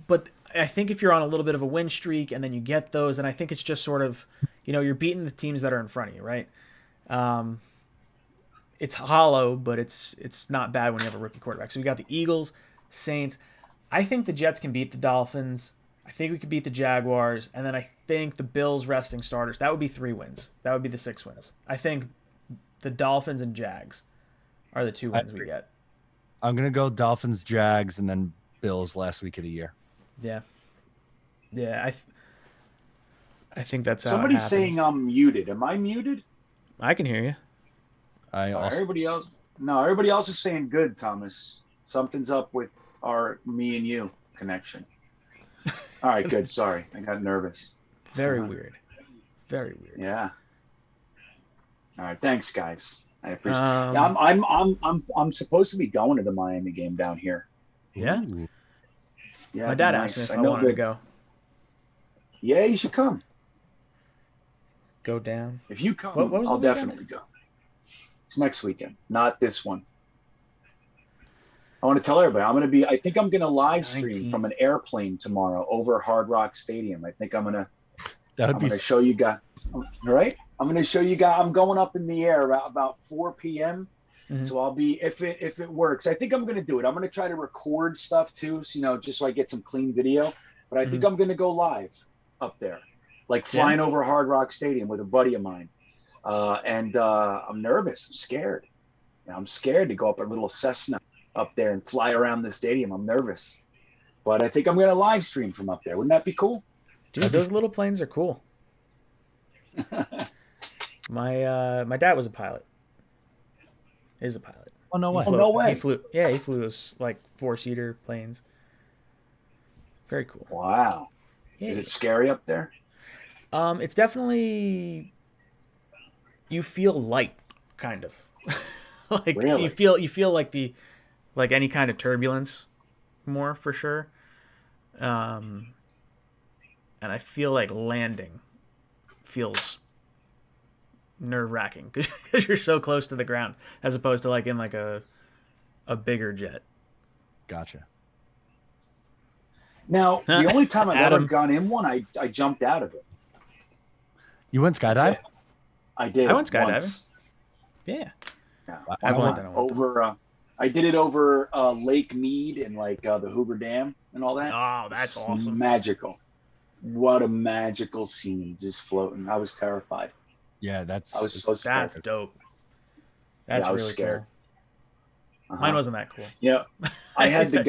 but I think if you're on a little bit of a win streak and then you get those, and I think it's just sort of, you're beating the teams that are in front of you, right? It's hollow, but it's not bad when you have a rookie quarterback. So we got the Eagles, Saints. I think the Jets can beat the Dolphins. I think we could beat the Jaguars, and then I think the Bills resting starters. That would be 3 wins. That would be the 6 wins. I think the Dolphins and Jags are the 2 wins we get. I'm gonna go Dolphins, Jags, and then Bills last week of the year. Yeah. I think that's how Somebody's it happens. saying I'm muted. Am I muted? I can hear you. Everybody else is saying good, Thomas. Something's up with our me and you connection. All right, good. Sorry, I got nervous. Very weird. Very weird. Yeah. All right, thanks, guys. I appreciate. Yeah, I'm supposed to be going to the Miami game down here. Yeah. Ooh. Yeah. My dad asked me if I wanted to go. Yeah, you should come. Go down. If you come, What was I'll the weekend? definitely go. It's next weekend, not this one. I want to tell everybody I think I'm going to live stream 19. from an airplane tomorrow over Hard Rock Stadium. I think I'm going to show you guys, right? I'm going to show you guys, I'm going up in the air about 4 p.m. Mhm. So I'll be, if it works, I think I'm going to do it. I'm going to try to record stuff too. So, just so I get some clean video, but I think I'm going to go live up there, like flying over Hard Rock Stadium with a buddy of mine. And I'm nervous. I'm scared. I'm scared to go up a little Cessna up there and fly around the stadium. I'm nervous, but I think I'm going to live stream from up there. Wouldn't that be cool? Dude, those little planes are cool. My dad was a pilot. Is a pilot. Oh no way! no way. He flew. Yeah, he flew those like 4-seater planes. Very cool. Wow. Yeah. Is it scary up there? It's definitely. You feel light, kind of. Like Really? you feel like any kind of turbulence more for sure. And I feel like landing feels nerve-wracking because you're so close to the ground as opposed to like in like a bigger jet. Gotcha. Now, the only time I've ever Adam. gone in one, I jumped out of it. You went skydive? I did. I went skydiving. once. Yeah. Yeah. I've I only went done it one time. over. I did it over Lake Mead and like the Hoover Dam and all that. Oh, that's It's awesome. Magical. What a magical scene, just floating. I was terrified. Yeah, I that's was so scared. That's dope. That's I was really scared. cool. Uh-huh. Mine wasn't that cool. I had the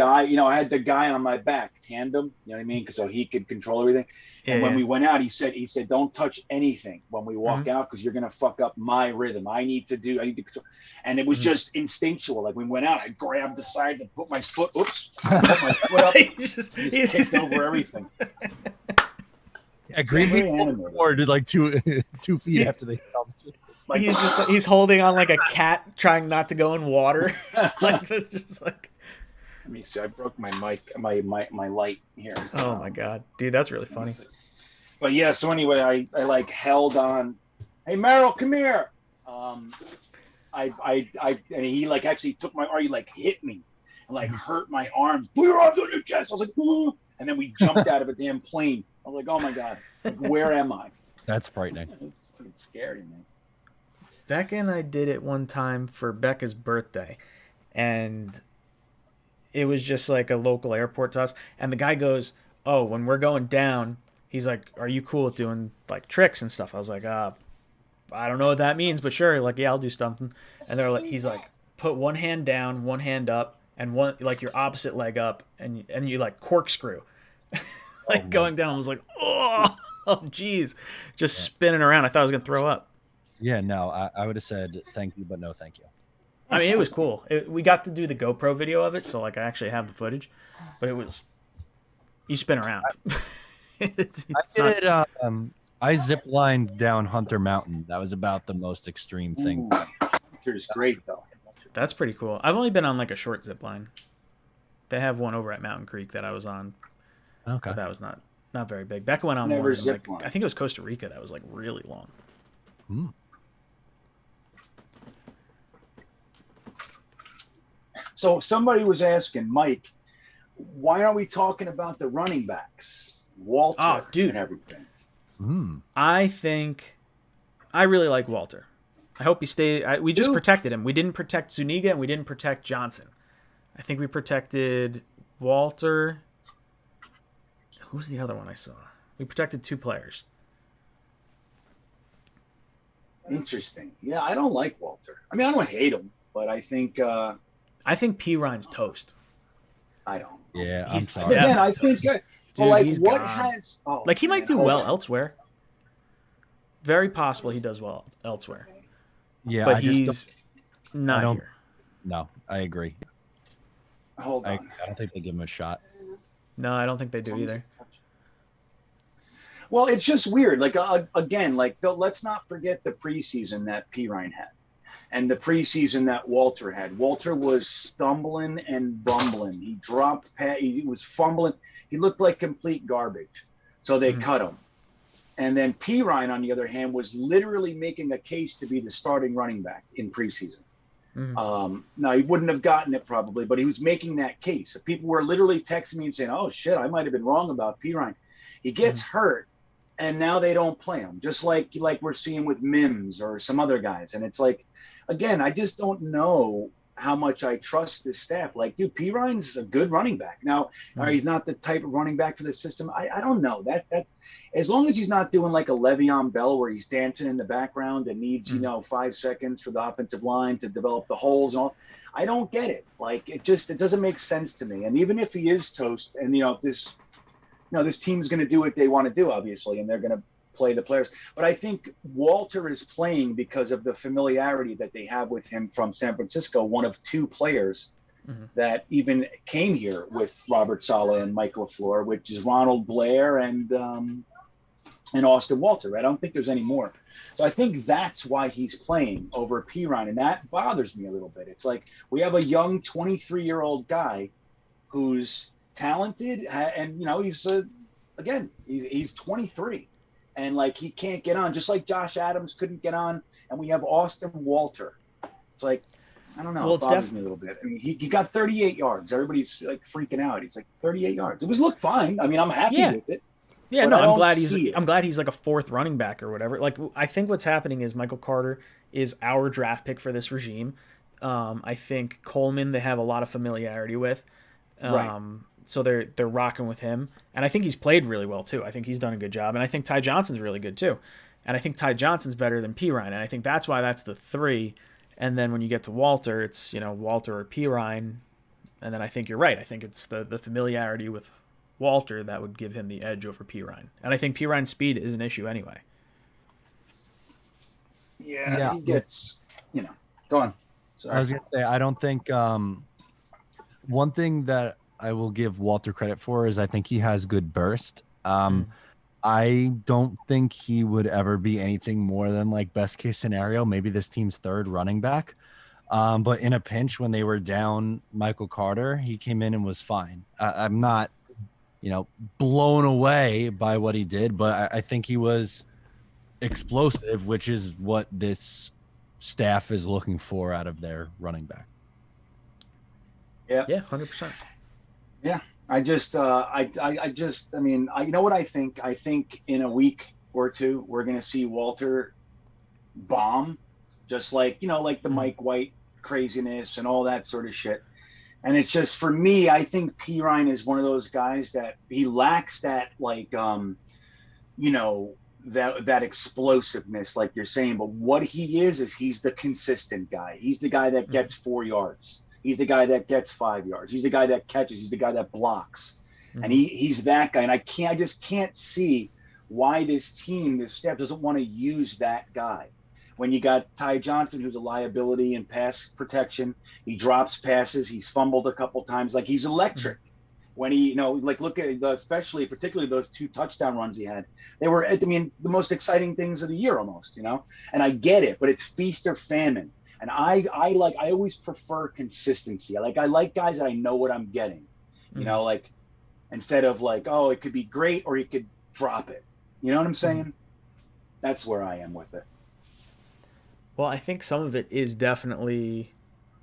guy, on my back, tandem, you know what I mean? Because so he could control everything. And when we went out, he said, don't touch anything when we walk out because you're going to fuck up my rhythm. I need to control. And it was just instinctual. Like we went out, I grabbed the side to put my foot, put my foot up, he just kicked over everything. yeah, Green Very Bean animated. boarded like 2 feet after they jumped. Like, he's holding on like a cat trying not to go in water. Like it's just like, let me see. I broke my mic, my light here. oh my god, dude, that's really funny. But yeah, so anyway, I like held on. Hey, Meryl, come here. And he like actually took my arm. He like hit me and like hurt my arms. Put your arms on your chest. I was like, ooh. And then we jumped out of a damn plane. I was like, oh my god, like, where am I? That's frightening. It's pretty scary, man. Becca and I did it one time for Becca's birthday, and it was just like a local airport to us. And the guy goes, "Oh, when we're going down," he's like, "Are you cool with doing like tricks and stuff?" I was like, I don't know what that means, but sure." Like, yeah, I'll do something. And they're like, he's like, put one hand down, one hand up, and one like your opposite leg up, and you like corkscrew, like going down. I was like, oh, geez, just spinning around. I thought I was gonna throw up. Yeah, no, I would have said thank you, but no thank you. I mean, it was cool. We got to do the GoPro video of it, so like I actually have the footage. But it was, you spin around. I zip lined down Hunter Mountain. That was about the most extreme thing. Hunter's great though. That's pretty cool. I've only been on like a short zip line. They have one over at Mountain Creek that I was on. Okay. But that was not very big. Becca went on Never one in, zip like, line. I think it was Costa Rica that was like really long. So somebody was asking Mike, why aren't we talking about the running backs, Walter and everything? I really like Walter. I hope he stays. We just protected him. We didn't protect Zuniga and we didn't protect Johnson. I think we protected Walter. Who's the other one I saw? We protected 2 players. Interesting. Yeah, I don't like Walter. I mean, I don't hate him, but I think 𝐵 toast. I don't. Yeah, He's I'm sorry. Again, I think. Dude, well, like he's what gone. has? Oh, Like he might man, do hold well on. elsewhere. Very possible he does well elsewhere. Yeah, But I just he's not don't- here. no, I agree. Hold I on. don't think they give him a shot. No, I don't think they do either. Well, it's just weird. Like again, like let's not forget the preseason that 𝐵 had, and the preseason that Walter had. Walter was stumbling and bumbling. He dropped. He was fumbling. He looked like complete garbage. So they cut him. And then 𝐵, on the other hand, was literally making a case to be the starting running back in preseason. Now, he wouldn't have gotten it probably, but he was making that case. So people were literally texting me and saying, oh, shit, I might have been wrong about 𝐵. He gets hurt, and now they don't play him, just like we're seeing with Mims or some other guys. And it's like, again, I just don't know how much I trust this staff. Like, dude, 𝐵 a good running back. Now, he's not the type of running back for the system. I don't know. That's as long as he's not doing like a Le'Veon Bell where he's dancing in the background and needs, 5 seconds for the offensive line to develop the holes and all. I don't get it. Like, it doesn't make sense to me. And even if he is toast and, if this team is going to do what they want to do, obviously, and they're going to play the players. But I think Walter is playing because of the familiarity that they have with him from San Francisco, one of 2 players that even came here with Robert Saleh and Mike LaFleur, which is Ronald Blair and Austin Walter. Right? I don't think there's any more. So I think that's why he's playing over 𝐵, and that bothers me a little bit. It's like we have a young 23-year-old guy who's talented, and he's 23. And like he can't get on, just like Josh Adams couldn't get on, and we have Austin Walter. It's like, I don't know, it bothers me a little bit. I mean, he got 38 yards. Everybody's like freaking out. He's like 38 yards. It looked fine. I mean, I'm happy with it. Yeah, no, I'm glad he's like a 4th running back or whatever. Like, I think what's happening is Michael Carter is our draft pick for this regime. I think Coleman they have a lot of familiarity with. Right. So they're rocking with him. And I think he's played really well, too. I think he's done a good job. And I think Ty Johnson's really good, too. And I think Ty Johnson's better than 𝐵. And I think that's why that's the 3. And then when you get to Walter, it's, Walter or 𝐵. And then I think you're right. I think it's the familiarity with Walter that would give him the edge over 𝐵. And I think 𝐵's speed is an issue anyway. Yeah. He gets, go on. Sorry. I was going to say, I don't think one thing that I will give Walter credit for is I think he has good burst. I don't think he would ever be anything more than like best case scenario, maybe this team's 3rd running back. But in a pinch when they were down Michael Carter, he came in and was fine. I'm not, blown away by what he did, but I think he was explosive, which is what this staff is looking for out of their running back. Yeah. Yeah, 100%. Yeah, I mean, you know what I think? I think in a week or 2, we're going to see Walter bomb, just like, like the Mike White craziness and all that sort of shit. And it's just, for me, I think 𝐵 is one of those guys that he lacks that, like, that explosiveness, like you're saying. But what he is he's the consistent guy. He's the guy that gets 4 yards. He's the guy that gets 5 yards. He's the guy that catches. He's the guy that blocks. And he's that guy. And I just can't see why this staff doesn't want to use that guy. When you got Ty Johnson, who's a liability in pass protection, he drops passes. He's fumbled a couple times. Like, he's electric. When he, look at particularly those 2 touchdown runs he had. They were, the most exciting things of the year almost, And I get it, but it's feast or famine. And I always prefer consistency. I like guys that I know what I'm getting, instead of like, oh, it could be great or he could drop it. You know what I'm saying? That's where I am with it. Well, I think some of it is definitely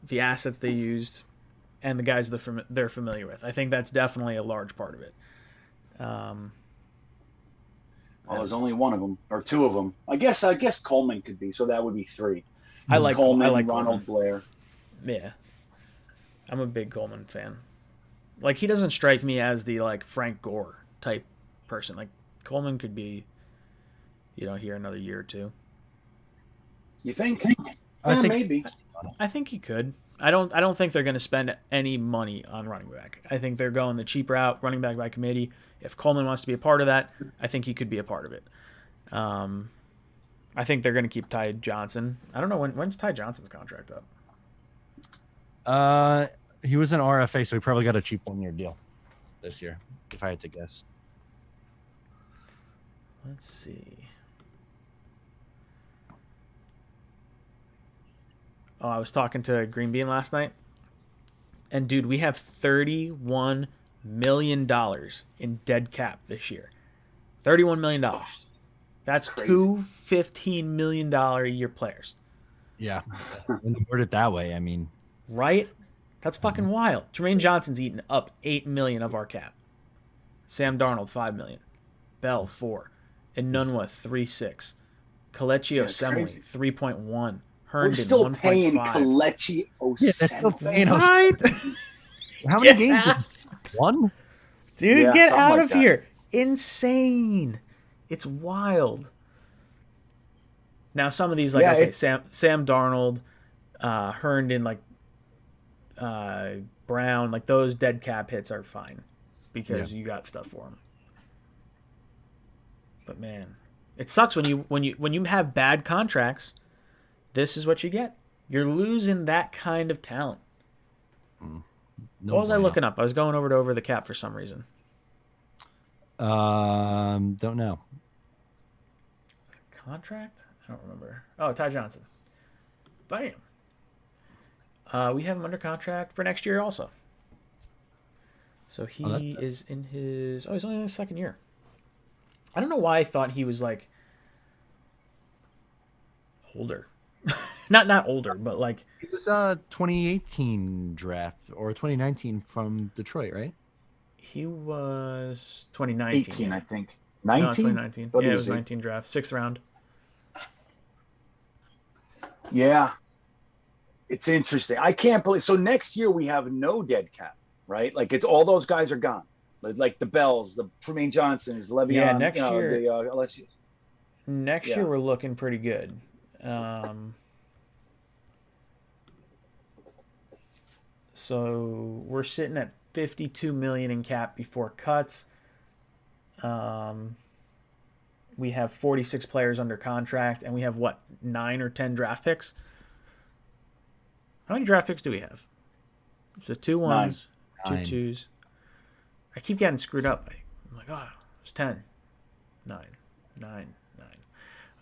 the assets they used and the guys they're familiar with. I think that's definitely a large part of it. Well, there's only one of them or two of them. I guess Coleman could be. So that would be three. I like Coleman, I like Ronald Coleman. Blair. Yeah, I'm a big Coleman fan. Like, he doesn't strike me as the like Frank Gore type person. Like, Coleman could be, here another year or two. You think? I think maybe. I think he could. I don't think they're going to spend any money on running back. I think they're going the cheap route, running back by committee. If Coleman wants to be a part of that, I think he could be a part of it. I think they're going to keep Ty Johnson. I don't know when's Ty Johnson's contract up. He was an RFA, so he probably got a cheap 1-year deal this year, if I had to guess. Let's see. Oh, I was talking to Green Bean last night, and dude, we have $31 million in dead cap this year. $31 million. That's Crazy. two $15 million a year players. Yeah, when you word it that way, I mean, Right? That's fucking wild. Jermaine Johnson's eaten up $8 million of our cap. Sam Darnold, $5 million. Bell, $4 million. Enunwa, 3.6. Colecchio Semele, 3.1. We're Herndon, still 1.5. paying Kalechi yeah, that's still Osemele. paying us. Right? How many Yeah. games? One? Dude, Yeah, get something out like of that. here. Insane. It's wild. Now, some of these, like, Yeah, okay, it's- Sam Darnold, Herndon, like, Brown, like, those dead cap hits are fine because you got stuff for them. But, man, it sucks when you have bad contracts. This is what you get. You're losing that kind of talent. No What was I bueno. looking up? I was going over the cap for some reason. Don't know. Contract? I don't remember. Oh, Ty Johnson. Bam. We have him under contract for next year also. So he that's is in his... Oh, he's only in his second year. I don't know why I thought he was, like, older. not older, but, like... It was 2018 draft or 2019 from Detroit, right? He was 2019. 18, I think. No, 19? 2019. Thought he Yeah, it was was 19 draft. 6th round. Yeah. It's interesting. I can't believe. So next year we have no dead cap, right? Like, it's all those guys are gone. Like the Bells, the Tremaine Johnsons, Le'Veon. Yeah, next year- The, LSU. Next Yeah. year we're looking pretty good. So we're sitting at 52 million in cap before cuts. We have 46 players under contract, and we have what, 9 or 10 draft picks? How many draft picks do we have? So 2 ones, 2 9. twos. I keep getting screwed up. I'm like, oh, it's 10, 9, 9,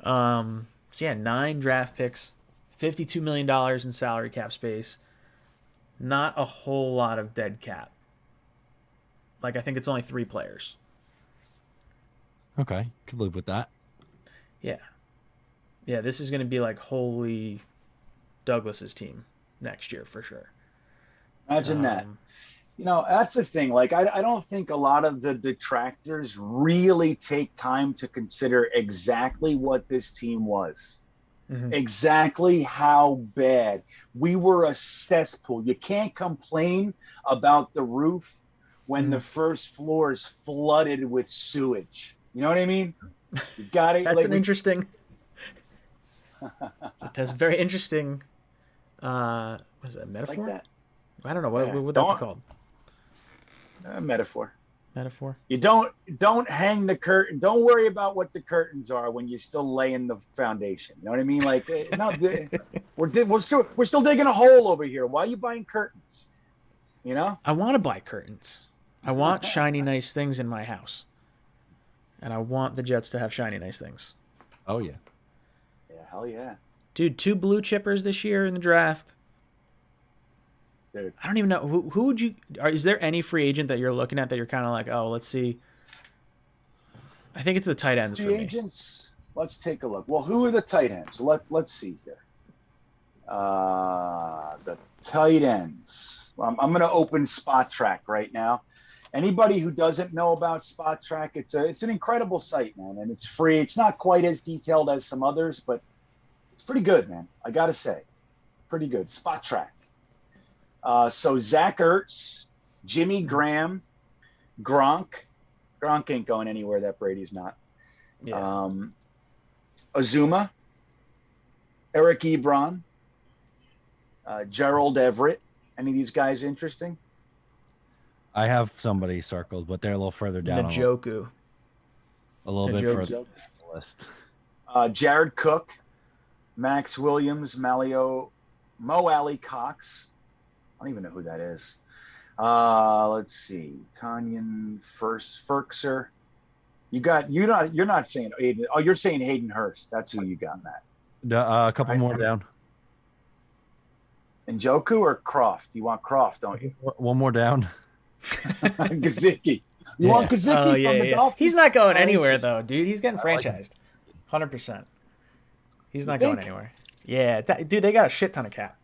9. So yeah, 9 draft picks, $52 million in salary cap space. Not a whole lot of dead cap. Like, I think it's only 3 players. Okay, could live with that. Yeah. Yeah, this is going to be like Holy Douglas's team next year for sure. Imagine that. That's the thing. Like, I don't think a lot of the detractors really take time to consider exactly what this team was. Mhm. Exactly how bad. We were a cesspool. You can't complain about the roof when the first floor is flooded with sewage. You know what I mean? You got it. That's an interesting. That's very interesting. Was it a metaphor? like that. I don't know. What Yeah. would that be Don't- called? Metaphor. Metaphor? You don't hang the curtain. Don't worry about what the curtains are when you're still laying the foundation. You know what I mean? Like, no, we're still digging a hole over here. Why are you buying curtains? You know? I want to buy curtains. I want shiny, nice things in my house. And I want the Jets to have shiny, nice things. Oh yeah. Yeah, hell yeah, Dude, 2 blue chippers this year in the draft. dude. I don't even know. Who would you... Is there any free agent that you're looking at that you're kind of like, oh, let's see? I think it's the tight ends for Free me. agents. Let's take a look. Well, who are the tight ends? Let's see here. The tight ends. I'm going to open Spot Track right now. Anybody who doesn't know about Spot Track, it's an incredible site, man, and it's free. It's not quite as detailed as some others, but it's pretty good, man. I got to say, pretty good. Spot Track. So Zach Ertz, Jimmy Graham, Gronk. Gronk ain't going anywhere that Brady's not. Yeah. Azuma, Eric Ebron, Gerald Everett. Any of these guys interesting? I have somebody circled, but they're a little further down. Njoku. A little bit further down the list. Jared Cook, Max Williams, Mo Alley Cox. I don't even know who that is. Let's see. Tanyan Ferkser. You're not saying Hayden. Oh, you're saying Hayden Hurst. That's who you got, Matt. A couple more down. Njoku or Croft? You want Croft, don't you? One more down. Gesicki. You want Gesicki from the Dolphins? He's not going anywhere, though, dude. He's getting franchised. 100%. He's not going anywhere. Yeah, dude, they got a shit ton of cap.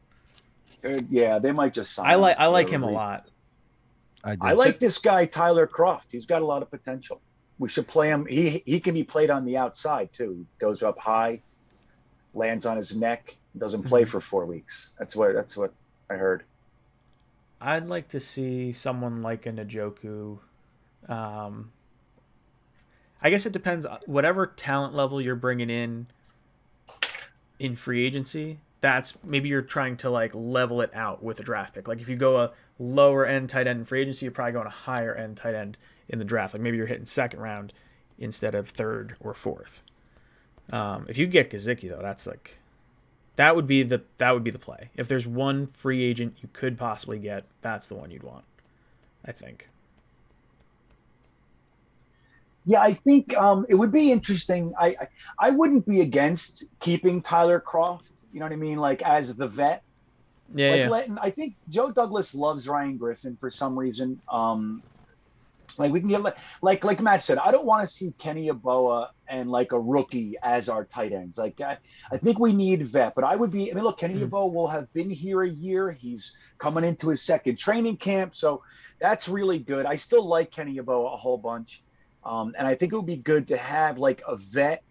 Yeah, they might just sign I like him a lot. I like this guy, Tyler Croft. He's got a lot of potential. We should play him. He can be played on the outside, too. He goes up high, lands on his neck, doesn't play for 4 weeks. That's what I heard. I'd like to see someone like a Njoku. I guess it depends. Whatever talent level you're bringing in free agency, that's maybe you're trying to like level it out with a draft pick. Like if you go a lower end tight end in free agency, you're probably going a higher end tight end in the draft. Like maybe you're hitting second round instead of third or fourth. If you get Gesicki though, that's like that would be the play. If there's one free agent you could possibly get, that's the one you'd want, I think. Yeah, I think it would be interesting. I wouldn't be against keeping Tyler Croft. You know what I mean? Like as the vet. Yeah. I think Joe Douglas loves Ryan Griffin for some reason. Like we can get like Matt said, I don't want to see Kenny Yeboah and like a rookie as our tight ends. Like I think we need vet, but look, Kenny Yeboah will have been here a year. He's coming into his second training camp, so that's really good. I still like Kenny Yeboah a whole bunch, and I think it would be good to have like a vet,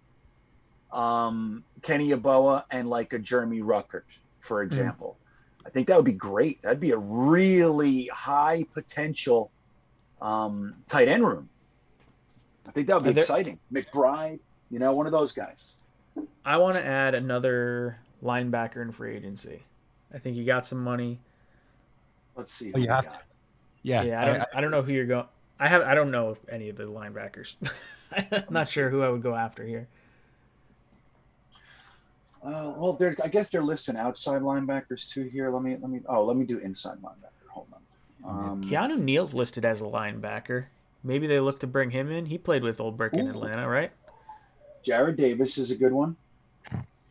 Kenny Yeboah and like a Jeremy Ruckert, for example. I think that would be great. That'd be a really high potential tight end room. I think that would be exciting. McBride, one of those guys. I want to add another linebacker in free agency. I think you got some money. Let's see. Oh, you have to. Yeah. I don't know who you're going. I don't know any of the linebackers. I'm not sure who I would go after here. Well, I guess they're listing outside linebackers too here. Let me do inside linebacker. Hold on. Keanu Neal's listed as a linebacker. Maybe they look to bring him in. He played with Old Brick in Atlanta, right? Jared Davis is a good one.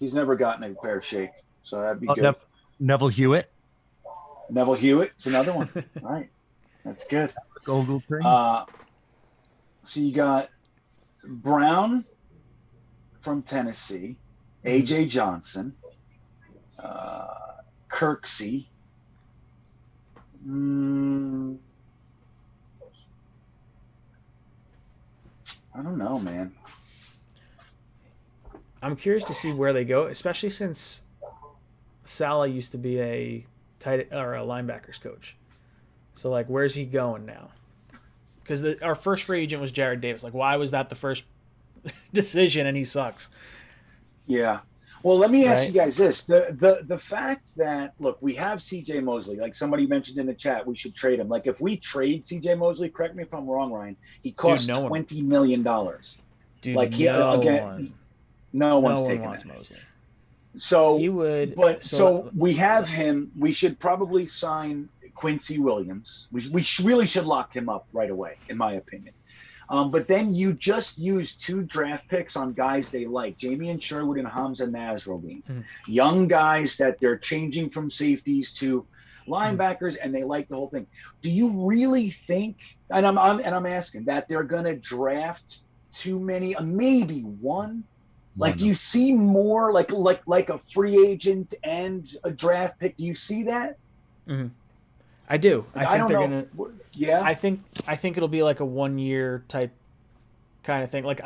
He's never gotten a fair shake, so that'd be good. Neville Hewitt. Neville Hewitt's another one. All right, that's good. So you got Brown from Tennessee, AJ Johnson, Kirksey. I don't know, man. I'm curious to see where they go, especially since Saleh used to be a linebackers coach. So, like, where's he going now? Because our first free agent was Jared Davis. Like, why was that the first decision and he sucks? Yeah. Well, let me ask you guys this. The fact that, look, we have C.J. Mosley. Like somebody mentioned in the chat, we should trade him. Like if we trade C.J. Mosley, correct me if I'm wrong, Ryan, he costs $20 million. Dude, like no one's taking it. Mosley. So he would. But so we have him. We should probably sign Quincy Williams. We really should lock him up right away, in my opinion. But then you just use 2 draft picks on guys they like, Jamie Sherwood and Hamza Nasruddin, young guys that they're changing from safeties to linebackers, and they like the whole thing. Do you really think? And I'm asking that they're going to draft too many, maybe one Like, do you see more like a free agent and a draft pick? Do you see that? Mm-hmm. I do. Like, I think they're know. gonna. Yeah. I think it'll be like a 1 year type kind of thing. Like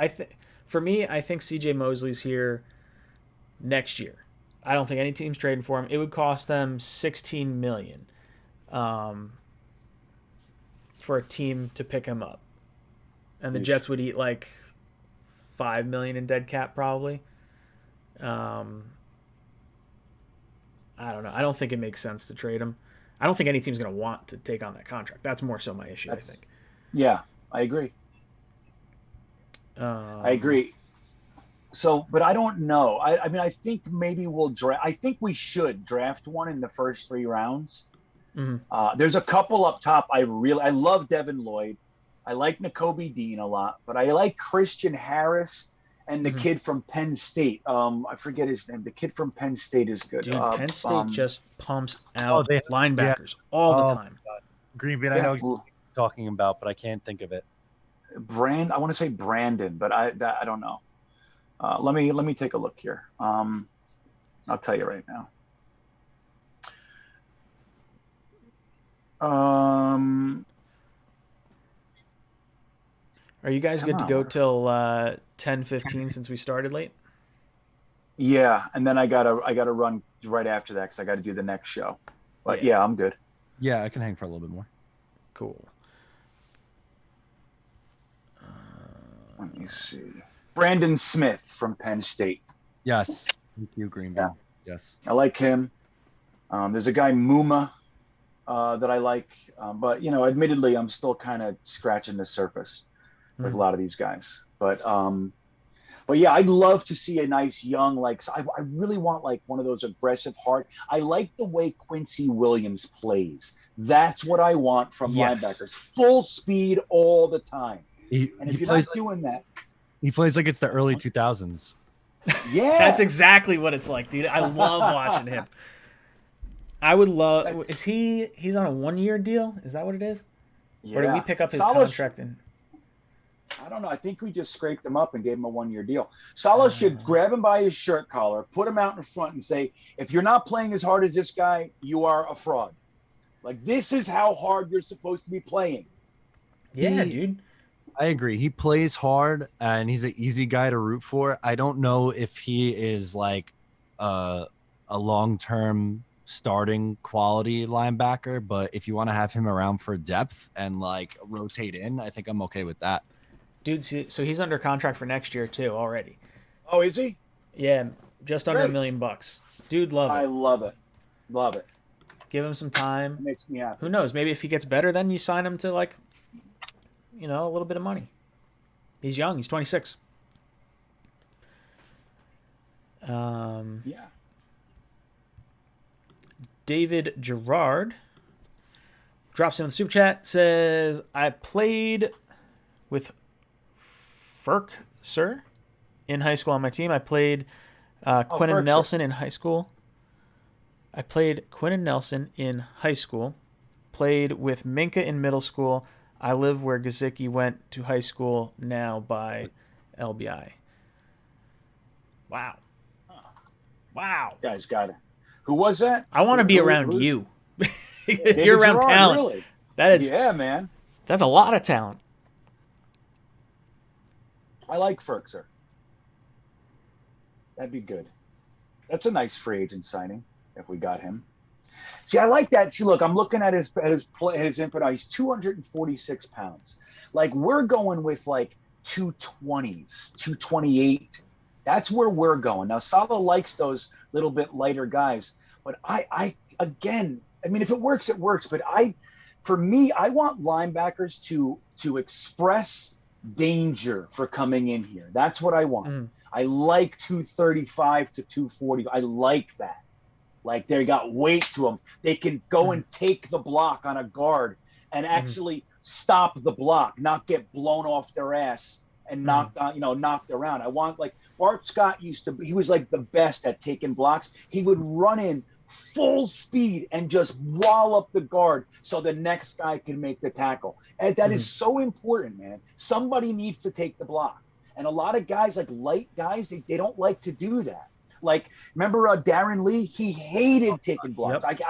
for me, I think C.J. Mosley's here next year. I don't think any team's trading for him. It would cost them $16 million for a team to pick him up, and the Jets would eat like $5 million in dead cap probably. I don't know. I don't think it makes sense to trade him. I don't think any team's going to want to take on that contract. That's more so my issue, I think. Yeah, I agree. I agree. So, but I don't know. I mean, I think maybe we'll draft. I think we should draft one in the first 3 rounds. Mm-hmm. There's a couple up top. I love Devin Lloyd. I like 𝐒𝐞𝐫𝐢 Dean a lot, but I like Christian Harris and the kid from Penn State. I forget his name. The kid from Penn State is good. Dude, Penn State just pumps out linebackers all the time. Green Bean, I know what you're talking about, but I can't think of it. I want to say Brandon, but I don't know. Let me take a look here. I'll tell you right now. Are you guys good to go till 10:15 since we started late? Yeah, and then I gotta run right after that because I got to do the next show. But yeah, I'm good. Yeah, I can hang for a little bit more. Cool. Let me see. Brandon Smith from Penn State. Yes. Thank you, Green Bean. Yeah. Yes. I like him. There's a guy, Muma, that I like. But, admittedly, I'm still kind of scratching the surface with a lot of these guys. But yeah, I'd love to see a nice young, I really want one of those aggressive I like the way Quincy Williams plays. That's what I want from linebackers. Full speed all the time. And if you're not doing that. He plays like it's the early 2000s. Yeah. That's exactly what it's like, dude. I love watching him. I would love. He's on a 1 year deal? Is that what it is? Yeah. Or did we pick up his contract in? I don't know. I think we just scraped him up and gave him a 1 year deal. Salah should grab him by his shirt collar, put him out in front and say, if you're not playing as hard as this guy, you are a fraud. This is how hard you're supposed to be playing. Yeah, dude. I agree. He plays hard and he's an easy guy to root for. I don't know if he is a long-term starting quality linebacker, but if you want to have him around for depth and rotate in, I think I'm okay with that. Dude, so he's under contract for next year too already. Oh, is he? Yeah, just under $1 million. Dude, love it. I love it. Love it. Give him some time. It makes me happy. Who knows? Maybe if he gets better, then you sign him to a little bit of money. He's young. He's 26. Yeah. David Gerard drops in the super chat, says, I played with Ferk in high school on my team. I played Quentin Nelson in high school. Played with Minka in middle school. I live where 𝐒𝐿𝐫𝐞𝐞 went to high school now by LBI. Wow. Guys got it. Who was that? I want to be around you. You're around Gerard, talent. Really? That is, yeah, man. That's a lot of talent. I like Ferkser. That'd be good. That's a nice free agent signing if we got him. See, I like that. See, look, I'm looking at his info now. He's 246 pounds. We're going with 220s, 228. That's where we're going. Now, Salah likes those little bit lighter guys. But I again, if it works, it works. But for me, I want linebackers to express danger for coming in here. That's what I want. I like 235 to 240. I like that. They got weight to them. They can go and take the block on a guard and actually stop the block, not get blown off their ass and knocked around. I want Bart Scott he was the best at taking blocks. He would run in full speed and just wallop the guard so the next guy can make the tackle. And that is so important, man. Somebody needs to take the block. And a lot of guys, like light guys, they don't like to do that. Like, remember Darren Lee? He hated taking blocks. Yep.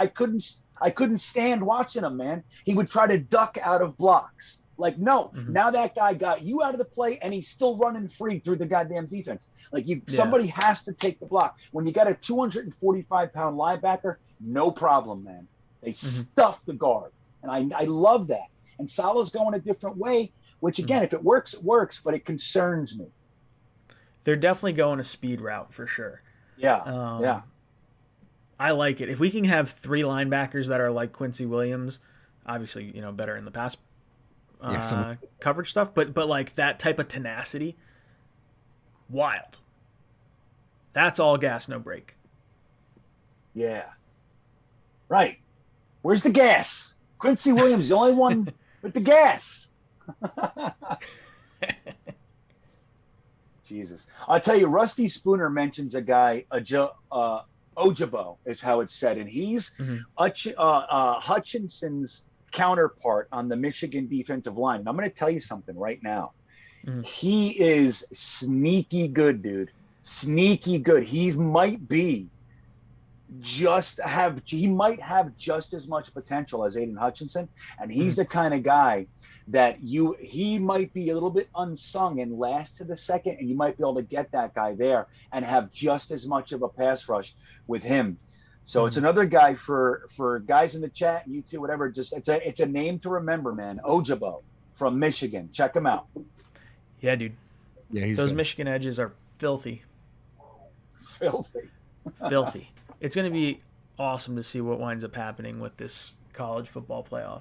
I couldn't stand watching him, man. He would try to duck out of blocks. Like, no, now that guy got you out of the play and he's still running free through the goddamn defense. Like, somebody has to take the block. When you got a 245-pound linebacker, no problem, man. They stuff the guard. And I love that. And Salah's going a different way, which, again, if it works, it works, but it concerns me. They're definitely going a speed route for sure. Yeah, I like it. If we can have 3 linebackers that are like Quincy Williams, obviously, better in the pass coverage stuff, but like that type of tenacity, wild. That's all gas, no brake. Yeah. Right. Where's the gas? Quincy Williams, the only one with the gas. Jesus. I'll tell you, Rusty Spooner mentions a guy, 𝐒𝐫𝐞𝐞𝐫𝐢 is how it's said, and he's Hutchinson's counterpart on the Michigan defensive line. And I'm going to tell you something right now. He is sneaky good, dude. Sneaky good. He might have just as much potential as Aiden Hutchinson, and he's the kind of guy that he might be a little bit unsung and last to the second, and you might be able to get that guy there and have just as much of a pass rush with him. So it's another guy for guys in the chat, you too, whatever. Just it's a name to remember, man. 𝐒𝐿𝐫𝐞𝐞𝐫 from Michigan. Check him out. Yeah, dude. Yeah, those good. Michigan edges are filthy. Filthy. It's going to be awesome to see what winds up happening with this college football playoff.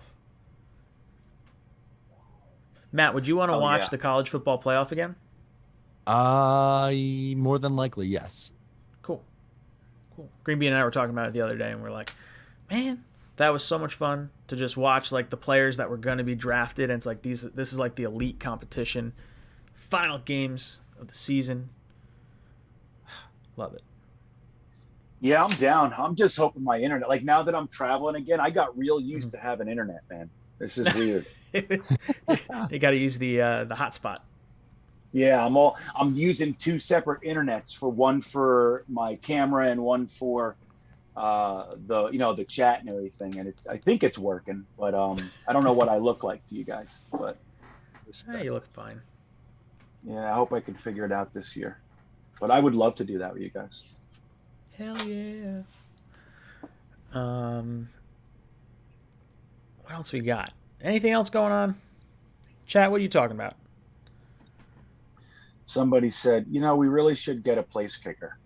Matt, would you want to watch the college football playoff again? More than likely, yes. Cool. Green Bean and I were talking about it the other day, and we're like, man, that was so much fun to just watch like the players that were going to be drafted. And it's like this is like the elite competition, final games of the season. Love it. Yeah, I'm down. I'm just hoping my internet, like now that I'm traveling again, I got real used to having internet, man. This is weird. You got to use the hotspot. Yeah, I'm using 2 separate internets, one for my camera and one for the chat and everything. And I think it's working, but I don't know what I look like to you guys, but hey, you look fine. Yeah, I hope I can figure it out this year. But I would love to do that with you guys. Hell yeah. What else we got? Anything else going on? Chat, what are you talking about? Somebody said, we really should get a place kicker.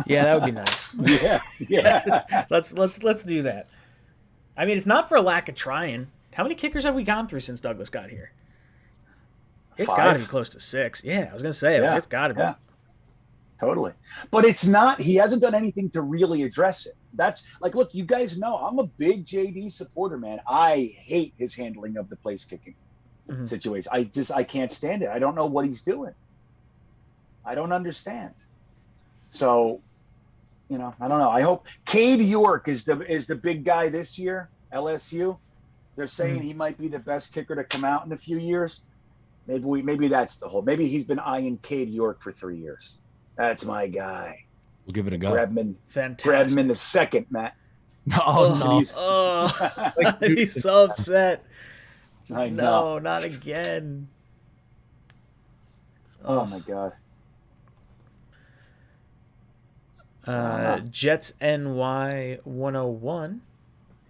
Yeah, that would be nice. Yeah. Let's do that. I mean, it's not for a lack of trying. How many kickers have we gone through since Douglas got here? It's got to be close to 6. Yeah, I was going to say, it's got to be. Yeah. Totally. But it's not, he hasn't done anything to really address it. That's like, look, you guys know I'm a big JD supporter, man. I hate his handling of the place kicking situation. I can't stand it. I don't know what he's doing. I don't understand. So, I don't know. I hope Cade York is the big guy this year, LSU. They're saying he might be the best kicker to come out in a few years. Maybe that's the whole, maybe he's been eyeing Cade York for 3 years. That's my guy. We'll give it a go. Grab him in the second, Matt. No. He's so upset. I know. No, not again. Oh my God. Jets NY 101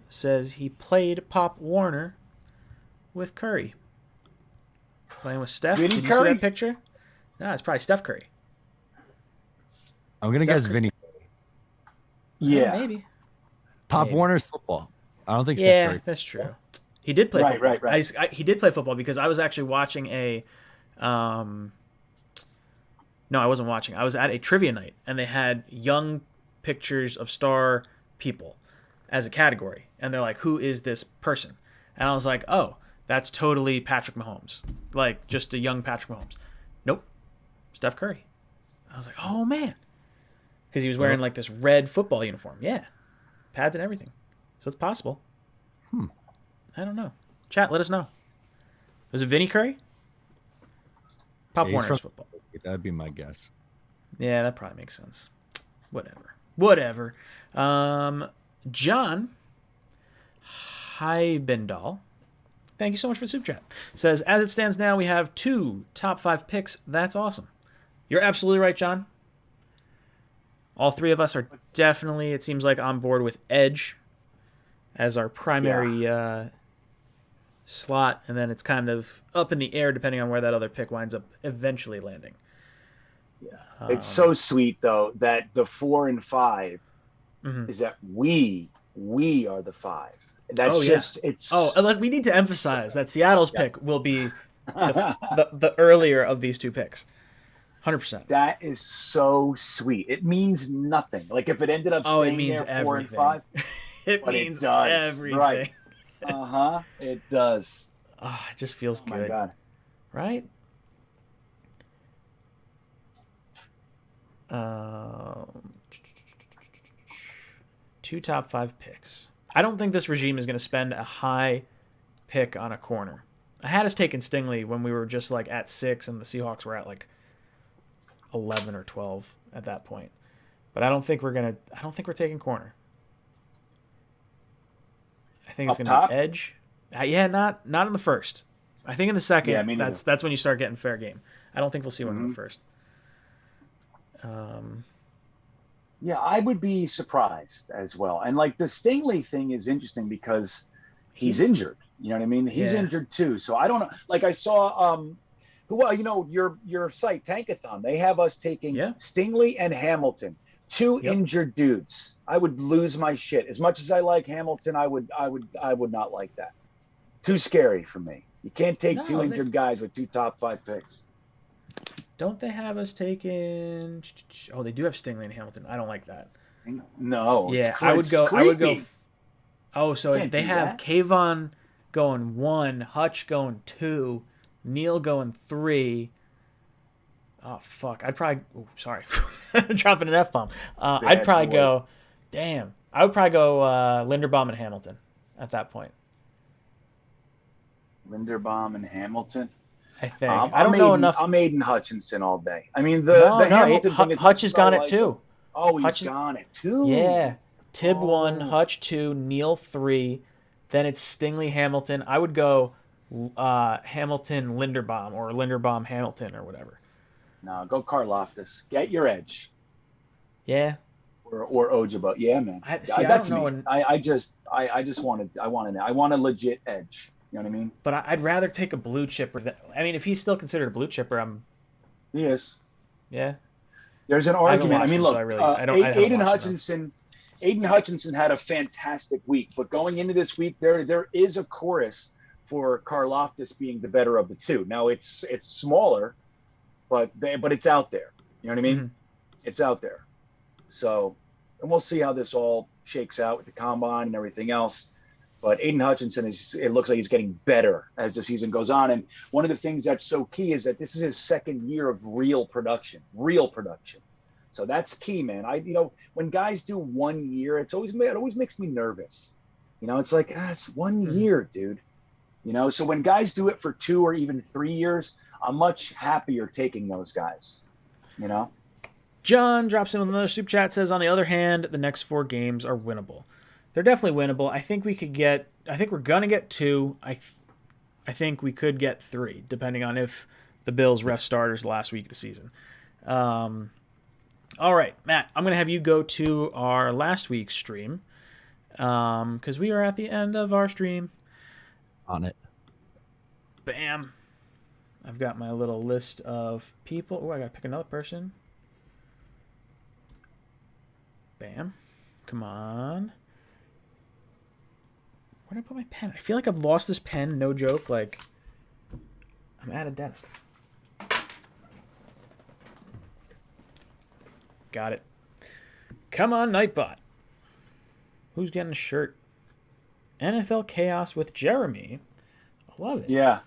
says he played Pop Warner with Curry. Playing with Steph. Vinny Did you Curry? see that picture? No, it's probably Steph Curry. I'm going to guess Vinny. Yeah. Maybe. Pop Warner's football. I don't think Steph Yeah, Curry. that's true. He did play football. Right. He did play football because I was actually watching a no, I wasn't watching. I was at a trivia night, and they had young pictures of star people as a category. And they're like, who is this person? And I was like, oh, that's totally Patrick Mahomes. Like, just a young Patrick Mahomes. Nope. Steph Curry. I was like, oh, man. Because he was wearing, like, this red football uniform. Yeah. Pads and everything. So it's possible. I don't know. Chat, let us know. Was it Vinny Curry? Pop he's Warner's from- football. That'd be my guess. Yeah, that probably makes sense. Whatever. John Heibendal, thank you so much for the super chat. Says, as it stands now, we have 2 top 5 picks. That's awesome. You're absolutely right, John. All 3 of us are definitely, it seems like, on board with edge as our primary slot, and then it's kind of up in the air depending on where that other pick winds up eventually landing. It's so sweet though that the 4 and 5 is that we are the 5. That's it's. Oh, we need to emphasize that Seattle's pick will be the earlier of these 2 picks. 100%. That is so sweet. It means nothing. Like if it ended up staying it means there 4 and everything. 5, it but means it does. everything. Right. It does. Oh, it just feels good. My God. Right? 2 top 5 picks. I don't think this regime is going to spend a high pick on a corner. I had us taking Stingley when we were just like at 6 and the Seahawks were at like 11 or 12 at that point. But I don't think we're taking corner. I think it's going to be edge. Not in the first. I think in the second, that's when you start getting fair game. I don't think we'll see one in the first. Yeah, I would be surprised as well. And like the Stingley thing is interesting because he's injured. You know what I mean? He's injured too. So I don't know. Like I saw your site Tankathon, they have us taking Stingley and Hamilton, 2 injured dudes. I would lose my shit. As much as I like Hamilton, I would not like that. Too scary for me. You can't take 2 injured guys with 2 top 5 picks. Don't they have us taking? Oh, they do have Stingley and Hamilton. I don't like that. No. Yeah, I would go. Oh, so they have Kayvon going 1, Hutch going 2, Neal going 3. Oh fuck! I'd probably. Oh, sorry, dropping an F-bomb. I'd probably go. Damn, I would probably go Linderbaum and Hamilton at that point. Linderbaum and Hamilton. I think. I don't know enough. I'm Aiden Hutchinson all day. I mean, the Hamilton thing is Hutch has gone it too. Oh, he's gone it too. Yeah. Tibb 1, Hutch 2, Neal 3. Then it's Stingley Hamilton. I would go Hamilton Linderbaum or Linderbaum Hamilton or whatever. No, go Karlaftis. Get your edge. Yeah. Or Ojabo. Yeah, man. That's me. I want a legit edge. You know what I mean? But I'd rather take a blue chipper. If he's still considered a blue chipper, He is. Yeah. There's an argument. Look, Aiden Hutchinson had a fantastic week, but going into this week, there is a chorus for Karlaftis being the better of the 2. Now it's smaller, but it's out there. You know what I mean? Mm-hmm. It's out there. So, and we'll see how this all shakes out with the combine and everything else. But Aiden Hutchinson it looks like he's getting better as the season goes on. And one of the things that's so key is that this is his 2nd year of real production. So that's key, man. When guys do 1 year, it always makes me nervous. It's like, it's 1 year, dude. So when guys do it for 2 or even 3 years, I'm much happier taking those guys, John drops in with another super chat, says, on the other hand, the next 4 games are winnable. They're definitely winnable. I think we're going to get 2. I think we could get 3, depending on if the Bills rest starters last week of the season. All right, Matt, I'm going to have you go to our last week's stream because we are at the end of our stream. On it. Bam. I've got my little list of people. Oh, I got to pick another person. Bam. Come on. Where did I put my pen? I feel like I've lost this pen, no joke. Like, I'm at a desk. Got it. Come on, Nightbot. Who's getting a shirt? NFL Chaos with Jeremy. I love it. Yeah.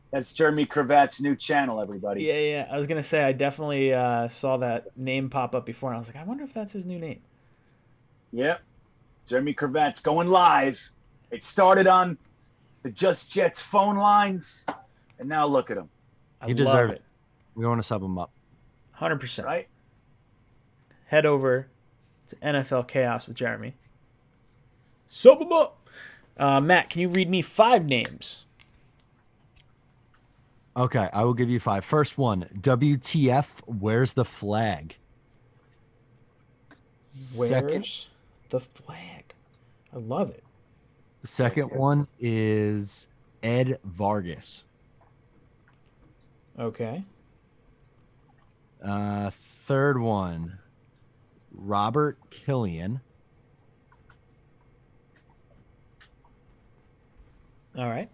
That's Jeremy Cravat's new channel, everybody. Yeah. I was going to say, I definitely saw that name pop up before, and I was like, I wonder if that's his new name. Yep. Jeremy Cravat's going live. It started on the Just Jets phone lines, and now look at him. You deserve it. We want to sub them up. 100%. Right? Head over to NFL Chaos with Jeremy. Sub them up. Matt, can you read me 5 names? Okay, I will give you 5. First one, WTF, where's the flag? Where's the flag? I love it. The second one is Ed Vargas. Okay. Third one, Robert Killian. All right.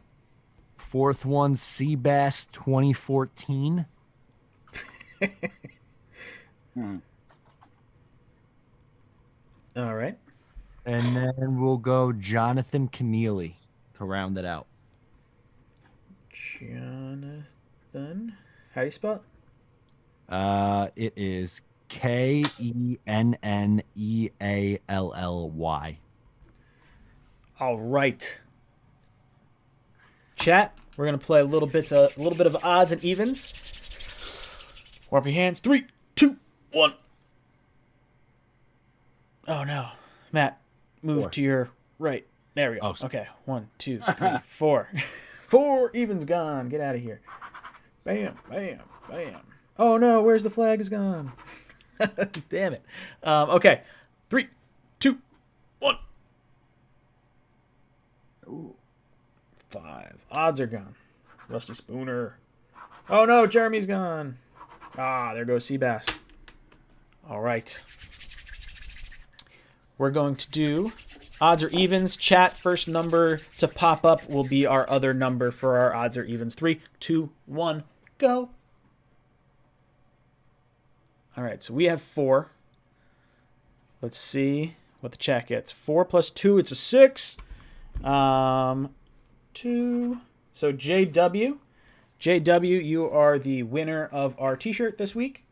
Fourth one, Seabass 2014. All right. And then we'll go Jonathan Keneally to round it out. Jonathan. How do you spell it? It is KENNEALLY. All right. Chat, we're gonna play a little bit of odds and evens. Warm your hands. 3, 2, 1. Oh no, Matt, move 4. to your right. There we go. Oh, sorry. Okay, 1, 2, 3, 4. 4 evens gone. Get out of here. Bam, bam, bam. Oh no, where's the flag is gone? Damn it. Okay, 3, 2, 1. Ooh. 5. Odds are gone. Rusty Spooner. Oh no, Jeremy's gone. Ah, there goes Seabass. All right. We're going to do odds or evens. Chat, first number to pop up will be our other number for our odds or evens. 3, 2, 1, go. All right, so we have 4. Let's see what the chat gets. 4 plus 2, it's a 6. 2. So JW, you are the winner of our t-shirt this week.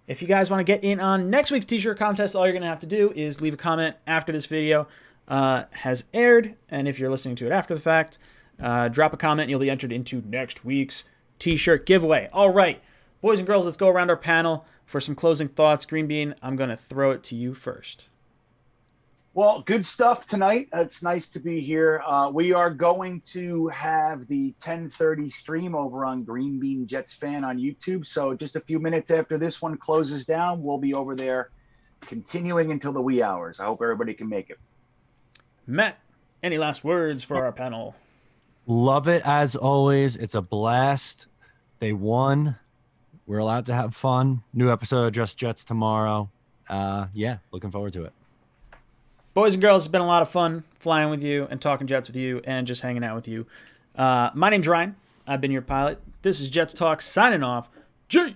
If you guys want to get in on next week's t-shirt contest, all you're going to have to do is leave a comment after this video has aired. And if you're listening to it after the fact, drop a comment and you'll be entered into next week's t-shirt giveaway. All right, boys and girls, let's go around our panel for some closing thoughts. Green Bean, I'm going to throw it to you first. Well, good stuff tonight. It's nice to be here. We are going to have the 10:30 stream over on Green Bean Jets Fan on YouTube. So just a few minutes after this one closes down, we'll be over there continuing until the wee hours. I hope everybody can make it. Matt, any last words for our panel? Love it as always. It's a blast. They won. We're allowed to have fun. New episode of Just Jets tomorrow. Yeah, looking forward to it. Boys and girls, it's been a lot of fun flying with you and talking Jets with you and just hanging out with you. My name's Ryan. I've been your pilot. This is Jets Talk signing off. Jets.